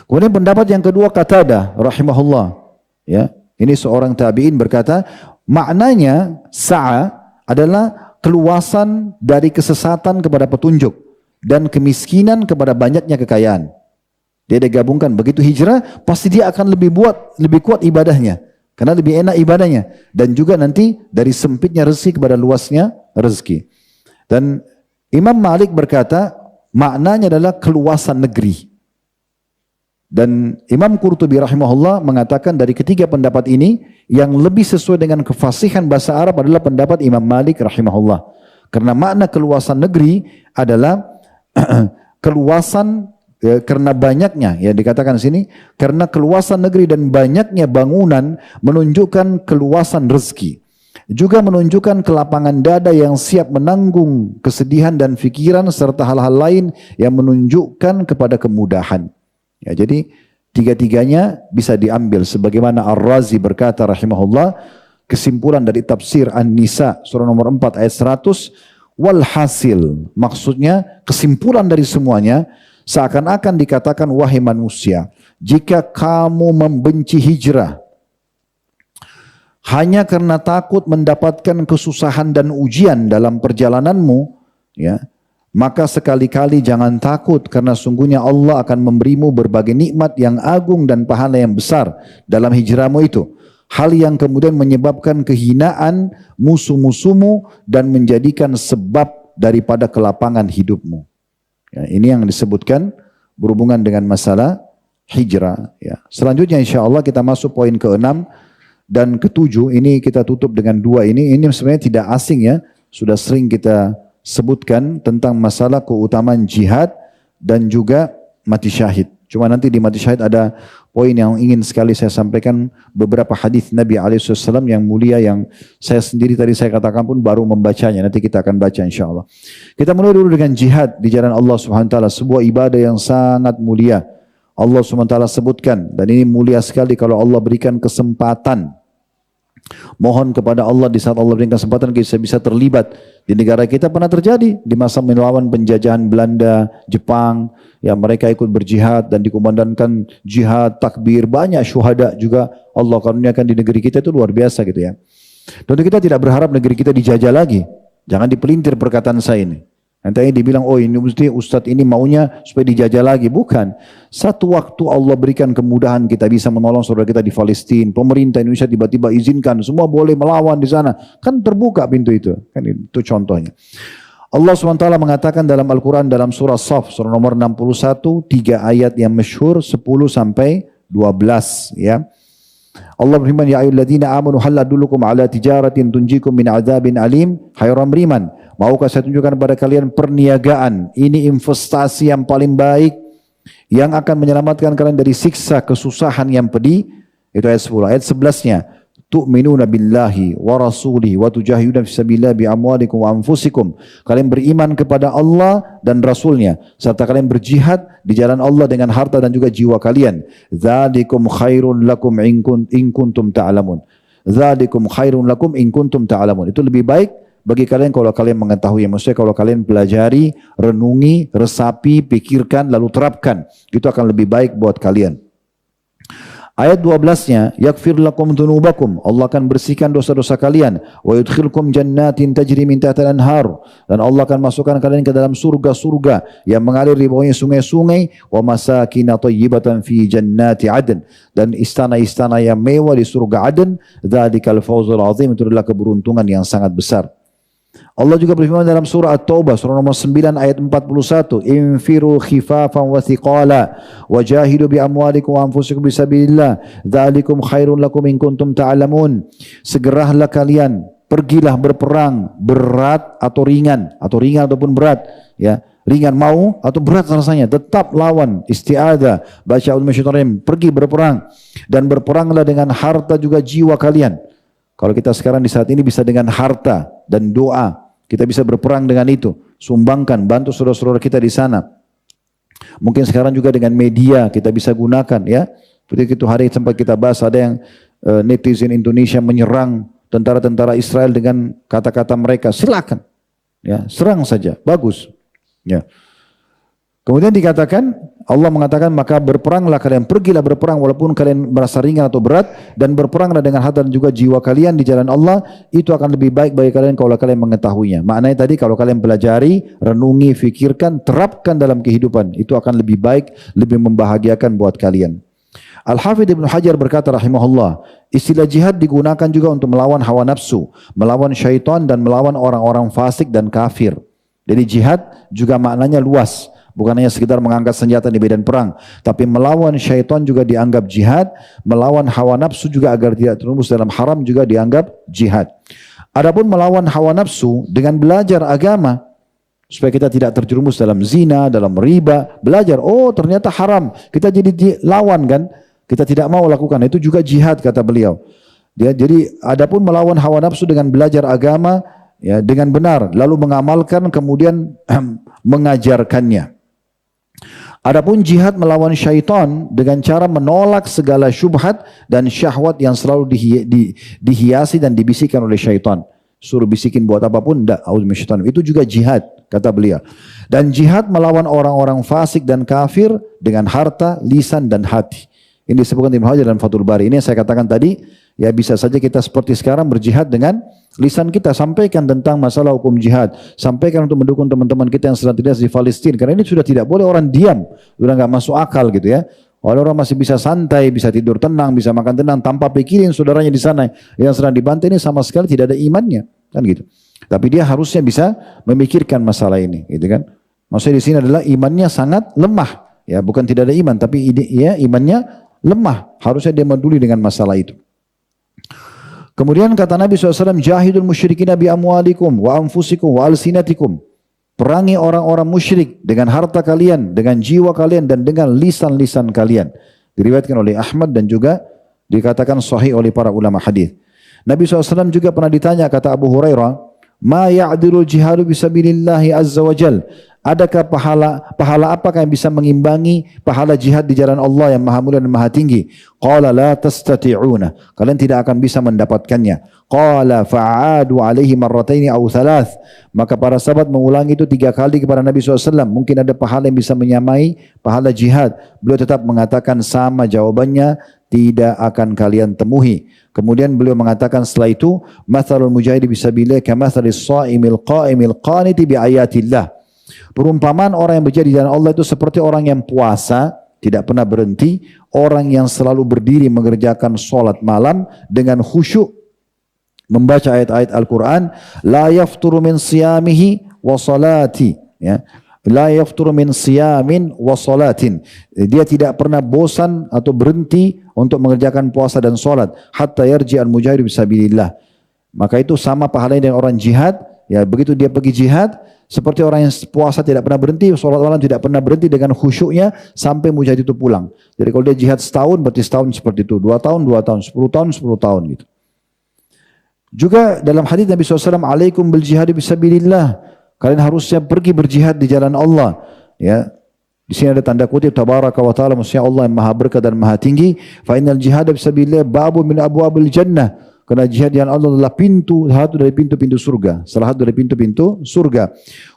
Kemudian pendapat yang kedua Qatadah rahimahullah. Ya, ini seorang tabi'in berkata, maknanya sa'a adalah keluasan dari kesesatan kepada petunjuk dan kemiskinan kepada banyaknya kekayaan. Dia digabungkan, begitu hijrah pasti dia akan lebih kuat ibadahnya karena lebih enak ibadahnya, dan juga nanti dari sempitnya rezeki kepada luasnya rezeki. Dan Imam Malik berkata maknanya adalah keluasan negeri. Dan Imam Qurtubi rahimahullah mengatakan dari ketiga pendapat ini yang lebih sesuai dengan kefasihan bahasa Arab adalah pendapat Imam Malik rahimahullah. Karena makna keluasan negeri adalah keluasan karena banyaknya, ya dikatakan di sini, karena keluasan negeri dan banyaknya bangunan menunjukkan keluasan rezeki. Juga menunjukkan kelapangan dada yang siap menanggung kesedihan dan fikiran serta hal-hal lain yang menunjukkan kepada kemudahan. Ya, jadi tiga-tiganya bisa diambil sebagaimana Ar-Razi berkata rahimahullah, kesimpulan dari tafsir An-Nisa surah nomor 4 ayat 100, walhasil, maksudnya kesimpulan dari semuanya seakan-akan dikatakan, wahai manusia, jika kamu membenci hijrah hanya karena takut mendapatkan kesusahan dan ujian dalam perjalananmu, ya, maka sekali-kali jangan takut, karena sungguhnya Allah akan memberimu berbagai nikmat yang agung dan pahala yang besar dalam hijrahmu itu. Hal yang kemudian menyebabkan kehinaan musuh-musuhmu dan menjadikan sebab daripada kelapangan hidupmu. Ya, ini yang disebutkan berhubungan dengan masalah hijrah. Ya. Selanjutnya insya Allah kita masuk poin ke-6 dan ke-7. Ini kita tutup dengan dua ini. Ini sebenarnya tidak asing ya. Sudah sering kita sebutkan tentang masalah keutamaan jihad dan juga mati syahid. Cuma nanti di mati syahid ada poin yang ingin sekali saya sampaikan, beberapa hadis Nabi SAW yang mulia yang saya sendiri tadi saya katakan pun baru membacanya. Nanti kita akan baca insya Allah. Kita mulai dulu dengan jihad di jalan Allah Subhanahu Wa Taala, sebuah ibadah yang sangat mulia. Allah Subhanahu Wa Taala sebutkan dan ini mulia sekali kalau Allah berikan kesempatan. Mohon kepada Allah di saat Allah berikan kesempatan kita bisa terlibat. Di negara kita pernah terjadi di masa melawan penjajahan Belanda, Jepang, ya mereka ikut berjihad dan dikumandangkan jihad, takbir, banyak syuhada juga Allah karuniakan di negeri kita, itu luar biasa gitu ya. Tentu kita tidak berharap negeri kita dijajah lagi. Jangan dipelintir perkataan saya ini. Nanti dibilang, oh ini mesti Ustadz ini maunya supaya dijajah lagi. Bukan. Satu waktu Allah berikan kemudahan kita bisa menolong saudara kita di Palestina. Pemerintah Indonesia tiba-tiba izinkan semua boleh melawan di sana. Kan terbuka pintu itu. Kan itu contohnya. Allah SWT mengatakan dalam Al-Quran dalam surah Saf, surah nomor 61, 3 ayat yang masyhur 10 sampai 12 ya. Allah berfirman, ya ayyuhalladzina amanu hal adullukum ala tijaratin tunjikum min adzabin alim. Hai orang beriman, maukah saya tunjukkan kepada kalian perniagaan? Ini investasi yang paling baik yang akan menyelamatkan kalian dari siksa kesusahan yang pedih. Itu ayat 10. Ayat 11-nya, tu'minuna billahi wa rasulihi wa tujahiduna fisabilillah bi amwalikum wa anfusikum. Kalian beriman kepada Allah dan Rasulnya serta kalian berjihad di jalan Allah dengan harta dan juga jiwa kalian. Dzalikum khairun lakum in kuntum ta'lamun. Dzalikum khairun lakum in kuntum ta'lamun. Itu lebih baik bagi kalian kalau kalian mengetahui. Maksudnya kalau kalian pelajari, renungi, resapi, pikirkan lalu terapkan, itu akan lebih baik buat kalian. Ayat 12-nya, yaghfir lakum dzunubakum, Allah akan bersihkan dosa-dosa kalian, wa yudkhilkum jannatin tajri min tahtiha al-anhar, dan Allah akan masukkan kalian ke dalam surga-surga yang mengalir di bawahnya sungai-sungai, wa masakin thayyibatan fi jannati adn, dan istana-istana yang mewah di surga Aden. Dzalikal fawzul azim, itu adalah keberuntungan yang sangat besar. Allah juga berfirman dalam surah At-Taubah surah nomor 9 ayat 41, infiru khifafan wa thiqala wajahidu bi amwalikum wa anfusikum bisabilillah dzalikum khairun lakum in kuntum ta'lamun. Segeralah kalian, pergilah berperang, berat atau ringan ataupun berat ya. Ringan mau atau berat rasanya, tetap lawan, isti'adzah, baca a'udzubillahi, pergi berperang dan berperanglah dengan harta juga jiwa kalian. Kalau kita sekarang di saat ini bisa dengan harta dan doa, kita bisa berperang dengan itu, sumbangkan, bantu saudara-saudara kita di sana. Mungkin sekarang juga dengan media kita bisa gunakan ya. Seperti itu hari sempat kita bahas, ada yang netizen Indonesia menyerang tentara-tentara Israel dengan kata-kata mereka, silakan, ya serang saja, bagus. Ya. Kemudian dikatakan, Allah mengatakan maka berperanglah kalian, pergilah berperang walaupun kalian merasa ringan atau berat, dan berperanglah dengan harta dan juga jiwa kalian di jalan Allah, itu akan lebih baik bagi kalian kalau kalian mengetahuinya. Maknanya tadi kalau kalian pelajari, renungi, fikirkan, terapkan dalam kehidupan, itu akan lebih baik, lebih membahagiakan buat kalian. Al-Hafidh Ibnu Hajar berkata rahimahullah, istilah jihad digunakan juga untuk melawan hawa nafsu, melawan syaitan dan melawan orang-orang fasik dan kafir. Jadi jihad juga maknanya luas. Bukan hanya sekedar mengangkat senjata di medan perang, tapi melawan syaitan juga dianggap jihad, melawan hawa nafsu juga agar tidak terjerumus dalam haram juga dianggap jihad. Adapun melawan hawa nafsu dengan belajar agama, supaya kita tidak terjerumus dalam zina, dalam riba, belajar, oh ternyata haram, kita jadi lawan kan, kita tidak mau lakukan, itu juga jihad kata beliau. Jadi adapun melawan hawa nafsu dengan belajar agama, ya dengan benar, lalu mengamalkan kemudian mengajarkannya. Adapun jihad melawan syaitan dengan cara menolak segala syubhat dan syahwat yang selalu dihiasi dan dibisikkan oleh syaitan. Suruh bisikin buat apapun, itu juga jihad kata beliau. Dan jihad melawan orang-orang fasik dan kafir dengan harta, lisan dan hati. Ini disebutkan Ibnu Hajar dalam Fathul Bari. Ini yang saya katakan tadi, ya bisa saja kita seperti sekarang berjihad dengan lisan kita, sampaikan tentang masalah hukum jihad, sampaikan untuk mendukung teman-teman kita yang sedang tertindas di Palestina, karena ini sudah tidak boleh orang diam, sudah nggak masuk akal gitu ya. Orang masih bisa santai, bisa tidur tenang, bisa makan tenang tanpa pikirin saudaranya di sana yang sedang dibantai, ini sama sekali tidak ada imannya, kan gitu. Tapi dia harusnya bisa memikirkan masalah ini, gitu kan. Maksudnya di sini adalah imannya sangat lemah. Ya, bukan tidak ada iman, tapi ya imannya lemah. Harusnya dia peduli dengan masalah itu. Kemudian kata Nabi SAW, jahidul musyrikina bi amwalikum wa anfusikum wa alsinatikum. Perangi orang-orang musyrik dengan harta kalian, dengan jiwa kalian, dan dengan lisan-lisan kalian. Diriwayatkan oleh Ahmad dan juga dikatakan sahih oleh para ulama hadis. Nabi SAW juga pernah ditanya, kata Abu Hurairah, ma ya'dilul jihadu bisabilillahi azza wa jal. Adakah pahala apakah yang bisa mengimbangi pahala jihad di jalan Allah yang maha mulia dan maha tinggi? Qala la tastati'una. Kalian tidak akan bisa mendapatkannya. Qala fa'adu alaihi marrataini aw thalath. Maka para sahabat mengulangi itu 3 kali kepada Nabi SAW. Mungkin ada pahala yang bisa menyamai pahala jihad. Beliau tetap mengatakan sama jawabannya, tidak akan kalian temui. Kemudian beliau mengatakan setelah itu, mathalul mujahidi bisabilillah kamathalis sha'imil qa'imil qaniti bi ayatillah. Perumpamaan orang yang berjihad di jalan Allah itu seperti orang yang puasa, tidak pernah berhenti, orang yang selalu berdiri mengerjakan sholat malam dengan khusyuk, membaca ayat-ayat Al-Quran, la yafturu min siyamihi wa salati, ya. La yafturu min siyamin wa salatin. Dia tidak pernah bosan atau berhenti untuk mengerjakan puasa dan sholat, hatta yarji'al mujahidu bisabilillah. Maka itu sama pahalanya dengan orang jihad. Ya, begitu dia pergi jihad, seperti orang yang puasa tidak pernah berhenti, sholat malam tidak pernah berhenti dengan khusyuknya sampai mujahid itu pulang. Jadi kalau dia jihad setahun, berarti setahun seperti itu. 2 tahun, 2 tahun, 10 tahun, 10 tahun gitu. Juga dalam hadis Nabi SAW, alaikum bil jihad bisabilillah. Kalian harusnya pergi berjihad di jalan Allah. Ya, di sini ada tanda kutip tabaraka wa ta'ala, maksudnya Allah yang maha berkah dan maha tinggi. Fa innal jihad bisabilillah babu min abwabil jannah. Karena jihad yang Allah adalah pintu, satu dari pintu-pintu surga. Salah satu dari pintu-pintu surga.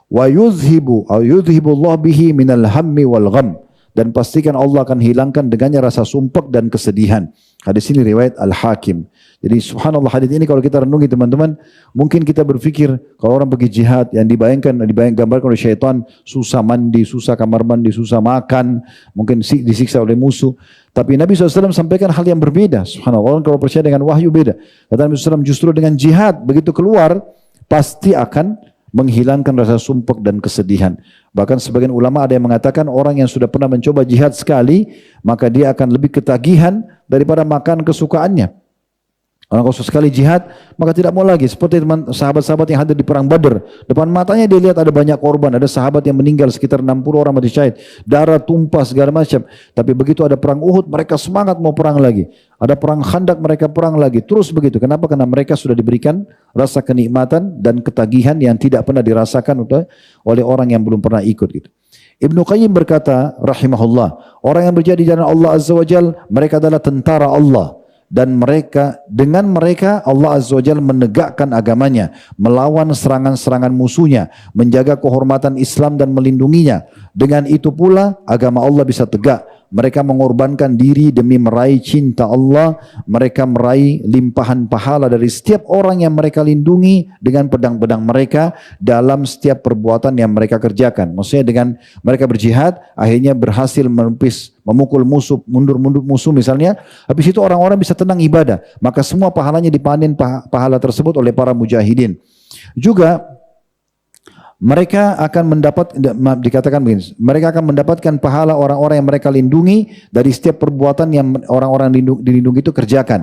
Wa yuzhibu Allah bihi minal hammi wal gham. Dan pastikan Allah akan hilangkan dengannya rasa sumpek dan kesedihan. Hadis ini riwayat Al-Hakim. Jadi subhanallah, hadis ini kalau kita renungi teman-teman, mungkin kita berpikir kalau orang pergi jihad yang digambarkan oleh syaitan, susah mandi, susah kamar mandi, susah makan, mungkin disiksa oleh musuh. Tapi Nabi SAW sampaikan hal yang berbeda. Subhanallah, orang kalau percaya dengan wahyu beda. Kata Nabi SAW, justru dengan jihad begitu keluar pasti akan menghilangkan rasa sumpek dan kesedihan. Bahkan sebagian ulama ada yang mengatakan orang yang sudah pernah mencoba jihad sekali, maka dia akan lebih ketagihan daripada makan kesukaannya. Orang kalau sekali jihad, maka tidak mau lagi. Seperti sahabat-sahabat yang hadir di perang Badar. Depan matanya dia lihat ada banyak korban. Ada sahabat yang meninggal sekitar 60 orang mati syahid. Darah tumpah segala macam. Tapi begitu ada perang Uhud, mereka semangat mau perang lagi. Ada perang Khandak, mereka perang lagi. Terus begitu. Kenapa? Karena mereka sudah diberikan rasa kenikmatan dan ketagihan yang tidak pernah dirasakan oleh orang yang belum pernah ikut gitu. Ibnu Qayyim berkata, rahimahullah, orang yang berjihad di jalan Allah Azza wa Jal, mereka adalah tentara Allah. Dan dengan mereka Allah Azza wa Jalla menegakkan agamanya, melawan serangan-serangan musuhnya, menjaga kehormatan Islam dan melindunginya. Dengan itu pula agama Allah bisa tegak. Mereka mengorbankan diri demi meraih cinta Allah. Mereka meraih limpahan pahala dari setiap orang yang mereka lindungi dengan pedang-pedang mereka dalam setiap perbuatan yang mereka kerjakan. Maksudnya dengan mereka berjihad, akhirnya berhasil memukul musuh, mundur musuh misalnya. Habis itu orang-orang bisa tenang ibadah. Maka semua pahalanya dipanen pahala tersebut oleh para mujahidin. Juga mereka akan mendapatkan pahala orang-orang yang mereka lindungi dari setiap perbuatan yang orang-orang dilindungi itu kerjakan.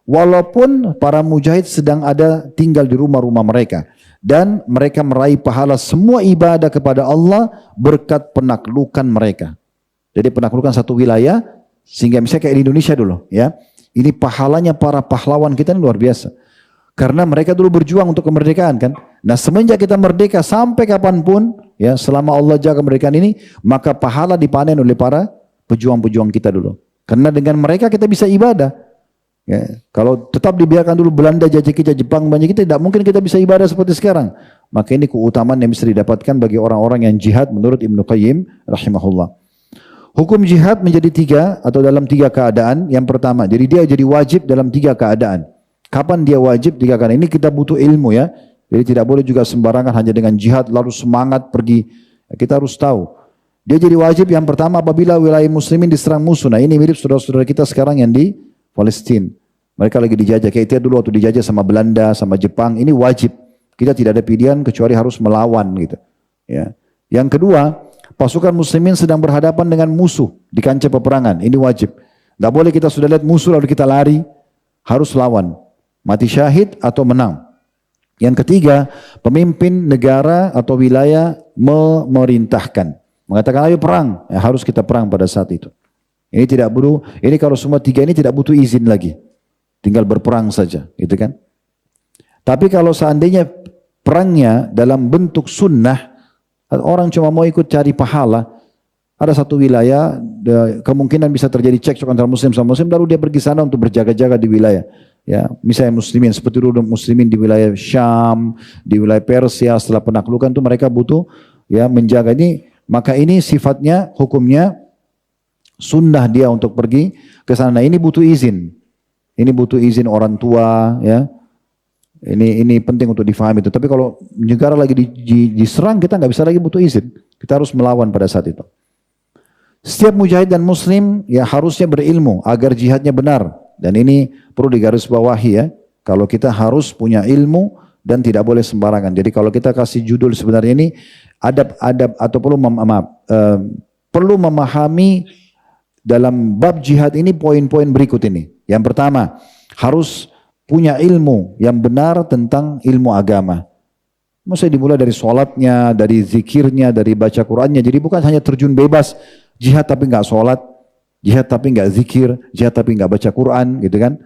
Walaupun para mujahid sedang tinggal di rumah-rumah mereka. Dan mereka meraih pahala semua ibadah kepada Allah berkat penaklukan mereka. Jadi penaklukan satu wilayah, sehingga misalnya kayak di Indonesia dulu, ya. Ini pahalanya para pahlawan kita ini luar biasa. Karena mereka dulu berjuang untuk kemerdekaan kan. Nah semenjak kita merdeka sampai kapanpun, ya selama Allah jaga kemerdekaan ini, maka pahala dipanen oleh para pejuang-pejuang kita dulu. Karena dengan mereka kita bisa ibadah. Ya, kalau tetap dibiarkan dulu Belanda jajah kita, Jepang banyak kita, tidak mungkin kita bisa ibadah seperti sekarang. Maka ini keutamaan yang bisa didapatkan bagi orang-orang yang jihad menurut Ibnu Qayyim rahimahullah. Hukum jihad menjadi 3 atau dalam 3 keadaan. Yang pertama, jadi dia jadi wajib dalam 3 keadaan. Kapan dia wajib? 3 keadaan. Ini kita butuh ilmu ya. Jadi tidak boleh juga sembarangan hanya dengan jihad lalu semangat pergi. Kita harus tahu. Dia jadi wajib yang pertama apabila wilayah muslimin diserang musuh. Nah ini mirip saudara-saudara kita sekarang yang di Palestina. Mereka lagi dijajah. Kayak itu dulu waktu dijajah sama Belanda, sama Jepang. Ini wajib. Kita tidak ada pilihan kecuali harus melawan gitu. Ya. Yang kedua, Pasukan muslimin sedang berhadapan dengan musuh di kancah peperangan. Ini wajib. Tidak boleh kita sudah lihat musuh lalu kita lari. Harus lawan. Mati syahid atau menang. Yang ketiga, pemimpin negara atau wilayah memerintahkan. Mengatakan ayo perang. Ya, harus kita perang pada saat itu. Ini tidak perlu. Ini kalau semua tiga ini tidak butuh izin lagi. Tinggal berperang saja. Gitu kan. Tapi kalau seandainya perangnya dalam bentuk sunnah, orang cuma mau ikut cari pahala, ada satu wilayah, kemungkinan bisa terjadi cekcok antara muslim sama muslim, lalu dia pergi sana untuk berjaga-jaga di wilayah. Ya, misalnya muslimin, seperti dulu muslimin di wilayah Syam, di wilayah Persia, setelah penaklukan itu mereka butuh ya menjaga ini, maka ini sifatnya, hukumnya sunnah dia untuk pergi ke sana. Ini butuh izin. Ini butuh izin orang tua, ya. Ini penting untuk difahami itu. Tapi kalau negara lagi diserang, kita nggak bisa lagi butuh izin. Kita harus melawan pada saat itu. Setiap mujahid dan muslim ya harusnya berilmu agar jihadnya benar. Dan ini perlu digarisbawahi ya. Kalau kita harus punya ilmu dan tidak boleh sembarangan. Jadi kalau kita kasih judul sebenarnya ini adab-adab atau perlu memahami dalam bab jihad ini poin-poin berikut ini. Yang pertama, harus punya ilmu yang benar tentang ilmu agama. Maksudnya dimulai dari sholatnya, dari zikirnya, dari baca Qur'annya. Jadi bukan hanya terjun bebas, jihad tapi nggak sholat, jihad tapi nggak zikir, jihad tapi nggak baca Qur'an, gitu kan.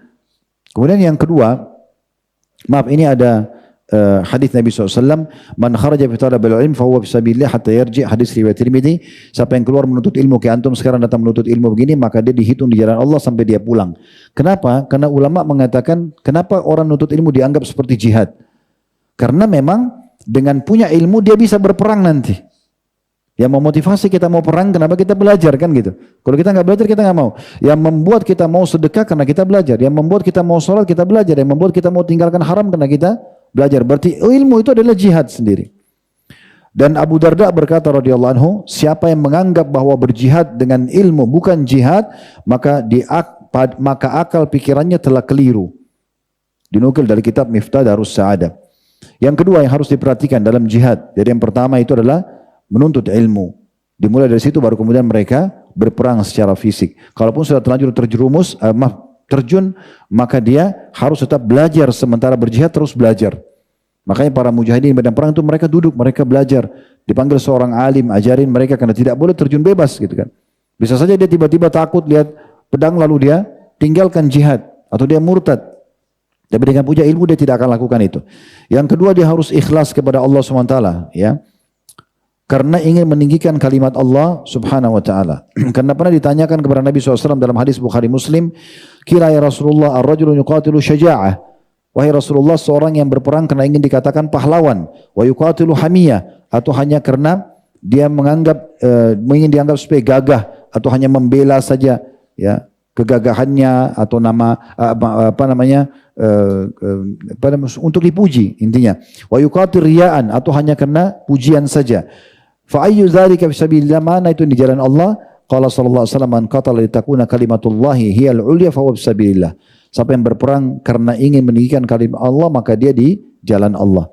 Kemudian yang kedua, maaf ini ada hadis Nabi SAW, man kharaja fi talabil ilm fahuwa fi sabilillah hatta yarji, hadis riwayat Tirmidzi, siapa yang keluar menuntut ilmu, kayak antum sekarang datang menuntut ilmu begini, maka dia dihitung di jalan Allah sampai dia pulang. Kenapa? Karena ulama mengatakan, kenapa orang menuntut ilmu dianggap seperti jihad? Karena memang dengan punya ilmu dia bisa berperang nanti. Yang memotivasi kita mau perang, kenapa kita belajar kan gitu. Kalau kita nggak belajar kita nggak mau. Yang membuat kita mau sedekah karena kita belajar. Yang membuat kita mau sholat kita belajar. Yang membuat kita mau tinggalkan haram karena kita belajar. Berarti ilmu itu adalah jihad sendiri. Dan Abu Darda berkata radhiyallahu anhu, siapa yang menganggap bahwa berjihad dengan ilmu bukan jihad, maka akal pikirannya telah keliru. Dinukil dari kitab Miftah Darus Sa'adah. Yang kedua yang harus diperhatikan dalam jihad. Jadi yang pertama itu adalah menuntut ilmu. Dimulai dari situ baru kemudian mereka berperang secara fisik. Kalaupun sudah terlanjur terjun, maka dia harus tetap belajar sementara berjihad terus belajar. Makanya para mujahidin di medan perang itu mereka duduk, mereka belajar. Dipanggil seorang alim, ajarin mereka karena tidak boleh terjun bebas gitu kan. Bisa saja dia tiba-tiba takut lihat pedang lalu dia tinggalkan jihad atau dia murtad. Tapi dengan punya ilmu dia tidak akan lakukan itu. Yang kedua dia harus ikhlas kepada Allah SWT ya. Karena ingin meninggikan kalimat Allah subhanahu wa ta'ala. Karena pernah ditanyakan kepada Nabi SAW dalam hadis Bukhari Muslim, kira ya Rasulullah ar-rajulu yuqatilu syaja'ah. Wahai Rasulullah, seorang yang berperang karena ingin dikatakan pahlawan. Wa yuqatilu hamiyah. Atau hanya karena dia ingin dianggap supaya gagah. Atau hanya membela saja ya kegagahannya atau untuk dipuji intinya. Wa yuqatil riya'an, atau hanya karena pujian saja. Fa ayyu dzalika fi sabilillah, mana itu di jalan Allah? Qala sallallahu alaihi wasallam, man qatala litakuna kalimatullahi hiyal ulya fa huwa fi sabilillah. Siapa yang berperang karena ingin meninggikan kalimat Allah, maka dia di jalan Allah.